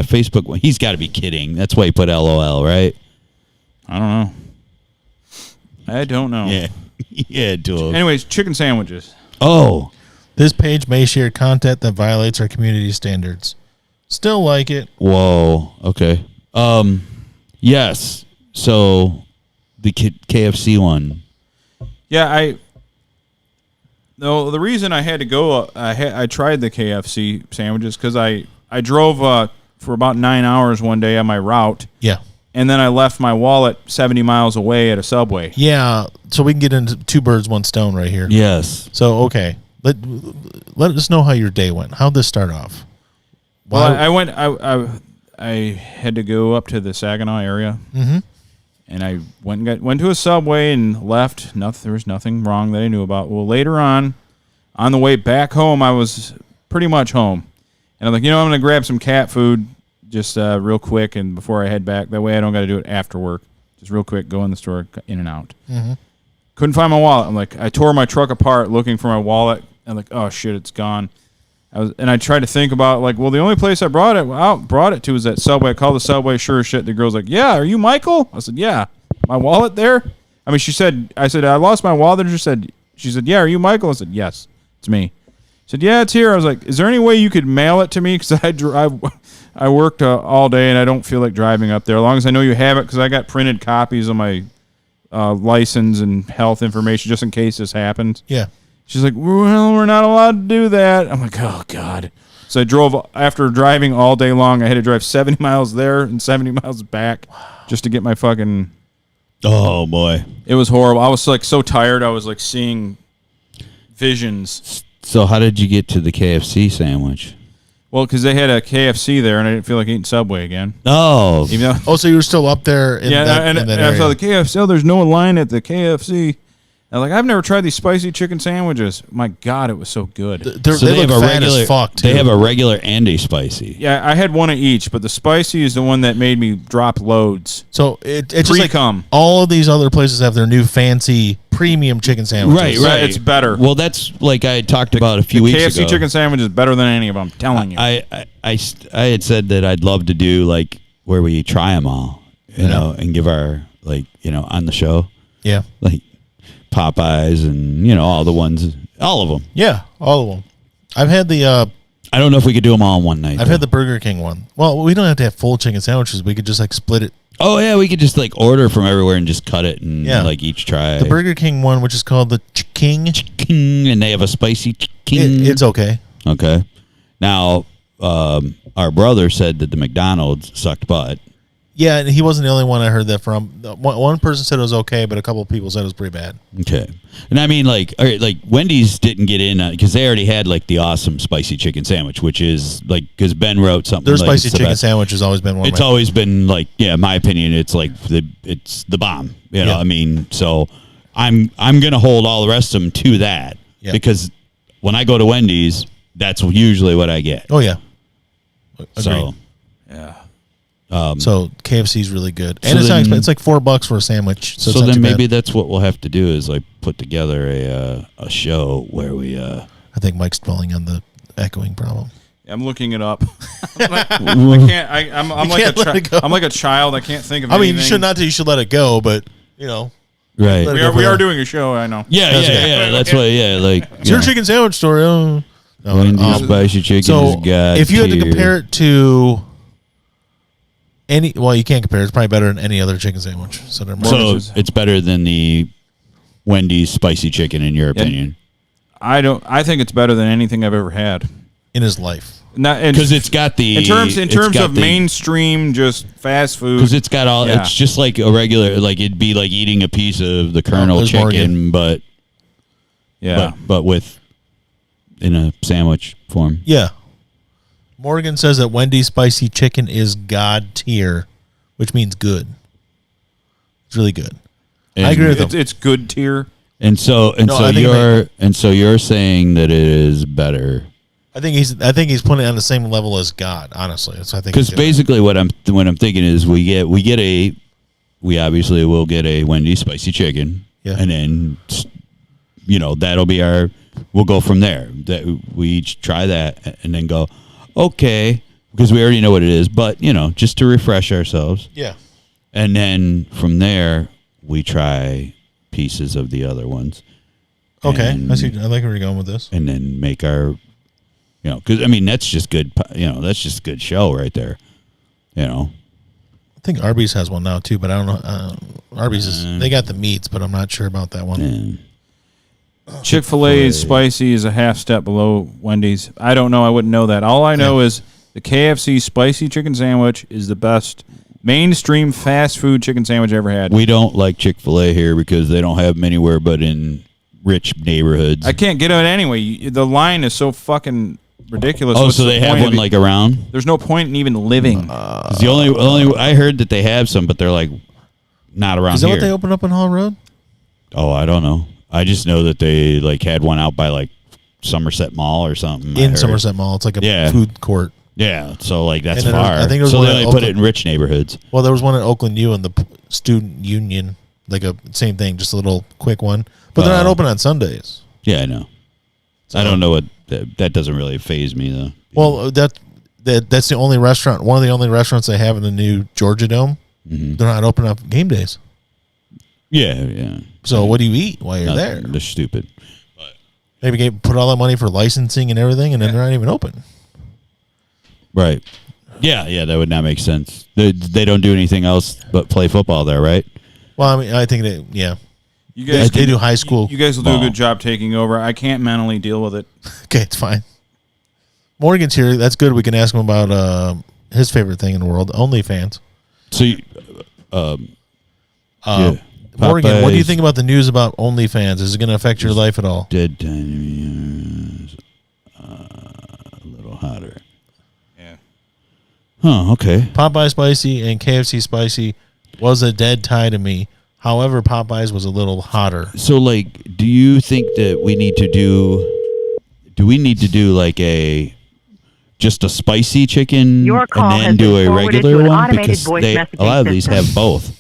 Facebook. He's got to be kidding. That's why he put LOL, right? I don't know. I don't know. Yeah. Yeah, dude. Anyways, chicken sandwiches. Oh. This page may share content that violates our community standards. Still like it. Whoa. Okay. Yes. So the KFC one. Yeah, the reason I had to go, I tried the KFC sandwiches because I drove for about 9 hours one day on my route. Yeah. And then I left my wallet 70 miles away at a Subway. Yeah. So we can get into 2 birds, 1 stone right here. Yes. So, okay. Let us know how your day went. How'd this start off? Well, I had to go up to the Saginaw area. Mm-hmm. And I went to a Subway and left. There was nothing wrong that I knew about. Well, later on the way back home, I was pretty much home. And I'm like, I'm going to grab some cat food just real quick and before I head back. That way I don't got to do it after work. Just real quick, go in the store, in and out. Mm-hmm. Couldn't find my wallet. I'm like, I tore my truck apart looking for my wallet. I'm like, oh, shit, it's gone. I tried to think about, like, well, the only place I brought it to was that Subway. I called the Subway, sure as shit. The girl's like, yeah, are you Michael? I said, yeah. My wallet there? I mean, I said, I lost my wallet. She said, yeah, are you Michael? I said, yes, it's me. She said, yeah, it's here. I was like, is there any way you could mail it to me? Because I worked all day, and I don't feel like driving up there. As long as I know you have it, because I got printed copies of my license and health information just in case this happens. Yeah. She's like, well, we're not allowed to do that. I'm like, oh, God. So I drove, after driving all day long, I had to drive 70 miles there and 70 miles back just to get my fucking... Oh, boy. It was horrible. I was like so tired. I was like seeing visions. So how did you get to the KFC sandwich? Well, because they had a KFC there, and I didn't feel like eating Subway again. Oh. Even though, so you were still up there in that and area. I saw the KFC. Oh, there's no line at the KFC. I'm like, I've never tried these spicy chicken sandwiches. My God, it was so good. They look fat as fuck, too. They have a regular and a spicy. Yeah, I had one of each, but the spicy is the one that made me drop loads. So it's just like Pre-cum. all of these other places have their new fancy premium chicken sandwiches. Right. It's better. Well, that's like I had talked about a few weeks ago. KFC chicken sandwich is better than any of them. I'm telling you. I had said that I'd love to do like where we try them all, you know, and give our on the show. Yeah. Like Popeyes and all the ones, all of them. Yeah, all of them. I've had the I don't know if we could do them all in one night. I've had the Burger King one. Well, we don't have to have full chicken sandwiches. We could just like split it. Oh yeah, we could just like order from everywhere and just cut it and like each try. The Burger King one, which is called the King, and they have a spicy King. It's okay. Okay. Now, our brother said that the McDonald's sucked butt. Yeah, and he wasn't the only one I heard that from. One person said it was okay, but a couple of people said it was pretty bad. Okay. And I mean, like, all right, like Wendy's didn't get in because they already had like the awesome spicy chicken sandwich, which is like because Ben wrote something. Their like, spicy chicken sandwich has always been one. It's always been like, yeah, in my opinion, it's like it's the bomb. You know, I mean, so I'm gonna hold all the rest of them to that because when I go to Wendy's, that's usually what I get. Oh yeah. Agreed. So yeah. So KFC's really good, and it's not expensive. It's like $4 for a sandwich. So then maybe that's what we'll have to do is like put together a show where we. I think Mike's dwelling on the echoing problem. I'm looking it up. I can't. I'm like a child. I can't think of. I mean, anything. you should not. You should let it go, but you know. Right. We are doing a show. I know. Yeah. That's what. Yeah. Like it's your chicken sandwich story. Oh. No, Wendy's spicy chicken. So if you had to compare it to. Well, you can't compare. It's probably better than any other chicken sandwich. So it's better than the Wendy's spicy chicken, in your opinion? I think it's better than anything I've ever had in his life. Because it's got the in terms of mainstream, just fast food. Because it's got all. Yeah. It's just like a regular. Like it'd be like eating a piece of the Colonel chicken, but with in a sandwich form. Yeah. Morgan says that Wendy's spicy chicken is God tier, which means good. It's really good. And I agree with him. It's good tier. And so you're saying that it is better. I think he's putting it on the same level as God. Honestly, that's what I think. Because basically, what I'm thinking is we obviously will get a Wendy's spicy chicken, and then that'll be our. We'll go from there. That we each try that and then go. Okay, because we already know what it is, but just to refresh ourselves. Yeah. And then from there, we try pieces of the other ones. Okay, I see. I like where you're going with this. And then make our, because I mean that's just good. That's just good show right there. I think Arby's has one now too, but I don't know. Arby's they got the meats, but I'm not sure about that one. Yeah. Chick-fil-A's spicy is a half step below Wendy's. I don't know. I wouldn't know that. All I know is the KFC spicy chicken sandwich is the best mainstream fast food chicken sandwich I ever had. We don't like Chick-fil-A here because they don't have them anywhere but in rich neighborhoods. I can't get it anyway. The line is so fucking ridiculous. Oh, so they have one like around? There's no point in even living. The only I heard that they have some, but they're like not around here. Is that what they opened up on Hall Road? Oh, I don't know. I just know that they like had one out by like Somerset Mall or something. In Somerset Mall, it's like a food court. Yeah, so like that's far. I think so. They only put it in rich neighborhoods. Well, there was one in Oakland U in the student union, like a same thing, just a little quick one. But they're not open on Sundays. Yeah, I know. So, I don't know what that doesn't really faze me though. Well, that's the only restaurant. One of the only restaurants they have in the new Georgia Dome. Mm-hmm. They're not open up game days. Yeah. So what do you eat while you're there? They're stupid. But maybe put all that money for licensing and everything, and then they're not even open. Right. Yeah, that would not make sense. They don't do anything else but play football there, right? Well, I mean, I think that, yeah. You guys they do high school. You guys will do a good job taking over. I can't mentally deal with it. Okay, it's fine. Morgan's here. That's good. We can ask him about his favorite thing in the world, OnlyFans. So, Morgan, what do you think about the news about OnlyFans? Is it going to affect your life at all? Dead time. A little hotter. Yeah. Huh, okay. Popeye Spicy and KFC Spicy was a dead tie to me. However, Popeyes was a little hotter. So, like, do you think that we need to do... Do we need to do, like, just a spicy chicken and then do a regular one? Because a lot of these have both.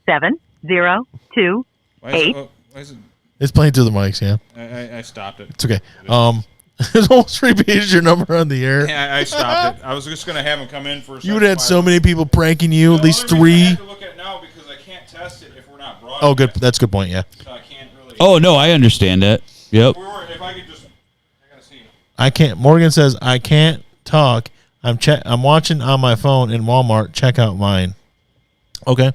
702 It's playing through the mics, yeah. I stopped it. It's okay. It's almost repeated your number on the air. Yeah, I stopped it. I was just going to have him come in for a You would have had so many people pranking you, at least 3. I have to look at now because I can't test it if we're not broadcast. Oh, good. That's a good point, yeah. So I can't really... Oh, no, I understand that. Yep. If I could just... I got to see you. I can't... Morgan says, I can't talk. I'm watching on my phone in Walmart. Check out mine. Okay.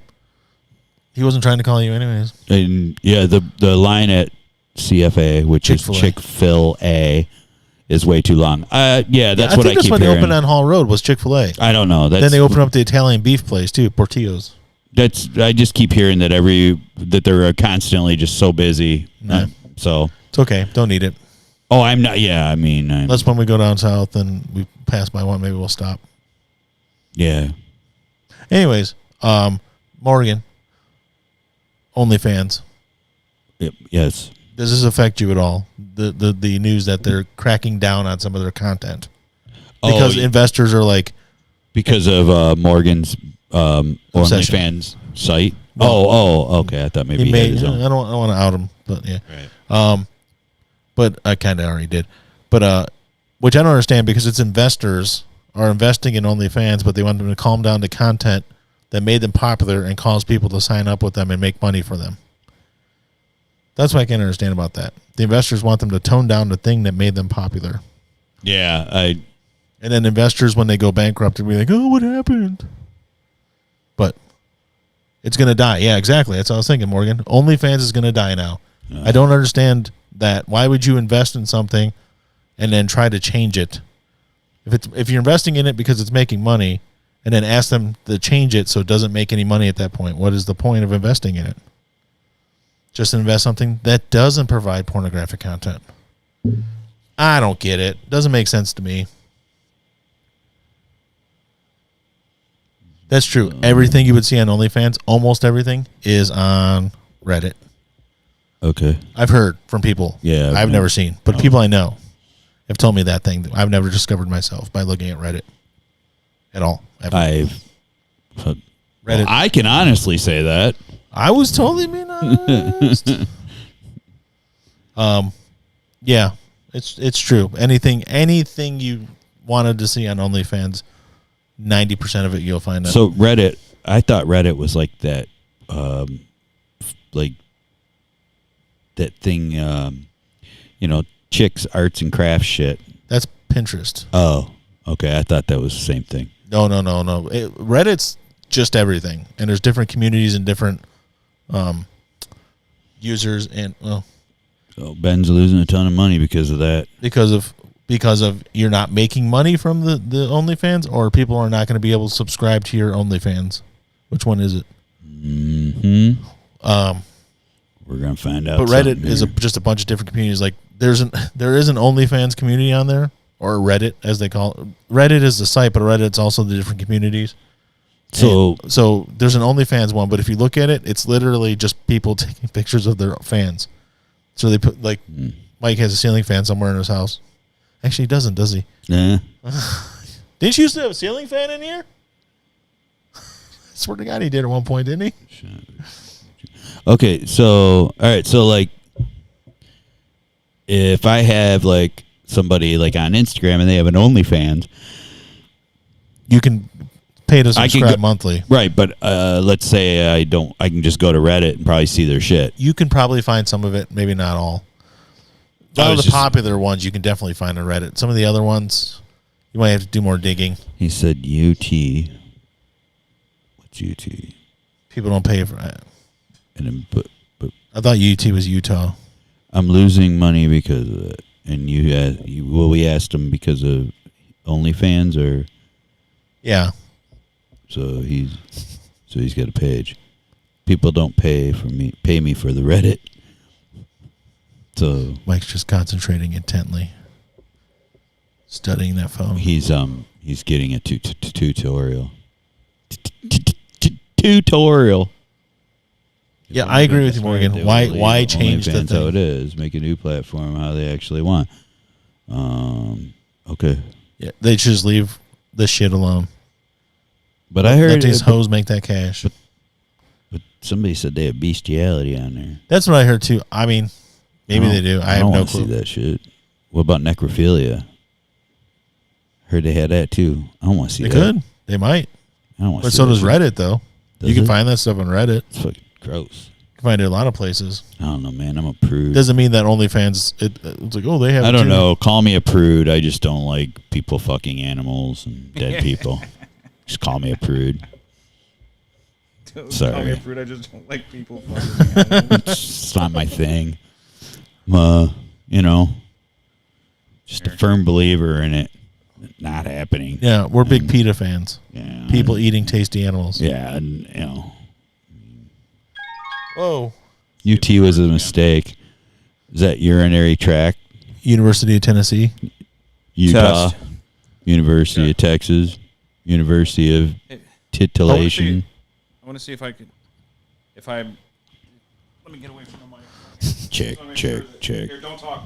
He wasn't trying to call you anyways. And, yeah, the line at CFA, which is Chick-fil-A, is way too long. Yeah, that's I what think I keep that's when they hearing. opened on Hall Road was Chick-fil-A. I don't know. Then they opened up the Italian beef place too, Portillo's. I just keep hearing that they're constantly just so busy. No. So It's okay. Don't need it. Oh, I'm not. Yeah, I mean, unless when we go down south and we pass by one, maybe we'll stop. Yeah. Anyways, Morgan, OnlyFans. Yep. Yes. Does this affect you at all? The news that they're cracking down on some of their content because investors are like because of Morgan's OnlyFans site. Okay. I thought maybe he had his own. I don't want to out him, but yeah. Right. But I kind of already did. But which I don't understand because it's investors are investing in OnlyFans, but they want them to calm down the content that made them popular and cause people to sign up with them and make money for them. That's what I can't understand about that. The investors want them to tone down the thing that made them popular. Yeah, and then investors, when they go bankrupt, will be like, "Oh, what happened?" But it's going to die. Yeah, exactly. That's what I was thinking, Morgan. OnlyFans is going to die now. I don't understand that. Why would you invest in something and then try to change it? If you're investing in it because it's making money, and then ask them to change it so it doesn't make any money at that point, what is the point of investing in it? Just invest something that doesn't provide pornographic content. I don't get it. Doesn't make sense to me. That's true. Everything you would see on OnlyFans, almost everything, is on Reddit. Okay. I've heard from people. Yeah. I've never seen, but people I know have told me that thing. I've never discovered myself by looking at Reddit at all. Ever. Reddit. I can honestly say that. I was totally being honest. Yeah, it's true. Anything you wanted to see on OnlyFans, 90% of it you'll find. So Reddit, I thought Reddit was like that, like that thing, chicks arts and crafts shit. That's Pinterest. Oh, okay. I thought that was the same thing. No. Reddit's just everything, and there's different communities and different users, and Ben's losing a ton of money because of that. Because of you're not making money from the OnlyFans, or people are not going to be able to subscribe to your OnlyFans. Which one is it? We're gonna find out. But Reddit is just a bunch of different communities. Like there is an OnlyFans community on there, or Reddit as they call it. Reddit is the site, but Reddit's also the different communities. So there's an OnlyFans one, but if you look at it, it's literally just people taking pictures of their fans. So they put Mike has a ceiling fan somewhere in his house. Actually, he doesn't, does he? Yeah. Didn't you used to have a ceiling fan in here? I swear to God, he did at one point, didn't he? Okay, so all right, so like, if I have like somebody like on Instagram and they have an OnlyFans, you can pay to subscribe monthly, right? But let's say I don't. I can just go to Reddit and probably see their shit. You can probably find some of it, maybe not all. All of the popular ones you can definitely find on Reddit. Some of the other ones, you might have to do more digging. He said UT. What's UT? People don't pay for that. And then, but I thought UT was Utah. I'm losing money because of it. And we asked him because of OnlyFans or? Yeah. So he's got a page. People don't pay me for the Reddit. So Mike's just concentrating intently, studying that phone. He's getting a tutorial. Tutorial. Yeah, I agree with you, Morgan. Why change the thing? How it is. Make a new platform how they actually want. Okay. Yeah, they should just leave this shit alone. But I heard let these hoes make that cash. But somebody said they have bestiality on there. That's what I heard too. I mean, maybe they do. I have no clue. See that shit. What about necrophilia? Heard they had that too. I don't want to see that. They could. They might. I don't want to But see so that does shit. Reddit, though. You can find that stuff on Reddit. It's fucking gross. You can find it a lot of places. I don't know, man. I'm a prude. Doesn't mean that OnlyFans. It's like, oh, they have. I don't know. Call me a prude. I just don't like people fucking animals and dead people. Just call me a prude. Sorry. Call me a prude. I just don't like people fucking animals. It's not my thing. just a firm believer in it not happening. Yeah, we're big PETA fans. Yeah, People eating tasty animals. Yeah, and you know, Whoa. UT was a mistake. Is that urinary tract? University of Tennessee. Utah, Test. University of Texas, University of Titillation. I want to see if I could. Let me get away from the mic. Check. Here, don't talk.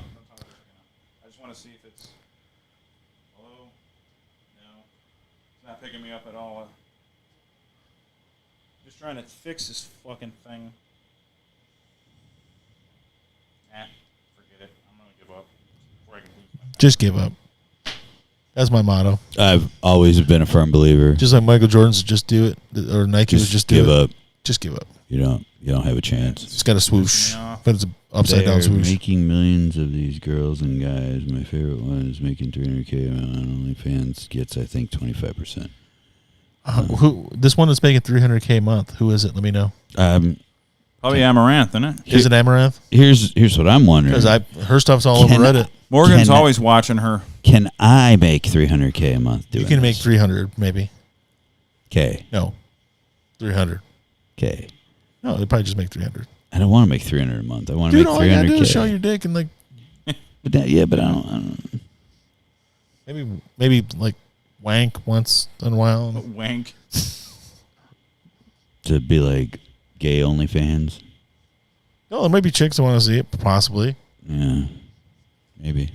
I just want to see if it's. Hello? No. It's not picking me up at all. Just trying to fix this fucking thing. Forget it. I'm going to give up before I can lose my. Just give up. That's my motto. I've always been a firm believer. Just like Michael Jordan's just do it, or Nike was just give do it. up. Just give up. You don't have a chance. It's got a swoosh, Yeah. but it's an upside down They're swoosh. making millions of these girls and guys. My favorite one is making $300K on OnlyFans. Gets, I think, 25%. Who? This one that's making $300K a month. Who is it? Let me know. Probably Amaranth, isn't it? Is it Amaranth? Here's what I'm wondering. Because her stuff's all over Reddit. Morgan's always watching her. Can I make $300K a month doing You can make this? 300 maybe. K. No, 300. K. No, they probably just make 300. I don't want to make $300 a month. I want to Dude, make all you gotta do is $300K. show your dick and like But I don't. maybe like wank once in a while. Wank. To be like gay OnlyFans. No, there might be chicks that want to see it, possibly. Yeah, maybe.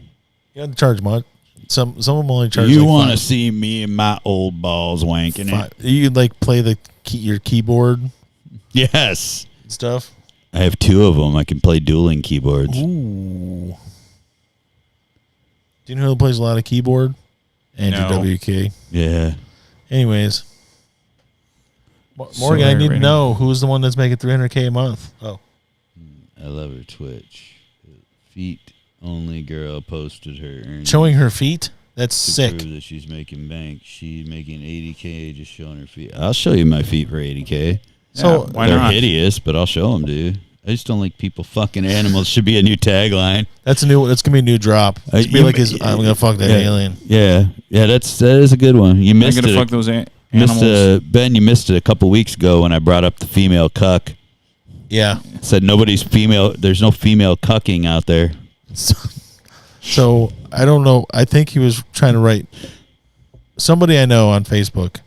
You have to charge much. Some of them only charge. You like want to $5. see me and my old balls wanking it? You could like play your keyboard Yes. stuff. I have 2 of them. I can play dueling keyboards. Ooh. Do you know who plays a lot of keyboard? Andrew No. W.K. Yeah. Anyways. Morgan, So I need to irritating. know who's the one that's making $300K a month. Oh. I love her Twitch. Feet only girl posted her earnings Showing her feet? That's to sick. prove that she's making bank. She's making $80K just showing her feet. I'll show you my feet for $80K. So Why They're not? hideous, but I'll show them to you. I just don't like people fucking animals. Should be a new tagline. that's gonna be a new drop. It's gonna be like his I'm gonna fuck that alien. Yeah, that is a good one. You I'm missed going to it. fuck those Missed animals. Ben, you missed it a couple weeks ago when I brought up the female cuck. Yeah. Said nobody's female. There's no female cucking out there. So I don't know. I think he was trying to write somebody I know on Facebook,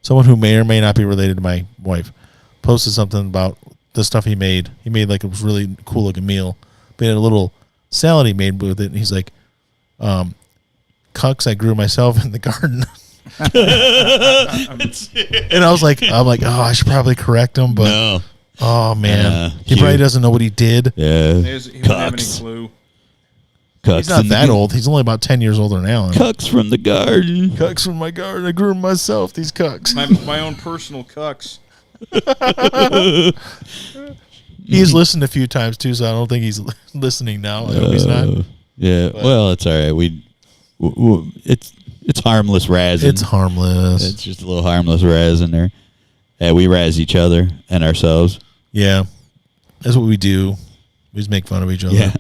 someone who may or may not be related to my wife, posted something about the stuff he made. He made like a really cool looking meal. But he had a little salad he made with it, and he's like, "Cucks I grew myself in the garden." And I was like, oh, I should probably correct him, but No. oh man, Yeah, he probably doesn't know what he did. Yeah. He wouldn't have any Cucks. clue. Cucks He's not in the that old. He's only about 10 years older than Alan. Cucks from the garden. Cucks from my garden. I grew them myself. These cucks. My own personal cucks. He's listened a few times too, so I don't think he's listening now. I hope he's not. Yeah. Well, it's all right. It's harmless razzing. It's harmless. It's just a little harmless razz in there. Yeah, we razz each other and ourselves. Yeah, that's what we do. We just make fun of each other. Yeah.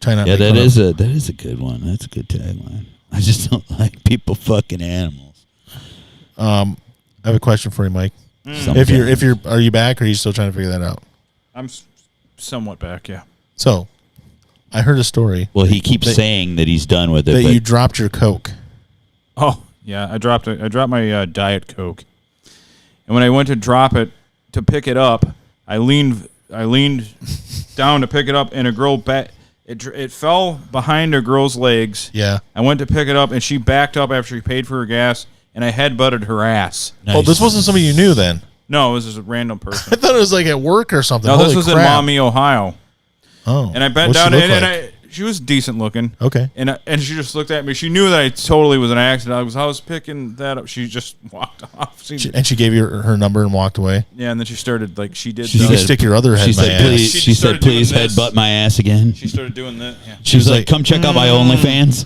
Try not. Yeah, to make that is a good one. That's a good tagline. I just don't like people fucking animals. I have a question for you, Mike. Sometimes. Are you back, or are you still trying to figure that out? I'm somewhat back, yeah. So, I heard a story Well, he keeps saying that he's done with it. that but you dropped your Coke. Oh, yeah, I dropped my Diet Coke. And when I went to drop it, to pick it up, I leaned down to pick it up, and a girl it fell behind a girl's legs. Yeah. I went to pick it up, and she backed up after she paid for her gas, and I headbutted her ass. Oh, this wasn't somebody you knew then. No, it was just a random person. I thought it was like at work or something. No, Holy this was crap. in Maumee, Ohio. Oh. And I bent What'd she down, look and like? she was decent looking. Okay. And she just looked at me. She knew that I totally was an accident. I was picking that up. She just walked off. And she gave you her number and walked away. Yeah, and then she started like she did. You said- can stick your other head She in my said, ass. please, She she said, started doing please this. headbutt my ass again. She started doing that. Yeah. She was like, come check out my OnlyFans.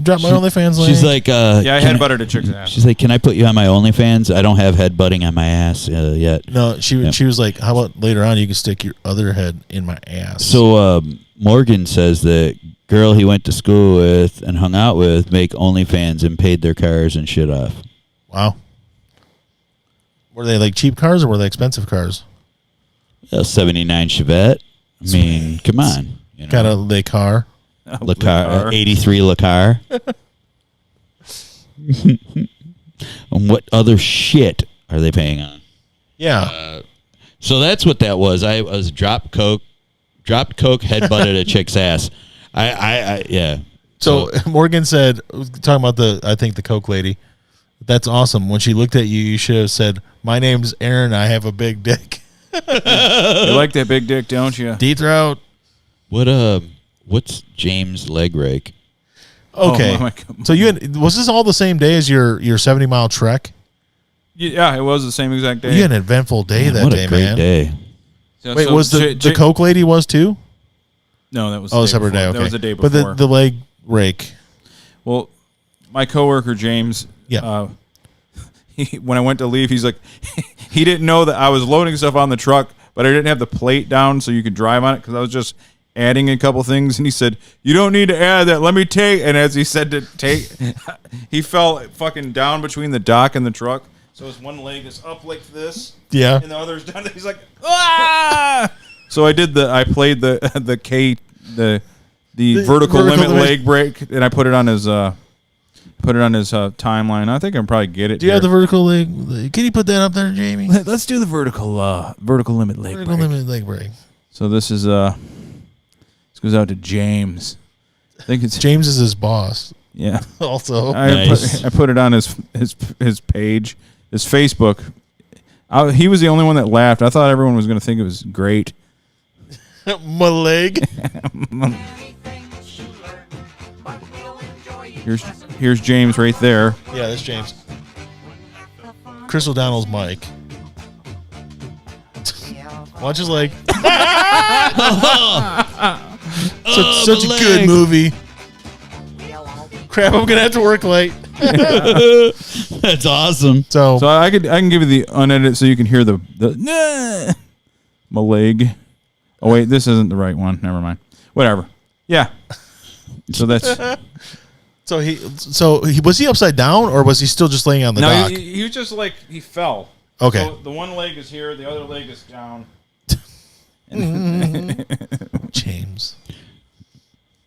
Drop my OnlyFans link. She's like, Yeah, I headbutted a chick's ass. She's like, can I put you on my OnlyFans? I don't have headbutting on my ass yet. No, she was like, how about later on you can stick your other head in my ass? So Morgan says that girl he went to school with and hung out with make OnlyFans and paid their cars and shit off. Wow. Were they like cheap cars or were they expensive cars? A 79 Chevette. I mean, come on. You know. Got a Le Car. Le Car, 83 Le Car. And what other shit are they paying on? Yeah. So that's what that was. I was dropped coke, headbutted a chick's ass. Yeah. So Morgan said, talking about the Coke lady, that's awesome. When she looked at you, you should have said, "My name's Aaron. I have a big dick." You like that big dick, don't you? Deep throat. What's James leg rake? Okay. Oh, my God. So was this all the same day as your 70-mile trek? Yeah, it was the same exact day. You had an eventful day that what day, a great man. day. So- Wait, so was the Coke lady was too? No, that was Oh, the separate day. Okay, That was the day before. But the leg rake. Well, my coworker James. Yeah. When I went to leave, he's like, he didn't know that I was loading stuff on the truck, but I didn't have the plate down so you could drive on it because I was just adding a couple things. And he said, "You don't need to add that. Let me take." And as he said to take, he fell fucking down between the dock and the truck. So his one leg is up like this. Yeah. And the other's down. He's like, "Ah!" So I played the vertical limit leg break, and I put it on his timeline. I think I can probably get it. Do you have the vertical leg? Can you put that up there, Jamie? Let's do the vertical limit leg Vertical break. limit leg break. So this goes out to James. I think it's James is his boss. Yeah. Also, Nice. I put it on his page, his Facebook. He was the only one that laughed. I thought everyone was going to think it was great. my leg. Here's James right there. Yeah, that's James. Chris O'Donnell's Mike. Watch his leg. Such a good movie. Crap, I'm gonna have to work late. That's awesome. So I can give you the unedited so you can hear the my leg. Oh wait, this isn't the right one. Never mind. Whatever. Yeah. So that's So he was he upside down or was he still just laying on the dock? he was just like he fell. Okay. So the one leg is here, the other leg is down. James.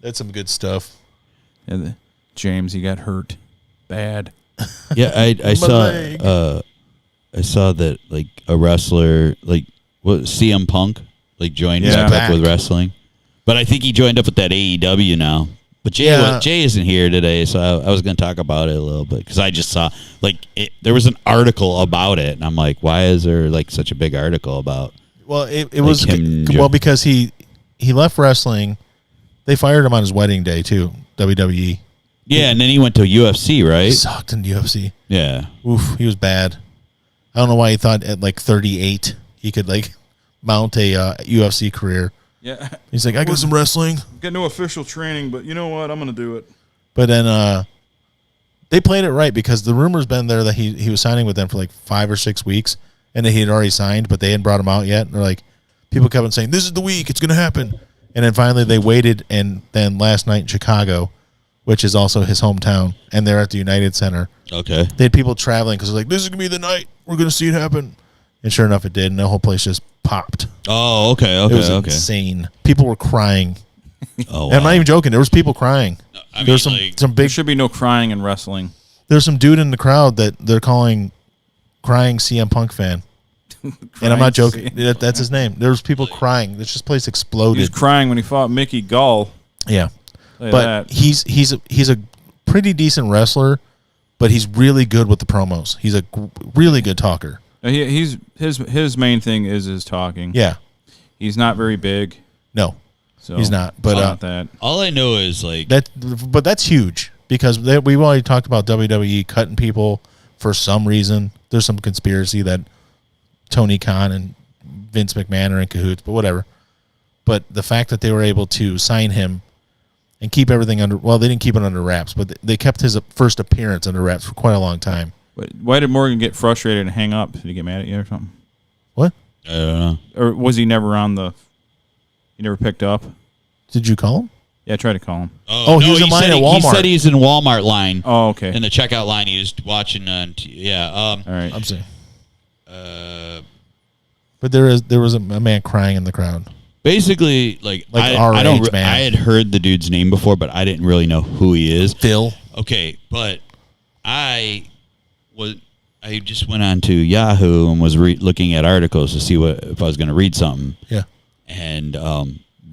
That's some good stuff. Yeah, James, he got hurt bad. Yeah, I saw that like a wrestler like CM Punk like joined back up with wrestling, but I think he joined up with that AEW now. But Jay isn't here today, so I was going to talk about it a little bit because I just saw there was an article about it, and I'm like, why is there like such a big article about? Well, it was because he left wrestling. They fired him on his wedding day too. WWE. Yeah, and then he went to UFC, right? He sucked in UFC. Yeah. Oof, he was bad. I don't know why he thought at like 38 he could like mount a UFC career. Yeah. He's like, I got some wrestling. Got no official training, but you know what? I'm going to do it. But then they played it right because the rumor's been there that he was signing with them for like 5 or 6 weeks and that he had already signed, but they hadn't brought him out yet. And they're like, people kept on saying, this is the week, it's going to happen. And then finally they waited, and then last night in Chicago, which is also his hometown, and they're at the United Center. Okay. They had people traveling because they're like, this is going to be the night. We're going to see it happen. And sure enough, it did, and the whole place just popped. Oh, okay. It was insane. People were crying. Oh, And I'm not even joking. There was people crying. There's some There big. should be no crying in wrestling. There's some dude in the crowd that they're calling crying CM Punk fan. And I'm not joking. That's his name. There was people crying. This place exploded. He was crying when he fought Mickey Gall. Yeah. Tell you But that. he's a pretty decent wrestler, but he's really good with the promos. He's a really good talker. His main thing is his talking. Yeah. He's not very big. No. So He's not. But not that. All I know is like but that's huge because we've already talked about WWE cutting people for some reason. There's some conspiracy that Tony Khan and Vince McMahon are in cahoots, but whatever. But the fact that they were able to sign him and keep everything under, well, they didn't keep it under wraps, but they kept his first appearance under wraps for quite a long time. But why did Morgan get frustrated and hang up? Did he get mad at you or something? What? I don't know. Or was he never on the? He never picked up. Did you call him? Yeah, try to call him. Oh, he was in line at Walmart. He said he's in Walmart line. Oh, okay. In the checkout line, he was watching on. All right. I'm saying. But there was a man crying in the crowd. Basically, like our age man. I had heard the dude's name before, but I didn't really know who he is. Phil. Okay, but I just went on to Yahoo and was looking at articles to see if I was going to read something. Yeah. And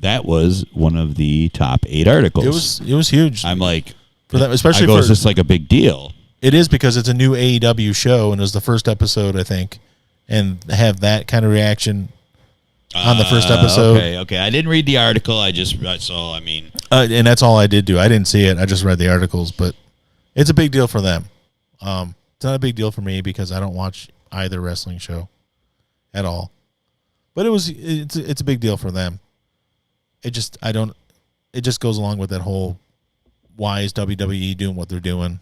that was one of the top 8 articles. It was huge. I'm like, for that, especially is this like a big deal? It is, because it's a new AEW show and it was the first episode, I think, and have that kind of reaction on the first episode. Okay. I didn't read the article. I saw. And that's all I did do. I didn't see it. I just read the articles, but it's a big deal for them. It's not a big deal for me because I don't watch either wrestling show at all. But it's a big deal for them. It just goes along with that whole, why is WWE doing what they're doing?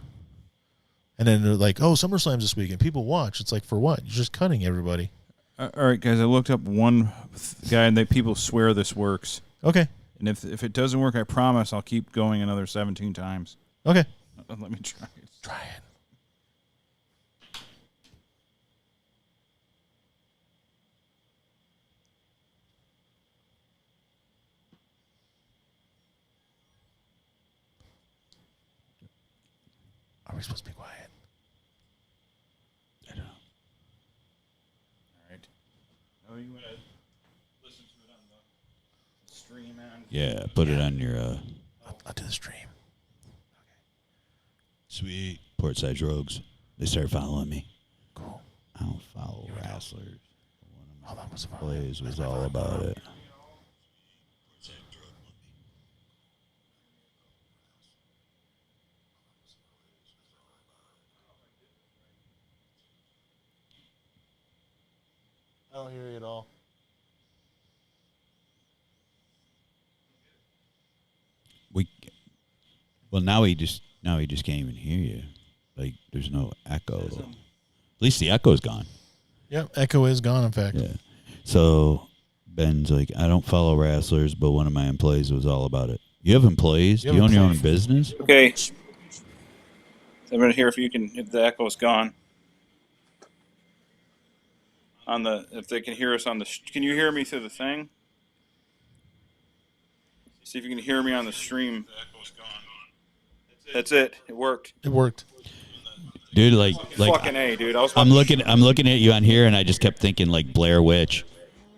And then they're like, oh, SummerSlam's this weekend. People watch. It's like, for what? You're just cutting everybody. All right, guys. I looked up one guy, and people swear this works. Okay. And if it doesn't work, I promise I'll keep going another 17 times. Okay. Let me try it. Try it. Are we supposed to be quiet? I don't know. All right. Oh, you want to listen to it on the stream? Yeah, put it on your. I'll do the stream. Okay. Sweet. Portside Rogues. They started following me. Cool. I don't follow wrestlers. Hold on, what's the Plays was all about it. I don't hear you at all. Now he just can't even hear you. Like, there's no echo. At least the echo's gone. Yep, echo is gone, in fact. Yeah. So Ben's like, I don't follow wrestlers, but one of my employees was all about it. You have employees? Do you own your own business? Okay. I'm going to hear if the echo's gone. If they can hear us on the, can you hear me through the thing? See if you can hear me on the stream. The echo's gone. That's it. It worked. It worked. Dude, like fucking A, dude. I'm looking at you on here, and I just kept thinking like Blair Witch.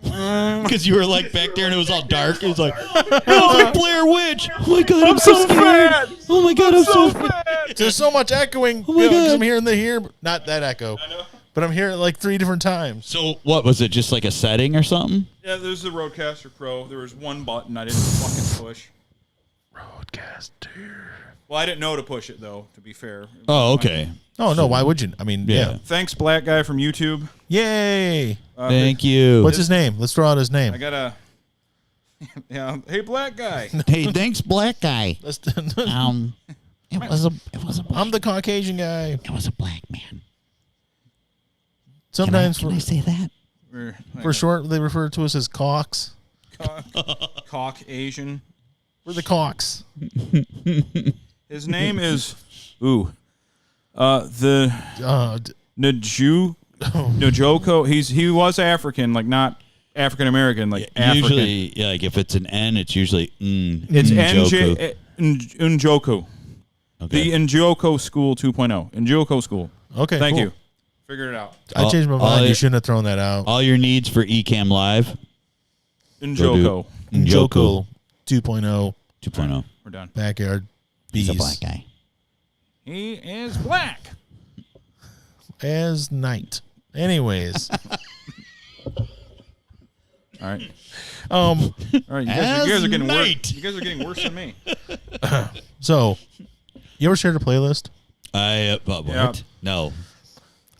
Because you were like back there and it was all dark. It was like, it was like Blair Witch. Oh my god, I'm so scared. Oh my god, I'm so scared. There's so much echoing. Oh my god. I'm hearing not that echo, but I'm hearing it like 3 different times. So what was it? Just like a setting or something? Yeah, there's the Rodecaster Pro. There was one button I didn't fucking push. Rodecaster. Well, I didn't know to push it though. To be fair. Oh, okay. Oh no, why would you? I mean, yeah. Thanks, black guy from YouTube. Yay! Thank you. What's his name? Let's throw out his name. I gotta. Yeah. Hey, black guy. Hey, thanks, black guy. It was a I'm the Caucasian guy. It was a black man. Sometimes Can I say that? for short, they refer to us as Caucs. Caucasian. We're the Caucs. His name is Njoko. He was African, like not African American, like African. Usually, yeah, like if it's an N, it's usually it's Njoko. Okay. The Njoko School 2.0. Njoko School. Okay, Thank cool. you. Figured it out. I changed my mind. You shouldn't have thrown that out. All your needs for Ecamm Live. Njoko. Njoko 2.0. 2.0. We're done. Backyard bees. He's a black guy. He is black. As night. Anyways. All right. All right. You guys are getting worse. You guys are getting worse than me. So, you ever shared a playlist? What? Yeah. No.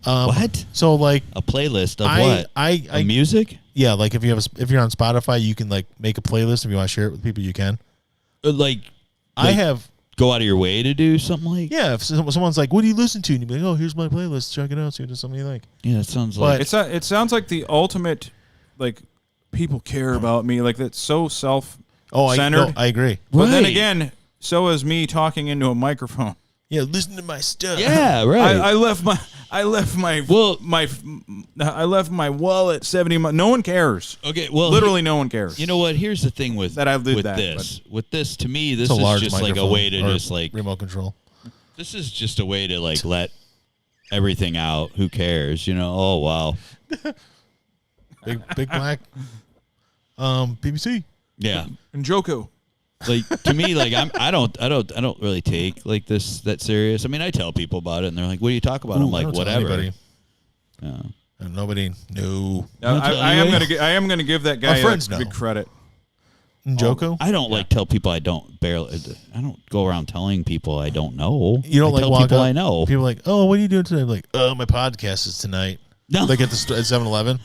What? So like a playlist of what? I music? Yeah, like if you're on Spotify, you can like make a playlist. If you want to share it with people, you can. I have go out of your way to do something like. Yeah, if someone's like, "What do you listen to?" and you be like, "Oh, here's my playlist. Check it out. See if there's something you like." Yeah, it sounds like it sounds like the ultimate like people care about me. Like that's so self. centered. I agree. But then Right. again, so is me talking into a microphone. Yeah, listen to my stuff. Yeah, right. I left my wallet 70 miles. No one cares. Okay, well, Literally no one cares. You know what? Here's the thing with That I did with that, this. With this, to me, this It's a is large just like a microphone way to or just like remote control. this is just a way to like let everything out. Who cares? You know? Oh wow. Big black. BBC. Yeah. And Joko. Like to me, like I don't really take like this that serious. I mean, I tell people about it, and they're like, "What do you talk about?" I'm I like, don't tell "Whatever." anybody. Yeah. And nobody knew. I am gonna give that guy Our friends big know. credit. Joko? I don't like tell people I don't go around telling people I don't know. You don't I like tell walk people up, I know. People are like, oh, what are you doing today? I'm like, oh, my podcast is tonight. No. Like at the 7-Eleven.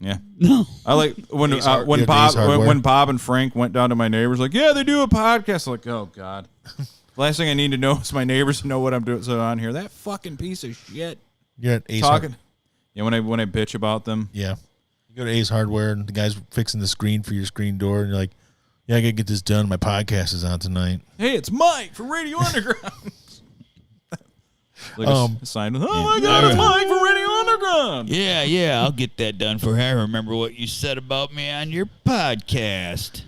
Yeah. No. I like when Ace Hard- yeah, Bob Ace Hardware. when Bob and Frank went down to my neighbors, like, yeah, they do a podcast. I'm like, oh God. Last thing I need to know is my neighbors to know what I'm doing on here. That fucking piece of shit. You're at Ace Talking. Yeah, when I bitch about them. Yeah. You go to Ace Hardware and the guy's fixing the screen for your screen door and you're like, yeah, I gotta get this done. My podcast is on tonight. Hey, it's Mike from Radio Underground. Like a sign. Oh my God, it's Mike from Radio Underground. Yeah, I'll get that done for her. I remember what you said about me on your podcast.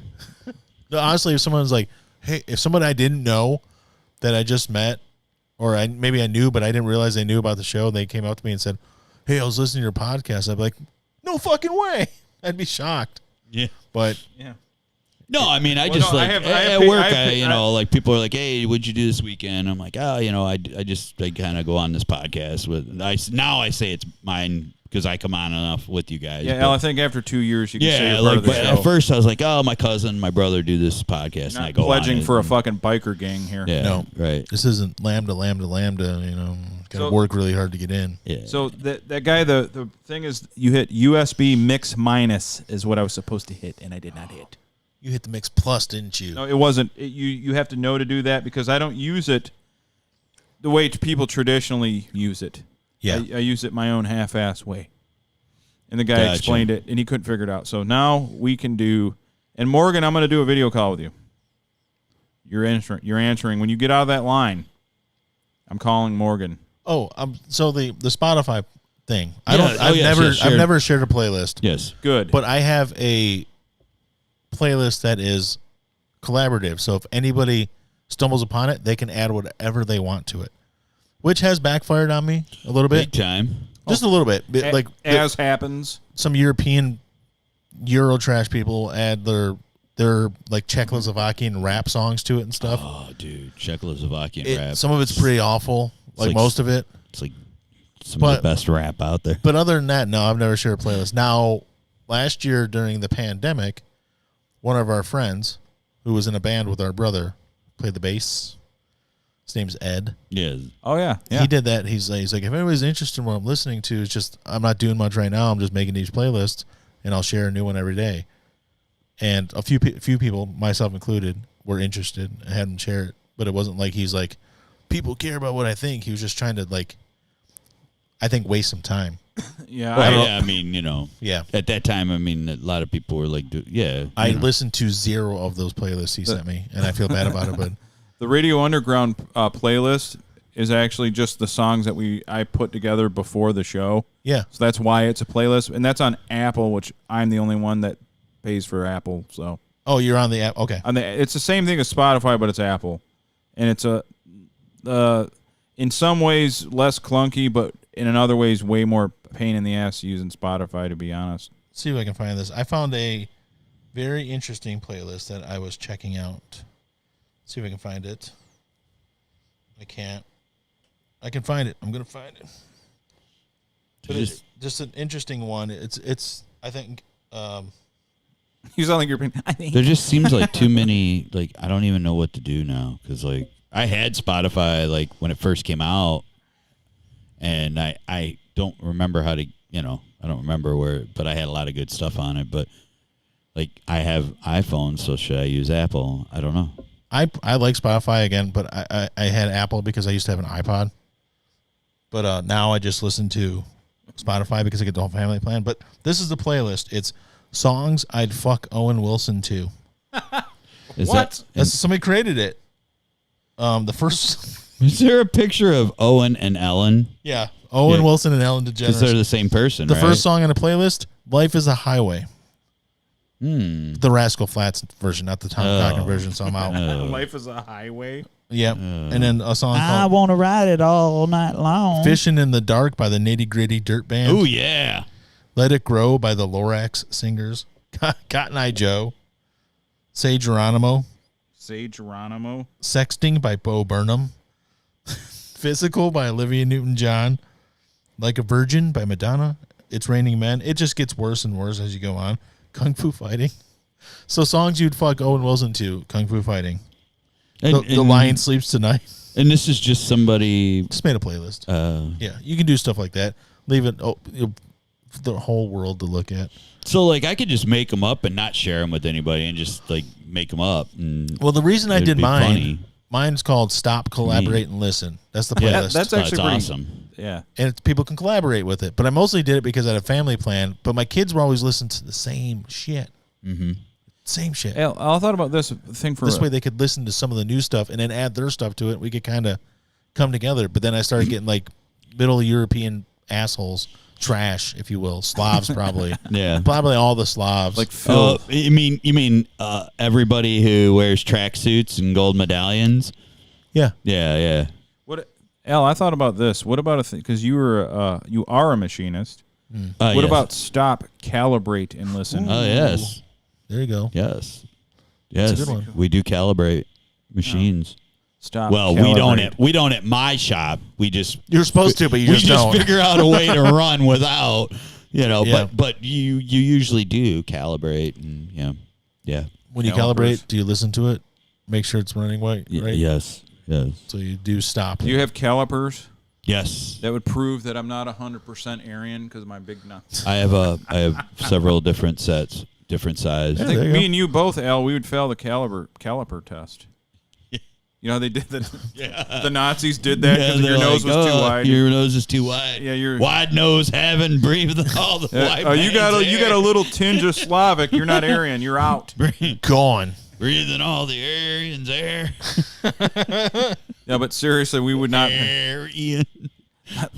No, honestly, if someone's like, hey, if someone I didn't know that I just met, or maybe I knew, but I didn't realize they knew about the show, and they came up to me and said, hey, I was listening to your podcast, I'd be like, no fucking way. I'd be shocked. Yeah. But Yeah. No, I mean, I Well, just no, like I have at pa- work. I have pa- Like people are like, "Hey, what'd you do this weekend?" I'm like, "Oh, I kind of go on this podcast with." Now I say it's mine because I come on enough with you guys. Yeah, but- I think after 2 years you can say yeah. you're part Like, of the but show. at first I was like, "Oh, my cousin, my brother do this podcast," and I Not go pledging on it. for a fucking biker gang here. Yeah, No. right. this isn't lambda, gotta work really hard to get in. Yeah. So that guy, the thing is, you hit USB mix minus is what I was supposed to hit, and I did not hit. You hit the mix plus, didn't you? No, it wasn't. You have to know to do that because I don't use it the way people traditionally use it. Yeah. I use it my own half-ass way. And the guy Gotcha. explained it, and he couldn't figure it out. So now we can do. And Morgan, I'm going to do a video call with you. You're answering when you get out of that line. I'm calling Morgan. Oh, so the Spotify thing. Yeah, I've never shared a playlist. Yes. Good. But I have a playlist that is collaborative. So if anybody stumbles upon it, they can add whatever they want to it, which has backfired on me a little Big bit, time. just a little bit. Like as happens. some European Eurotrash people add their like Czechoslovakian rap songs to it and stuff. Oh, dude, Czechoslovakian rap. Some of it's pretty awful, like most of it. It's like some of the best rap out there. But other than that, no, I've never shared a playlist. Now, last year during the pandemic, one of our friends who was in a band with our brother played the bass. His name's Ed. Yeah. Oh, yeah. He did that. He's like, if anybody's interested in what I'm listening to, it's just, I'm not doing much right now. I'm just making these playlists, and I'll share a new one every day. And a few people, myself included, were interested and had him share it. But it wasn't like he's like, people care about what I think. He was just trying to, like, I think, waste some time. Yeah. Well, I mean, Yeah. at that time, I mean, a lot of people were like, I listened to 0 of those playlists he sent me, and I feel bad about it. But The Radio Underground playlist is actually just the songs that I put together before the show. yeah, So that's why it's a playlist. And that's on Apple, which I'm the only one that pays for Apple. So oh, you're on the app. Okay, it's the same thing as Spotify, but it's Apple. And it's in some ways less clunky, but in other ways way more pain in the ass using Spotify, to be honest. let's see if I can find this. I found a very interesting playlist that I was checking out. Let's see if I can find it. I can't. I can find it. I'm gonna find it. But it's just an interesting one. It's I think. You sound like you're. I think there just seems like too many. Like I don't even know what to do now because like I had Spotify like when it first came out, and I don't remember how to I don't remember where, but I had a lot of good stuff on it. But like I have iPhone, so should I use Apple? I don't know. I like Spotify again, but I had Apple because I used to have an iPod. But now I just listen to Spotify because I get the whole family plan. But this is the playlist. It's songs I'd fuck Owen Wilson to. What? Somebody created it. The first. Is there a picture of Owen and Ellen? Yeah, Owen Wilson and Ellen Because they're DeGeneres. the same person, The right? first song on the playlist, "Life Is a Highway." Hmm. The Rascal Flatts version, not the Tom Cochran version. So I'm out. Life is a highway. Yep. And then a song I called want to ride it all night long. "Fishing in the Dark" by the Nitty Gritty Dirt Band. Oh, yeah. "Let It Grow" by the Lorax Singers. "Cotton Eye Joe." "Say Geronimo." Say Geronimo. "Sexting" by Bo Burnham. "Physical" by Olivia Newton-John. "Like a Virgin" by Madonna. "It's Raining Men." It just gets worse and worse as you go on. "Kung Fu Fighting." So songs you'd fuck Owen Wilson to: "Kung Fu Fighting." The Lion Sleeps Tonight. And this is just somebody. Just made a playlist. Yeah, you can do stuff like that. Leave it for the whole world to look at. So, like, I could just make them up and not share them with anybody and just, like, make them up. Well, the reason I it'd did be mine, funny. mine's called "Stop, Collaborate, and Listen." That's the playlist. That's actually pretty awesome. Yeah. And people can collaborate with it. But I mostly did it because I had a family plan. But my kids were always listening to the same shit. Mm-hmm. Same shit. I thought about this thing for This way they could listen to some of the new stuff and then add their stuff to it. We could kind of come together. But then I started getting like Middle European assholes, trash, if you will, Slavs probably. Yeah, probably all the Slavs. like Phil. You mean everybody who wears tracksuits and gold medallions? Yeah. Yeah. What, Al? I thought about this. What about because you are a machinist. What Yes. about stop, calibrate, and listen? Oh, yes. There you go. Yes. That's a good one. We do calibrate machines. Stop. Well, calibrate. we don't at my shop. We just You're supposed to, but you we just just don't. figure out a way to run without, Yeah. But you usually do calibrate and yeah. When you calibrate, do you listen to it? Make sure it's running right? Yes. So you do stop. Do you have calipers? Yes. That would prove that I'm not 100% Aryan because of my big nuts. I have several different sets, different size. I think me and you both, Al, we would fail the caliper test. You know how they did that? The Nazis did that because your nose was too wide. Your nose is too wide. Yeah, you're wide nose, haven't breathed all the white. you got a little tinge of Slavic. You're not Aryan. You're out. Gone. Breathing all the Aryans air. Yeah, but seriously, we would not. Aryan.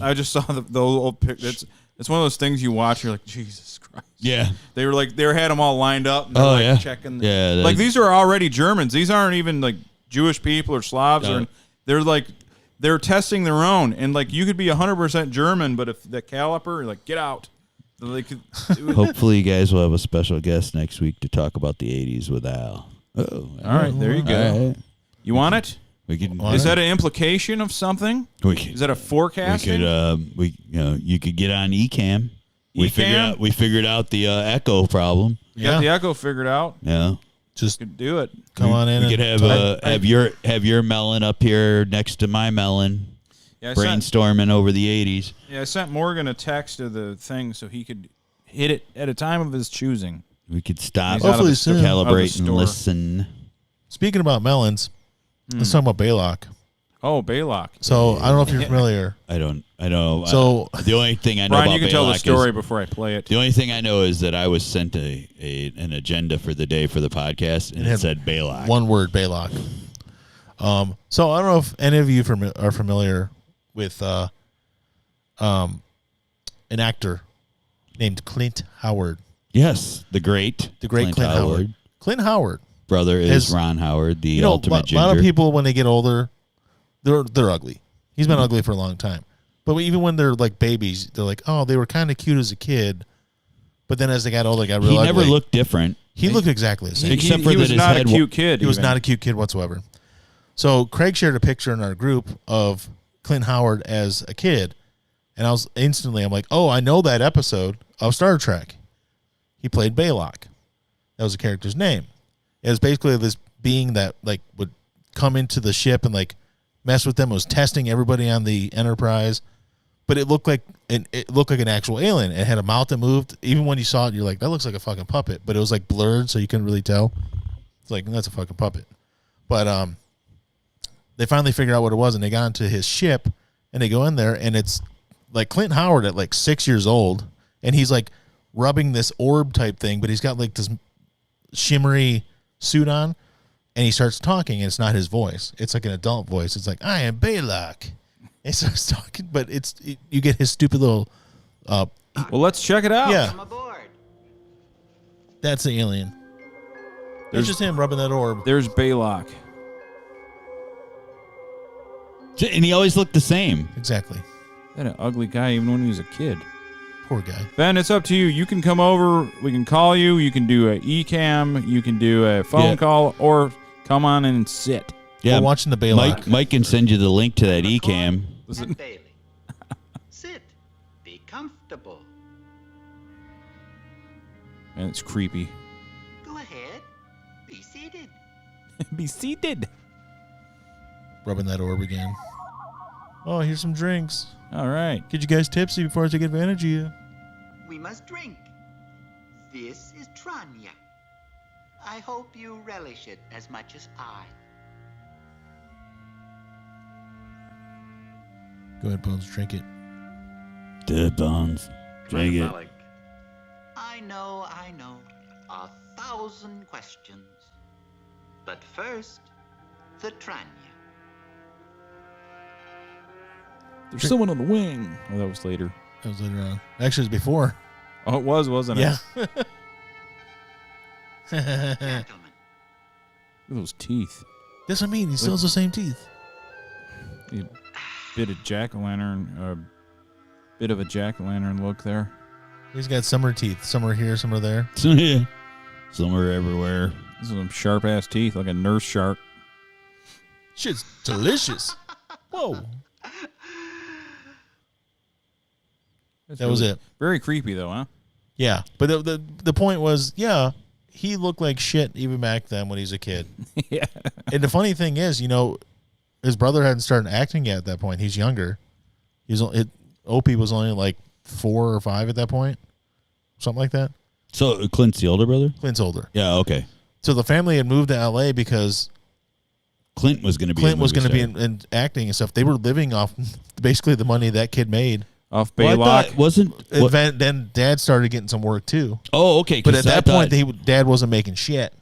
I just saw the old picture. It's one of those things you watch. You're like, Jesus Christ. Yeah. They had them all lined up. And they're checking. Yeah. Like these are already Germans. These aren't even like Jewish people or Slavs. They're testing their own. And like you could be 100% German, but if the caliper, you're like, get out. Hopefully, you guys will have a special guest next week to talk about the 80s with Al. Oh, all right, there you go. Right. You want it? We can. Is that an implication of something? Is that a forecasting? You could get on Ecamm. We figured out the echo problem. Got the echo figured out. Yeah, just could do it. Come on in. We could have your melon up here next to my melon. Yeah, brainstorming over the 80s. Yeah, I sent Morgan a text of the thing so he could hit it at a time of his choosing. We could stop. Hopefully soon. Calibrate and listen. Speaking about melons, let's talk about Baylock. Oh, Baylock. So I don't know if you're familiar. I know. So the only thing I know Brian, about you can Baylock tell the story before I play it. The only thing I know is that I was sent an agenda for the day for the podcast, and it said Baylock. One word, Baylock. So I don't know if any of you are familiar with an actor named Clint Howard. Yes, the great Clint Howard. Clint Howard. Brother is Ron Howard, the ultimate ginger. A lot of people, when they get older, they're ugly. He's been ugly for a long time. But even when they're like babies, they're like, oh, they were kind of cute as a kid. But then as they got older, they got real ugly. He never looked different. He looked exactly the same. Except for he was not a cute kid. He was not a cute kid whatsoever. So Craig shared a picture in our group of Clint Howard as a kid. And I'm like, oh, I know that episode of Star Trek. He played Baylock. That was the character's name. It was basically this being that like would come into the ship and like mess with them. It was testing everybody on the Enterprise, but it looked like an actual alien. It had a mouth that moved. Even when you saw it, you're like, that looks like a fucking puppet. But it was like blurred, so you couldn't really tell. It's like, that's a fucking puppet. But they finally figured out what it was, and they got into his ship, and they go in there, and it's like Clint Howard at like 6 years old, and he's like rubbing this orb type thing, but he's got like this shimmery suit on, and he starts talking, and it's not his voice. It's like an adult voice. It's like, I am Balak. And he starts talking, but you get his stupid little... well, let's check it out. Yeah. Come aboard. That's the alien. There's just him rubbing that orb. There's Balak. And he always looked the same. Exactly. That an ugly guy even when he was a kid. Poor guy. Ben, it's up to you. You can come over. We can call you. You can do a e-cam. You can do a phone call, or come on and sit. Yeah, we're watching the Balak. Mike can send you the link to that e-cam. And Bailey. Sit. Be comfortable. And it's creepy. Go ahead. Be seated. Be seated. Rubbing that orb again. Oh, here's some drinks. All right. Get you guys tipsy before I take advantage of you. We must drink. This is Tranya. I hope you relish it as much as I. Go ahead, Bones. Drink it. Dead Bones. Drink it. I know. 1,000 questions. But first, the Tranya. There's someone on the wing. Oh, that was later. That was later on. Actually, it was before. Oh, it was, wasn't Yeah. it? Gentlemen. Look at those teeth. That's what I mean. He still has the same teeth. A bit of jack-o'-lantern, bit of a jack-o'-lantern look there. He's got some are teeth. Some are here, some are there. Yeah. Somewhere everywhere. These are some sharp-ass teeth, like a nurse shark. Shit's delicious. Whoa. That was it. Very creepy, though, huh? Yeah. But the point was, yeah, he looked like shit even back then when he was a kid. Yeah. And the funny thing is, his brother hadn't started acting yet at that point. He's younger. Opie was only like 4 or 5 at that point. Something like that. So Clint's the older brother? Clint's older. Yeah, okay. So the family had moved to L.A. because Clint was going to be in acting and stuff. They were living off basically the money that kid made. Off Baylock. Then Dad started getting some work too. Oh, okay. But at that point, Dad wasn't making shit.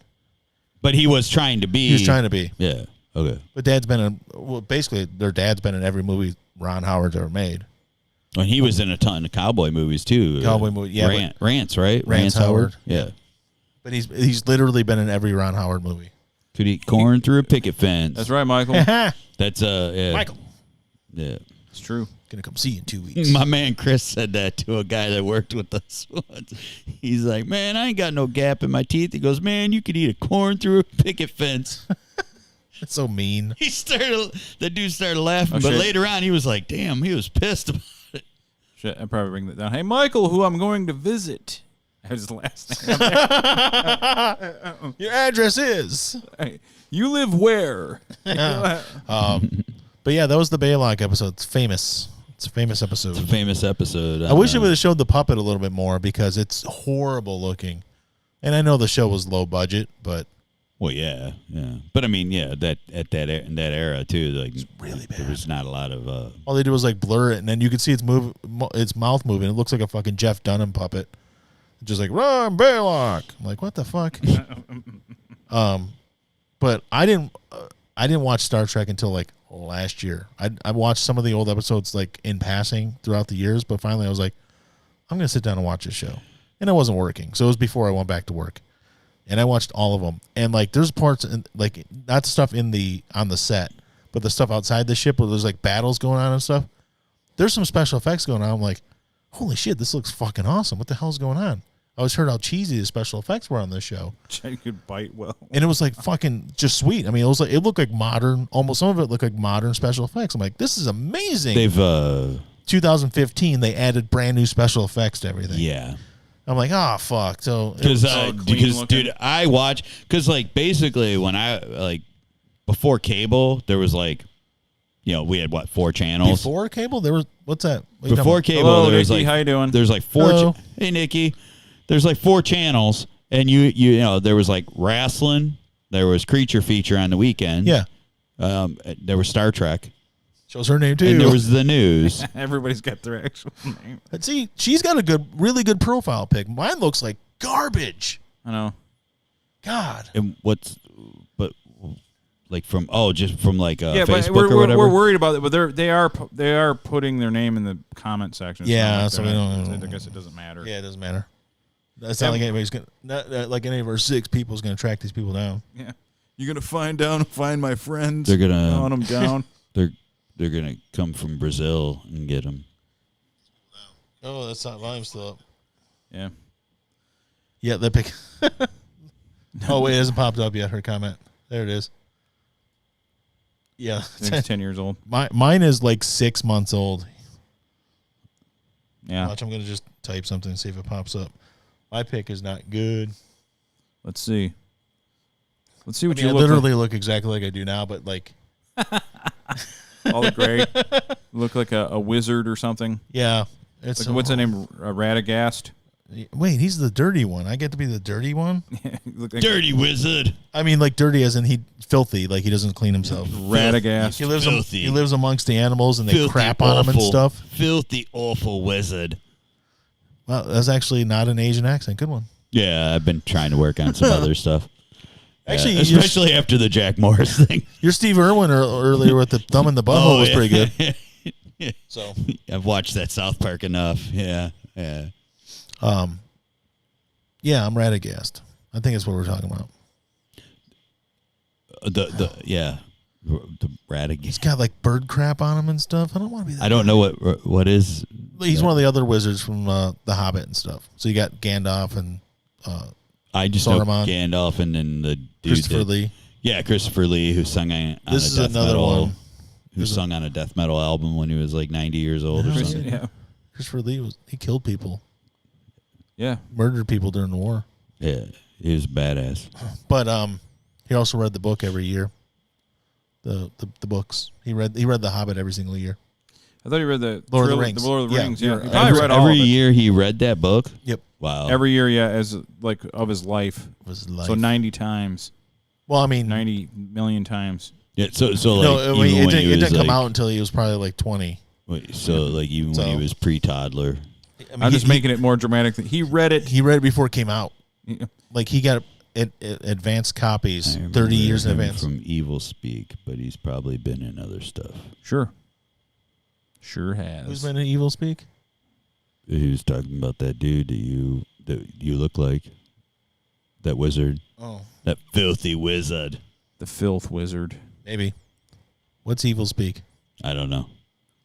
But he was trying to be. He was trying to be. Yeah. Okay. But Dad's been basically their dad's been in every movie Ron Howard's ever made. And he was in a ton of cowboy movies too. Cowboy movie, yeah. Rance, right? Rance Howard. Yeah. But he's literally been in every Ron Howard movie. Could eat corn through a picket fence. That's right, Michael. That's yeah. Michael. Yeah. It's true. Gonna come see you in 2 weeks. My man Chris said that to a guy that worked with us once. He's like, man, I ain't got no gap in my teeth. He goes, man, you could eat a corn through a picket fence. That's so mean. The dude started laughing, but shit. later on he was like, damn, he was pissed about it. Shit, I'd probably bring that down. Hey, Michael, who I'm going to visit. That's his last name. Your address is. Hey, you live where? But yeah, that was the Baylock episode. It's famous. It's a famous episode. It's a famous episode. I wish it would have showed the puppet a little bit more because it's horrible looking. And I know the show was low budget, but well, yeah. But I mean, yeah, in that era too, like really bad. There was not a lot of. All they did was like blur it, and then you could see its mouth moving. It looks like a fucking Jeff Dunham puppet, just like run Baylock. I'm like, what the fuck? But I didn't watch Star Trek until like last year. I watched some of the old episodes like in passing throughout the years, but finally I was like, I'm gonna sit down and watch this show, and it wasn't working. So it was before I went back to work. And I watched all of them. And, like, there's parts, like, not stuff on the set, but the stuff outside the ship where there's, like, battles going on and stuff. There's some special effects going on. I'm like, holy shit, this looks fucking awesome. What the hell's going on? I always heard how cheesy the special effects were on this show. I could bite well. And it was, like, fucking just sweet. I mean, it looked like modern, almost some of it looked like modern special effects. I'm like, this is amazing. 2015, they added brand new special effects to everything. Yeah. I'm like, oh, fuck. So because dude, I watch because like basically when I like before cable there was like, we had what 4 channels. Before cable there was what's that? Before cable Hello, there was Nikki, like how you doing? There's like 4. Hey Nikki, there's like 4 channels and you know there was like wrestling, there was Creature Feature on the weekend. Yeah. There was Star Trek. Shows her name too. And there was the news. Everybody's got their actual name. See, she's got a really good profile pic. Mine looks like garbage. I know. God. And but like from just from like yeah, Facebook but or whatever. we're worried about it. But they are putting their name in the comment section. Yeah, so we don't. I guess it doesn't matter. Yeah, it doesn't matter. That's not like anybody's gonna. Not like any of our 6 people is gonna track these people down. Yeah, you're gonna find my friends. They're gonna hunt them down. They're gonna come from Brazil and get them. Oh, that's not volume still up. Yeah. Yeah, that pic. Oh wait, it hasn't popped up yet. Her comment. There it is. Yeah, It's 10 years old. Mine is like 6 months old. Yeah. Watch, I'm gonna just type something and see if it pops up. My pick is not good. Let's see. Let's see what I mean, you I look literally look exactly like I do now, but like. All the gray. Look like a wizard or something. Yeah. It's what's the name? Radagast. Wait, he's the dirty one. I get to be the dirty one? Look like Dirty wizard. I mean, like dirty as in filthy, like he doesn't clean himself. Radagast. He lives amongst the animals and they filthy, crap on him and stuff. Filthy, awful wizard. Well, that's actually not an Asian accent. Good one. Yeah, I've been trying to work on some other stuff. Actually, especially after the Jack Morris thing. Your Steve Irwin earlier with the thumb in the butthole was pretty good. So I've watched that South Park enough. Yeah. Yeah, I'm Radagast. I think that's what we're talking about. The Radagast. He's got like bird crap on him and stuff. I don't want to be that. I don't know what is. He's one of the other wizards from The Hobbit and stuff. So you got Gandalf and I just Saruman. know Gandalf and then the dude Christopher Lee. Yeah, Christopher Lee, who sung on this a is death another metal, one. who sung on a death metal album when he was like 90 years old or something. Yeah. Christopher Lee he killed people. Yeah. Murdered people during the war. Yeah, he was badass. But he also read the book every year. The books. He read The Hobbit every single year. I thought he read the Lord of the Rings. The Lord of the Yeah. Rings. Yeah. He Every- probably read all Every of it. year he read that book? Yep. Wow. Every year, yeah, as like of his life. So So 90 times. Well, I mean 90 million times. Yeah, so like no, even it when he didn't was, come like, out until he was probably like 20. So like even when he was pre-toddler. I mean, I'm just making it more dramatic. He read it. He read it before it came out. Yeah. Like he got advanced copies I 30 remember years in him advance. from Evil Speak, but he's probably been in other stuff. Sure has. Who's been in Evil Speak? He was talking about that dude that you look like. That wizard. Oh. That filthy wizard. The filth wizard. Maybe. What's Evil Speak? I don't know.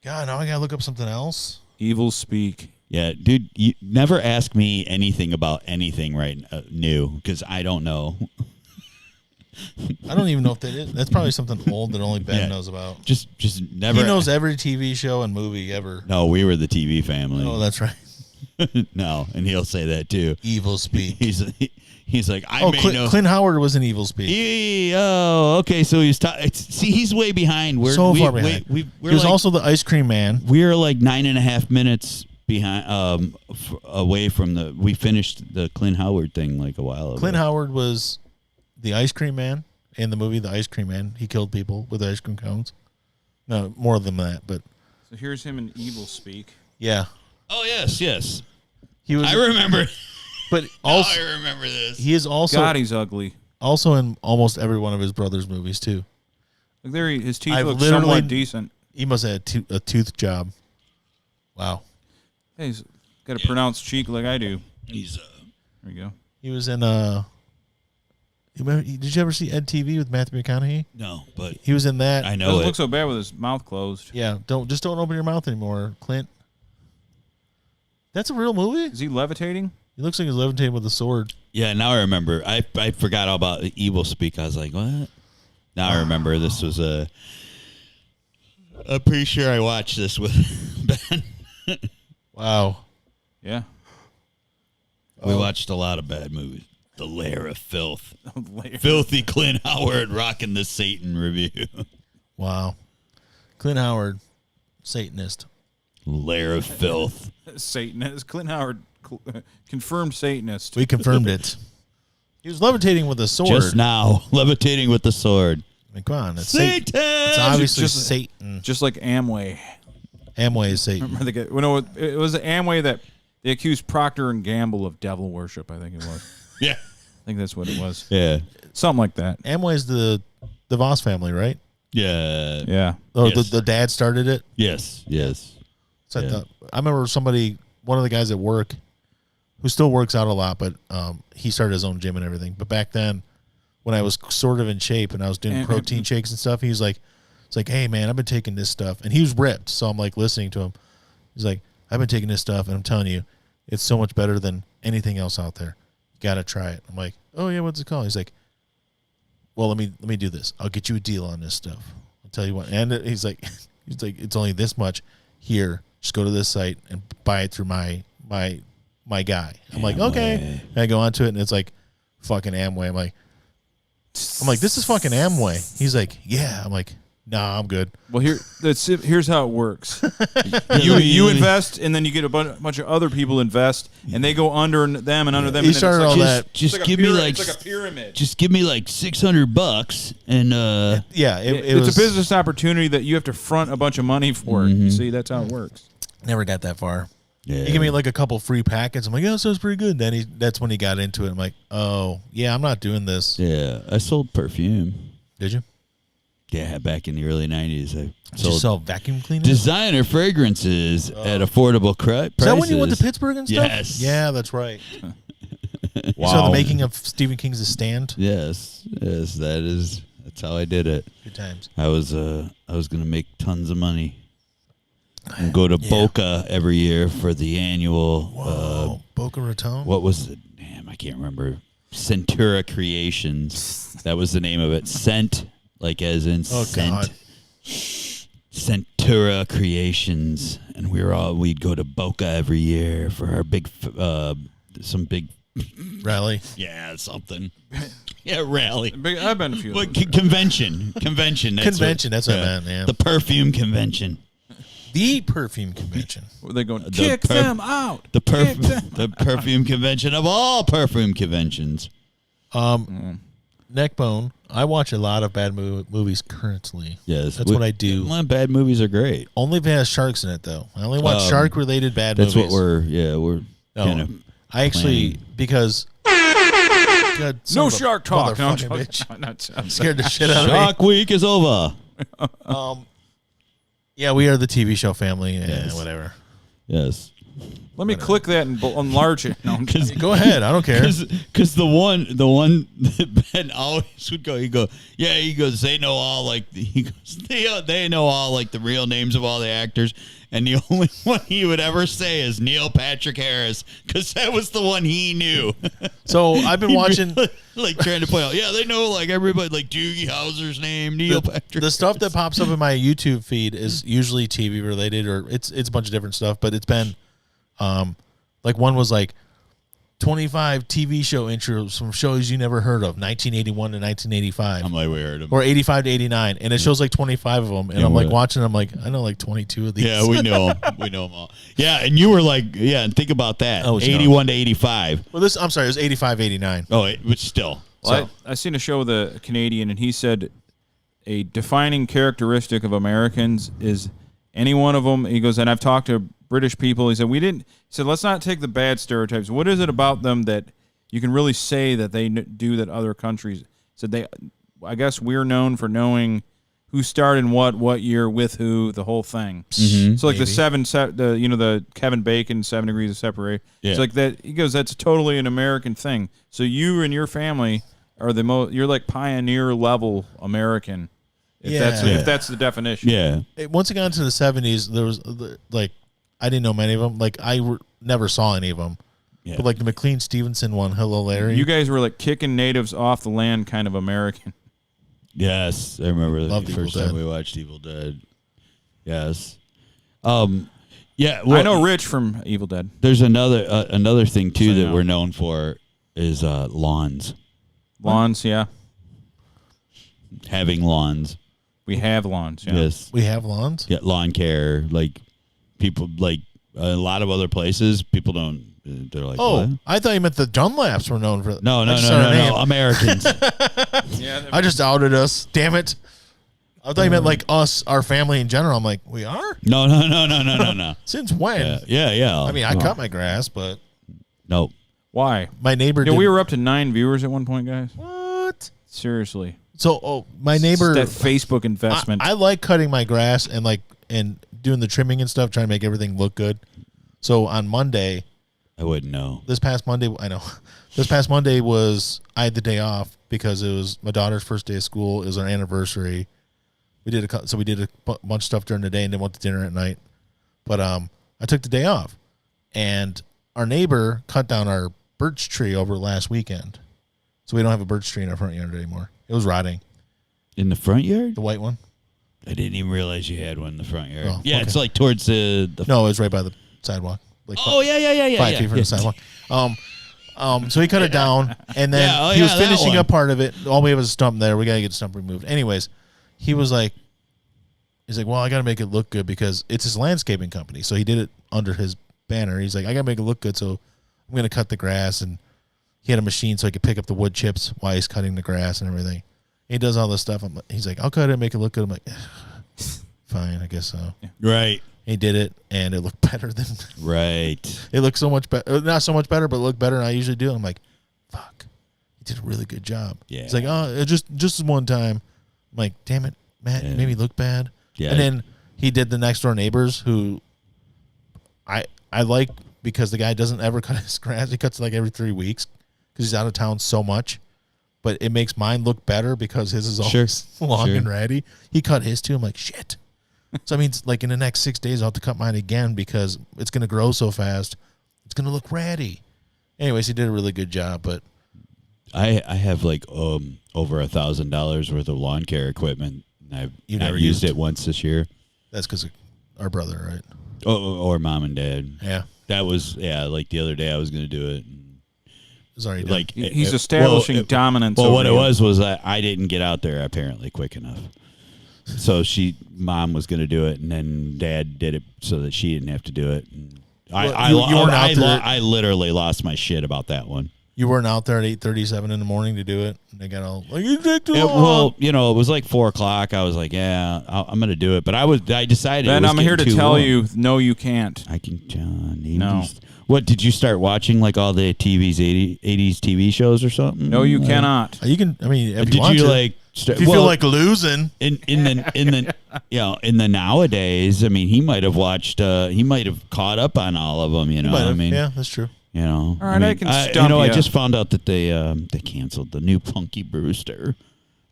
God, now I gotta look up something else. Evil Speak. Yeah, dude, you never ask me anything about anything new, because I don't know. I don't even know if that is. That's probably something old that only Ben knows about. Just never. He knows every TV show and movie ever. No, we were the TV family. Oh, that's right. No, and he'll say that too. Evil Speak. He's like, I may know. Clint Howard was in Evil Speak. Okay, so he's see, he's way behind. We're so far behind. We're he was also the Ice Cream Man. We're like 9.5 minutes behind, away from the. We finished the Clint Howard thing like a while ago. Clint Howard was the Ice Cream Man in the movie The Ice Cream Man. He killed people with ice cream cones. No, more than that, but So here's him in Evil Speak. yeah. Oh yes. He was. I remember. But also, I remember this. he is also God, he's ugly. also in almost every one of his brother's movies too. Look there, his teeth I've look literally- somewhat decent. He must have had a tooth job. Wow. Hey, he's got a pronounced cheek like I do. He's There you go. He was in did you ever see Ed TV with Matthew McConaughey? no, but He was in that. I know Doesn't it. look so bad with his mouth closed. Yeah, don't open your mouth anymore, Clint. That's a real movie? Is he levitating? He looks like he's levitating with a sword. Yeah, now I remember. I forgot all about Evil Speak. I was like, what? Now I remember this was I'm pretty sure I watched this with Ben. Wow. Yeah. We watched a lot of bad movies. The Lair of Filth. Lair. Filthy Clint Howard rocking the Satan review. Wow. Clint Howard, Satanist. Lair of Filth. Satanist. Clint Howard, confirmed Satanist. We confirmed it. He was levitating with a sword. Just now, levitating with the sword. I mean, come on. It's Satan! It's obviously Just- Satan. Just like Amway. Amway is Satan. Remember the guy? Well, no, it was Amway that they accused Procter and Gamble of devil worship. I think it was. Yeah. think that's what it was. Yeah. Something like that. Amway's the Voss family, right? Yeah. Yeah. Oh, Yes. the dad started it. Yes. Yes. So Yeah. I remember one of the guys at work, who still works out a lot, but he started his own gym and everything. But back then, when I was sort of in shape and I was doing protein shakes and stuff, he's like, it's like, hey man, I've been taking this stuff, and he was ripped. So I'm like listening to him. He's like, I've been taking this stuff, and I'm telling you, it's so much better than anything else out there. You gotta try it. I'm like, oh yeah, what's it called? He's like, well, let me do this. I'll get you a deal on this stuff. I'll tell you what. And he's like, it's only this much here. Just go to this site and buy it through my guy. I'm like, okay. And I go onto it, and it's like fucking Amway. I'm like, this is fucking Amway. He's like, yeah. I'm like, nah, I'm good. Well, here's how it works. you invest, and then you get a bunch of other people invest, and they go under them and under them. He and then started it's all like, that. Just give me like it's like a pyramid. Just give me like $600 and Yeah, it's was a business opportunity that you have to front a bunch of money for. You see, that's how it works. Never got that far. yeah. He gave me like a couple free packets. I'm like, oh, sounds pretty good. Then that's when he got into it. I'm like, oh yeah, I'm not doing this. Yeah, I sold perfume. Did you? Yeah, back in the early 90s. I Did you sold sell vacuum cleaners? designer fragrances at affordable prices. Is that when you went to Pittsburgh and stuff? Yes. Yeah, that's right. You Wow. saw the making of Stephen King's The Stand? Yes, that's how I did it. Good times. I was gonna make tons of money and go to Boca every year for the annual. Boca Raton? What was it? Damn, I can't remember. Centura Creations. That was the name of it. Scent, like as in scent. God. Centura Creations, and we'd go to Boca every year for our big some big Rally. something. Yeah, rally. I've been a few. But convention. That's Convention, that's what I meant, yeah. The perfume convention. The perfume convention. Were they going, kick them out? The perfume convention of all perfume conventions. Neckbone. I watch a lot of bad movies currently. Yes. That's what I do. Well, bad movies are great. Only if it has sharks in it, though. I only watch shark-related bad That's movies. what we're kind of. I actually, because... God, son No of a shark talk. No, motherfucking bitch. I'm Scared the shit out of me. Shark Week is over. Yeah, we are the TV show family. Yeah, Yes. whatever. Yes. Let me click that and enlarge it. No, Go ahead. I don't care. Because the one that Ben always would go, he goes, they know all they know all like the real names of all the actors, and the only one he would ever say is Neil Patrick Harris, because that was the one he knew. So I've been watching like trying to point out, they know like everybody, like Doogie Howser's name, Neil Patrick. the stuff that pops up in my YouTube feed is usually TV related, or it's a bunch of different stuff, but it's been like one was like 25 TV show intros from shows you never heard of, 1981 to 1985. I'm like, we heard him. Or 85 to 89, and it shows like 25 of them, and I'm like watching. I'm like, I know like 22 of these. Yeah, we know them. We know them all. Yeah, and you were like, and think about that. Oh, it's 81 to 85. Well, I'm sorry, it was 85, 89. Oh, it was still. Well, I seen a show with a Canadian, and he said a defining characteristic of Americans is any one of them. He goes, and I've talked to British people. He said, let's not take the bad stereotypes. What is it about them that you can really say that they do that other countries? Said I guess we're known for knowing who starred in what year with who, the whole thing. Mm-hmm. So like the Kevin Bacon 7 Degrees of Separation. Yeah. It's like that. He goes, that's totally an American thing. So you and your family are you're like pioneer level American. If that's the definition. Yeah. Once it got into the 70s, there was like, I didn't know many of them. Like never saw any of them. Yeah. But like the McLean Stevenson one, Hello Larry. You guys were like kicking natives off the land, kind of American. Yes, I remember the first time we watched Evil Dead. Yes. Yeah. Well, I know Rich from Evil Dead. There's another thing too that we're known for is lawns. Lawns, yeah. Having lawns. We have lawns. Yeah. Yes. We have lawns. Yeah, lawn care. Like people, like a lot of other places, people don't. They're like, oh, what? I thought you meant the Dunlaps were known for. No, Americans. Yeah, I just outed us. Damn it. I thought you meant like us, our family in general. I'm like, we are? No. Since when? Yeah. I mean, I cut my grass, but. No. Why? My neighbor. Yeah, we were up to 9 viewers at one point, guys. What? Seriously. So, my neighbor. It's that Facebook investment. I like cutting my grass and doing the trimming and stuff, trying to make everything look good. So on Monday, I wouldn't know. This past Monday, I know. This past Monday I had the day off because it was my daughter's first day of school. It was our anniversary. We did a bunch of stuff during the day and then went to dinner at night. But I took the day off, and our neighbor cut down our birch tree over last weekend, so we don't have a birch tree in our front yard anymore. It was rotting. In the front yard? The white one? I didn't even realize you had one in the front yard. Oh, yeah, okay. it's like towards the No, it was right by the sidewalk. Like 5 feet from the sidewalk. So he cut it down, and then he was finishing up part of it. All we have is a stump there. We got to get the stump removed. Anyways, he's like, well, I got to make it look good because it's his landscaping company. So he did it under his banner. He's like, I got to make it look good, so I'm going to cut the grass. And he had a machine so he could pick up the wood chips while he's cutting the grass and everything. He does all this stuff. He's like, I'll cut it and make it look good. I'm like, fine, I guess so. Right. He did it, and it looked better than Right. It looked so much better, not so much better, but it looked better than I usually do. I'm like, fuck, he did a really good job. Yeah. He's like, oh, it just one time. I'm like, damn it, Matt, you made me look bad. Yeah. And then he did the next door neighbors, who I like because the guy doesn't ever cut his grass. He cuts it like every 3 weeks because he's out of town so much. But it makes mine look better because his is always long and ratty. He cut his too. I'm like, shit. So I mean, like in the next 6 days, I'll have to cut mine again because it's going to grow so fast. It's going to look ratty. Anyways, he did a really good job. But I have like over $1,000 worth of lawn care equipment. I've never used used it once this year. that's because of our brother, right? Or mom and dad. Yeah. That was like the other day I was going to do it. It's already done. Like He's establishing dominance. Well, over what it you. was I didn't get out there apparently quick enough. So mom was going to do it, and then dad did it so that she didn't have to do it. And I literally lost my shit about that one. You weren't out there at 8:37 in the morning to do it. And they got all like, you take too long. Well, it was like 4:00. I was like, yeah, I'm going to do it. But I decided. Ben, I'm here to tell you, no, you can't. I can, John. No. What, did you start watching like all the 80s TV shows or something? No, you cannot. You can. I mean, if Did you want you to. like? If you feel like losing in the nowadays, I mean, he might have watched. He might have caught up on all of them. I mean, yeah, that's true. All right, I can stump you. I just found out that they canceled the new Punky Brewster.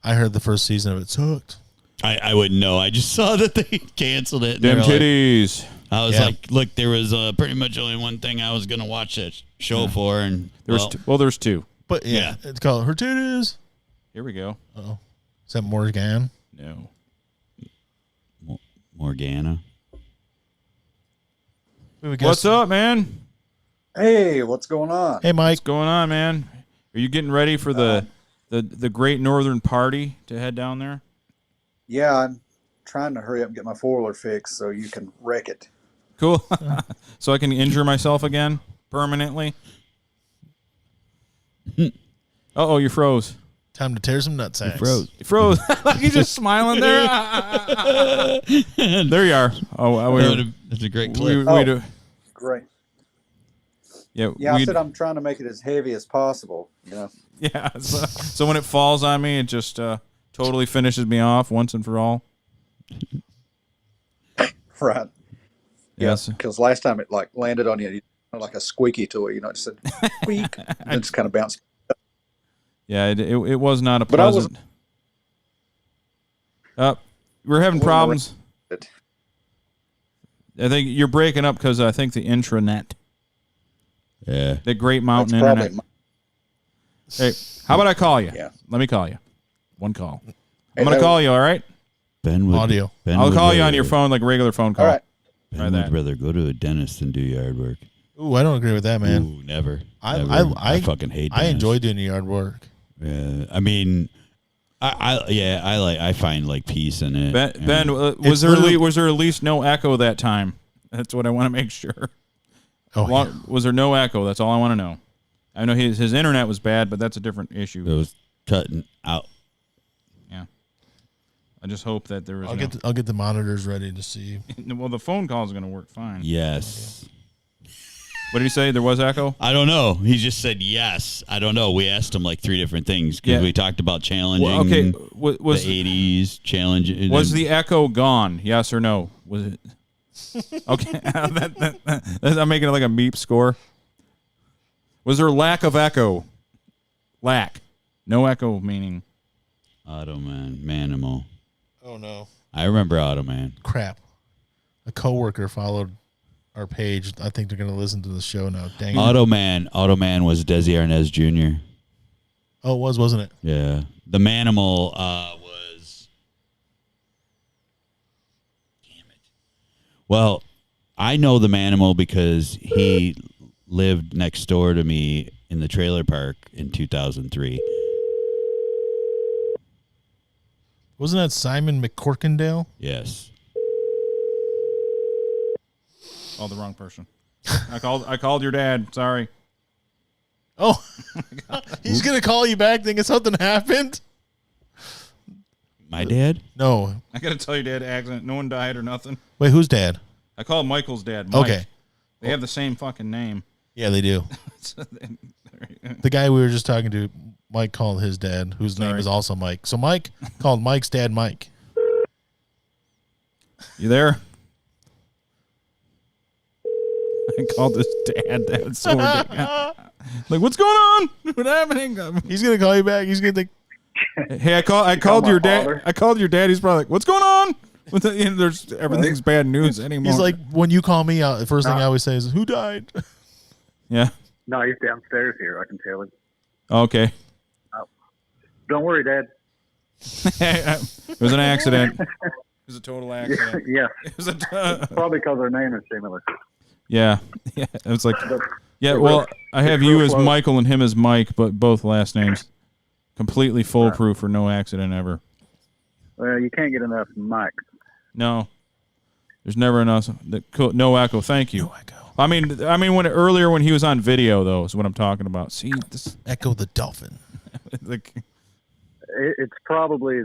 I heard the first season of it sucked. I wouldn't know. I just saw that they canceled it. Them titties. I was like, look, there was pretty much only one thing I was going to watch that show for, and there's two. But yeah, it's called Her Titties. Here we go. Oh, is that Morgan? No. Morgana. What's up, man? Hey, what's going on? Hey, Mike. What's going on, man? Are you getting ready for the Great Northern Party to head down there? Yeah, I'm trying to hurry up and get my four-wheeler fixed so you can wreck it. Cool. So I can injure myself again permanently. Uh-oh, you froze. Time to tear some nutsacks. You froze. He's just smiling there. There you are. That's a great clip. Great. Yeah, I said I'm trying to make it as heavy as possible. Yeah. So when it falls on me, it just totally finishes me off once and for all. Right. Yes. Because last time it landed on you like a squeaky toy. It just said squeak and it just kind of bounced. Yeah, it was not a pleasant. We're having problems. I think you're breaking up because I think the intranet. Yeah. The Great Mountain Internet. Hey, how about I call you? Yeah. Let me call you. One call. I'm going to call you, all right? Audio. I'll call you on your phone like a regular phone call. All right. Ben would rather go to a dentist than do yard work. Ooh, I don't agree with that, man. Ooh, never. I fucking hate I dentists. enjoy doing the yard work. Yeah, I mean, I find like peace in it. Ben, was there at least no echo that time? That's what I want to make sure. Was there no echo? That's all I want to know. I know his internet was bad, but that's a different issue. It was cutting out. Yeah. I just hope that there was. I'll get the monitors ready to see. Well, the phone call is going to work fine. Yes. What did he say? There was echo? I don't know. He just said yes. I don't know. We asked him like 3 different things because we talked about challenging was the 80s challenge. Was the echo gone? Yes or no? Was it? Okay. I'm making it like a meep score. Was there lack of echo? Lack. No echo meaning. Automan. Manimal. Oh, no. I remember Automan. Crap. A coworker followed our page. I think they're going to listen to the show now. Dang it. Automan was Desi Arnaz Jr. Oh, it was, wasn't it? Yeah. The Manimal was... Damn it. Well, I know the Manimal because he lived next door to me in the trailer park in 2003. Wasn't that Simon McCorkindale? Yes. Oh, the wrong person. I called your dad. Sorry. Oh, he's going to call you back thinking something happened? My dad? No. I got to tell you, Dad, accident. No one died or nothing. Wait, who's dad? I called Michael's dad. Mike. Okay. They have the same fucking name. Yeah, they do. The guy we were just talking to, Mike called his dad, whose name is also Mike. So Mike called Mike's dad Mike. You there? I called his dad. That was so ridiculous. Like, what's going on? What's happening? He's gonna call you back. He's gonna think, hey, I called your dad. I called your dad. He's probably like, what's going on? There's everything's bad news anymore. He's like, when you call me out, the first thing I always say is, who died? Yeah. No, he's downstairs here. I can tell him. Okay. Don't worry, Dad. It was an accident. It was a total accident. Yeah. It was probably because their name is similar. Yeah. Yeah. It was like, yeah, well, I have you as Michael and him as Mike, but both last names. Completely foolproof for no accident ever. Well, you can't get enough Mike. No. There's never enough. No echo. Thank you. No echo. I mean, earlier when he was on video, though, is what I'm talking about. See, this Echo the Dolphin. like, it's probably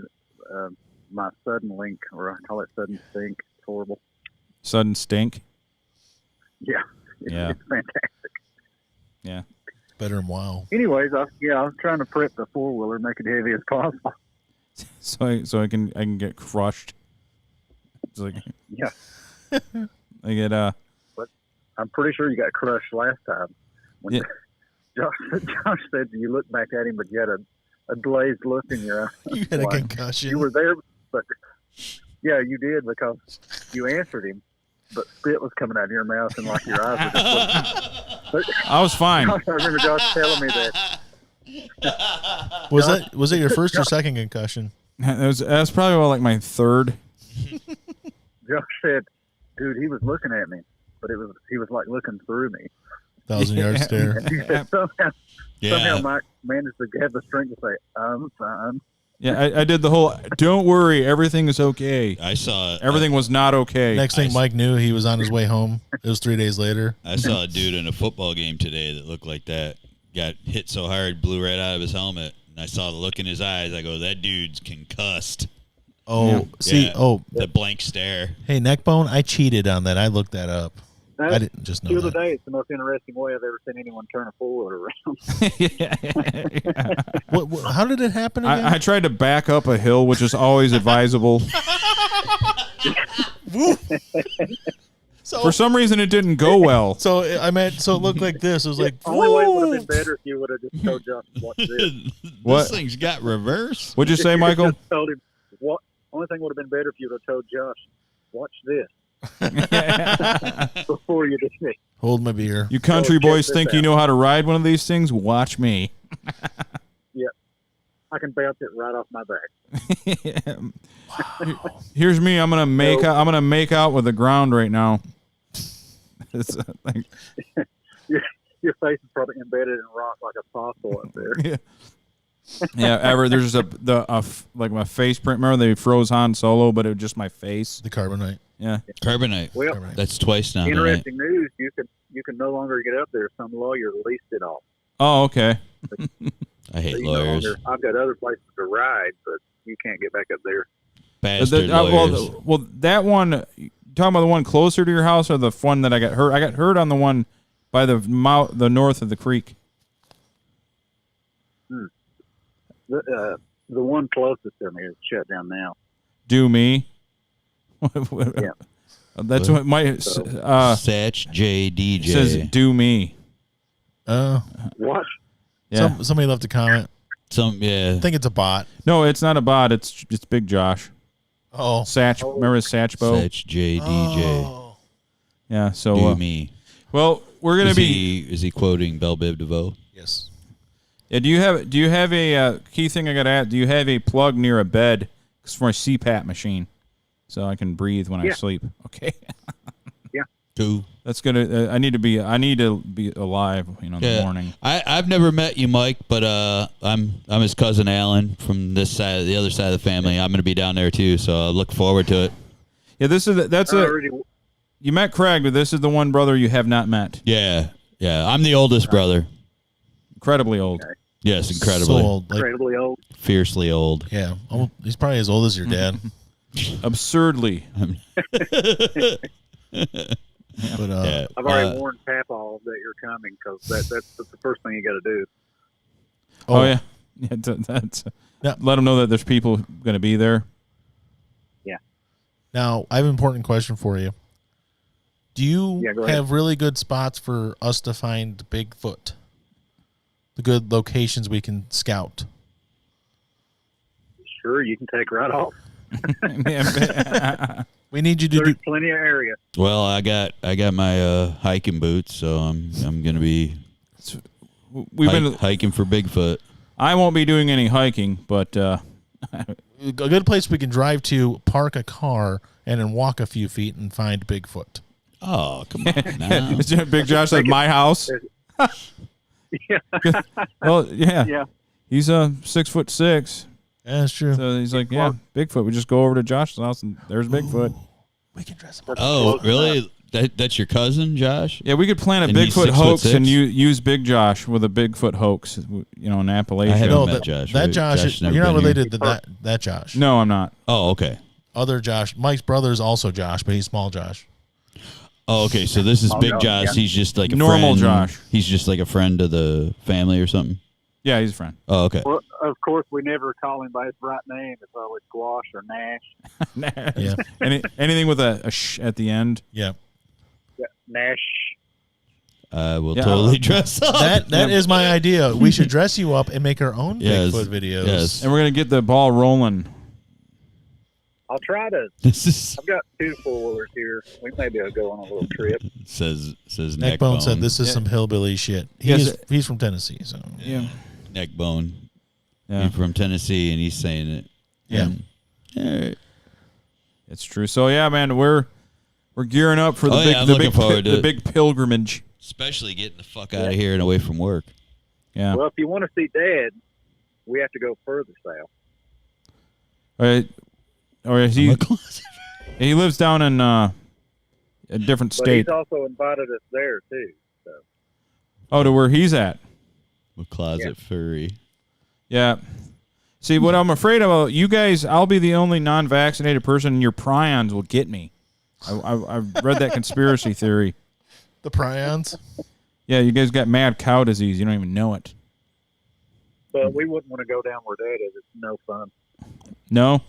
my sudden link, or I call it sudden stink. It's horrible. Sudden stink? Yeah. It's fantastic. Yeah. Better than WoW. Anyways, I was trying to prep the 4-wheeler, make it heavy as possible. So I can get crushed. It's like, yeah. I get But I'm pretty sure you got crushed last time. When Josh said you looked back at him, but you had a glazed look in your eye. You had a concussion. You were there, but yeah, you did because you answered him, but spit was coming out of your mouth and like your eyes were just looking. I was fine. I remember Josh telling me that. Was it your first or second concussion? That was probably like my third. Josh said, "Dude, he was looking at me, but he was like looking through me." 1,000-yard stare. And he said somehow Mike managed to have the strength to say, "I'm fine." Yeah, I did the whole. Don't worry, everything is okay. I saw everything was not okay. Next thing Mike knew, he was on his way home. It was 3 days later. I saw a dude in a football game today that looked like that. Got hit so hard, blew right out of his helmet. And I saw the look in his eyes. I go, that dude's concussed. Oh, the blank stare. Hey, Neckbone, I cheated on that. I looked that up. I didn't just know The other that. day, it's the most interesting way I've ever seen anyone turn a 4-wheeler around. How did it happen again? I tried to back up a hill, which is always advisable. For some reason, it didn't go well. So it looked like this. It was like, The only way it would have been better if you would have just told Josh to watch this. What? This thing's got reverse. What'd you say, Michael? Just told him, only thing would have been better if you would have told Josh, watch this. Before you did it. Hold my beer. You country boys think you know how to ride one of these things? Watch me. Yeah. I can bounce it right off my back. Here's me. I'm gonna make out with the ground right now. It's like your face is probably embedded in rock like a fossil up there. Yeah. There's like my face print. Remember they froze Han Solo, but it was just my face. The carbonite. Yeah. Carbonite. Well, that's twice now. Interesting news. You can no longer get up there. Some lawyer leased it off. Oh, okay. I hate So lawyers. I've got other places to ride, but you can't get back up there. Bastard lawyers. Well, that one. You talking about the one closer to your house or the one that I got hurt? I got hurt on the one by the north of the creek. The one closest to me is shut down now. Do me. Yeah. That's what my Satch JDJ says. Do me. What? Yeah. Somebody left a comment. Yeah. I think it's a bot. No, it's not a bot. It's Big Josh. Oh. Satch. Remember Satchbo? Satch JDJ. Oh. Yeah. So Do me. Well, we're gonna be. Is he quoting Belle Biv DeVoe? Yes. Yeah, do you have a key thing I got to add? Do you have a plug near a bed for a CPAP machine so I can breathe when I sleep? Okay. Yeah. Cool. That's good. I need to be alive, in the morning. I've never met you, Mike, but I'm his cousin Alan from this side, the other side of the family. I'm going to be down there too, so I look forward to it. Yeah, you met Craig, but this is the one brother you have not met. Yeah. I'm the oldest brother. Incredibly old. Okay. Yes, incredibly. So old. Incredibly old. Fiercely old. Yeah. He's probably as old as your dad. Absurdly. But I've already warned Papaw that you're coming because that's the first thing you got to do. Oh yeah. Let them know that there's people going to be there. Yeah. Now, I have an important question for you. Do you go ahead. have really good spots for us to find Bigfoot? The good locations we can scout? Sure, you can take right off. We need you to There's do plenty of area. Well, I got my hiking boots, so I'm going to be been hiking for Bigfoot. I won't be doing any hiking, but a good place we can drive to, park a car, and then walk a few feet and find Bigfoot. Oh, come on now. Big Josh said my house. Yeah. Well, yeah. Yeah. He's 6'6". Yeah, that's true. So he's like, yeah, Bigfoot. We just go over to Josh's house and there's Bigfoot. We can dress him up. Oh, really? That's your cousin, Josh? Yeah, we could plan a And he's Bigfoot hoax 6'6"? and use Big Josh with a Bigfoot hoax, in Appalachia. I haven't No, met Josh. that right? Josh, Josh never you're not been here. related to that Josh. No, I'm not. Oh, okay. Other Josh. Mike's brother is also Josh, but he's small Josh. Oh, okay. So this is Big Josh. Yeah. He's just like a Normal friend. Josh. He's just like a friend of the family or something. Yeah, he's a friend. Oh, okay. Well, of course, we never call him by his right name. It's always Squash or Nash. Yeah. Anything with a sh at the end. Yeah. Yeah, Nash. We'll Yeah. totally dress up. That is my idea. We should dress you up and make our own Yes. Bigfoot videos. Yes. And we're going to get the ball rolling. I'll try to. This is I've got 2 4-wheelers here. We may be able to go on a little trip. says Neckbone said this is Yeah. some hillbilly shit. Yes. He's from Tennessee, so Yeah. Neckbone. Yeah. He's from Tennessee, and he's saying it. Yeah. All right. It's true. So yeah, man, we're gearing up for the Oh, big yeah, I'm the looking big forward to the it. big pilgrimage. Especially getting the fuck out of here and away from work. Yeah. Well, if you want to see Dad, we have to go further south. All right. Or he lives down in a different But state. he's also invited us there, too. So. Oh, to where he's at. A closet furry. Yeah. See, what I'm afraid of, you guys, I'll be the only non-vaccinated person, and your prions will get me. I've read that conspiracy theory. the prions. Yeah, you guys got mad cow disease. You don't even know it. But we wouldn't want to go down where Dad is. It's no fun. No?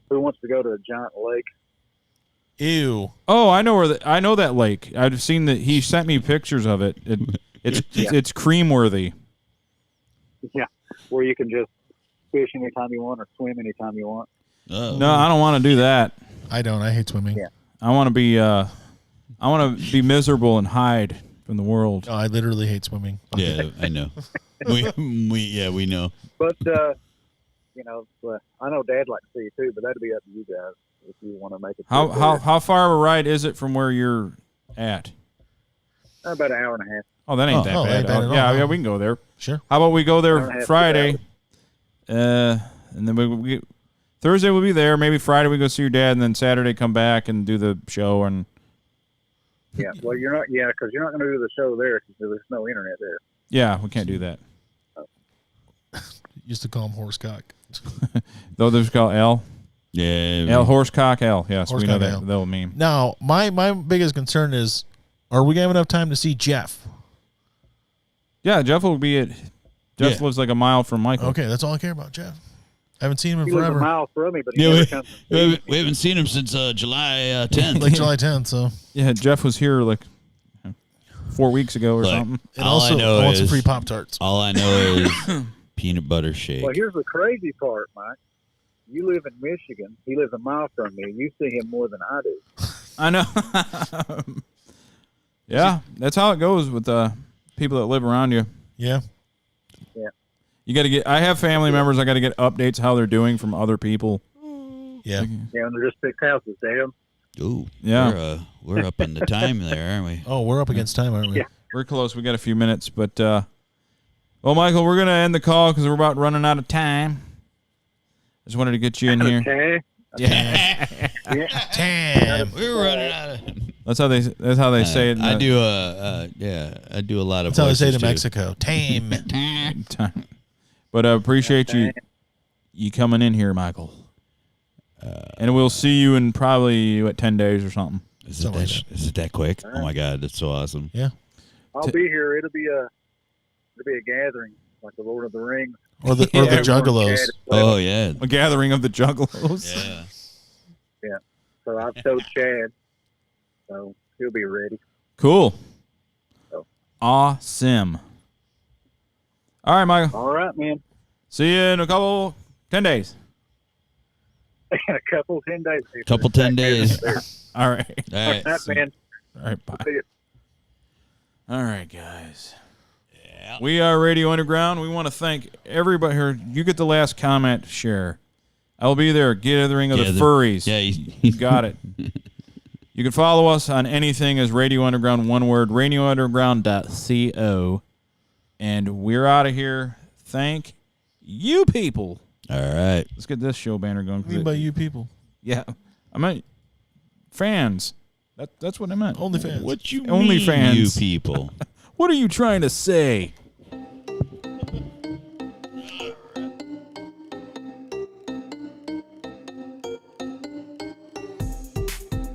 Who wants to go to a giant lake? Ew. Oh, I know I know that lake. I've seen that. He sent me pictures of it. It's cream worthy. Yeah, where you can just fish anytime you want or swim anytime you want. Oh. No, I don't want to do that. I don't. I hate swimming. Yeah. I want to be miserable and hide from the world. No, I literally hate swimming. Yeah, I know. we know. But I know Dad like to see you too. But that'd be up to you guys if you want to make it. How far of a ride is it from where you're at? About an hour and a half. Oh, that ain't that bad. ain't bad at all, Yeah, huh? we can go there. Sure. How about we go Hour and a there half, Friday, and then we Thursday we'll be there. Maybe Friday we go see your dad, and then Saturday come back and do the show. And Yeah, well, you're not. Yeah, because you're not going to do the show there because there's no internet there. yeah, we can't do that. Used to call him horsecock. Though there's called L. Yeah. L horsecock L. Yes, we know Horsecock that. L. That will mean. Now, my biggest concern is Are we gonna have enough time to see Jeff? Yeah, Jeff will be at. Jeff Yeah. lives like a mile from Michael. Okay, that's all I care about, Jeff. I haven't seen him in He lives a forever. mile from me, but he Yeah, never comes to see me. we haven't seen him since July 10th. Like July 10th, so. Yeah, Jeff was here like 4 weeks ago or Look, something. And all also, I know want some is free Pop-Tarts. all I know is peanut butter shake. Well, here's the crazy part, Mike. You live in Michigan. He lives a mile from me. You see him more than I do. I know. Yeah, that's how it goes with people that live around you. Yeah. Yeah. You got to get. I have family members. I got to get updates how they're doing from other people. Yeah. Yeah, and they're just picked houses, damn. Ooh, Yeah. we're up in the time there, aren't we? Oh, we're up against time, aren't we? Yeah. We're close. We got a few minutes, but well, Michael, we're gonna end the call because we're about running out of time. I just wanted to get you in here. Okay. Yeah. Damn. We're running out of. That's how they say it. I do I do a lot of. That's how they say it in voices, too. Mexico. Tame. Time. But I appreciate you coming in here, Michael. And we'll see you in probably 10 days or something. Is it that quick? Oh my God, that's so awesome. Yeah. I'll be here. It'll be a gathering like the Lord of the Rings. Or the Juggalos. Oh yeah, A gathering of the Juggalos. yeah. Yeah. So I've told Chad, so he'll be ready. Cool. So. Awesome. All right, Michael. All right, man. See you in 10 days. A couple 10 days. Couple 10 days. All right. All right. All right, man. All right, bye. See ya. All right, guys. Yeah. We are Radio Underground. We want to thank everybody here. You get the last comment, share. I'll be there. Gathering of the furries. Yeah, you got it. You can follow us on anything as Radio Underground, one word, radiounderground.co. And we're out of here. Thank you, people. All right. Let's get this show banner going. What do you mean by you people? Yeah. I meant fans. That's what I meant. OnlyFans. What you OnlyFans. mean, you people? What are you trying to say?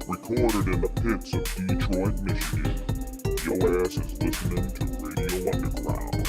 Recorded in the pits of Detroit, Michigan. Your ass is listening to Radio Underground.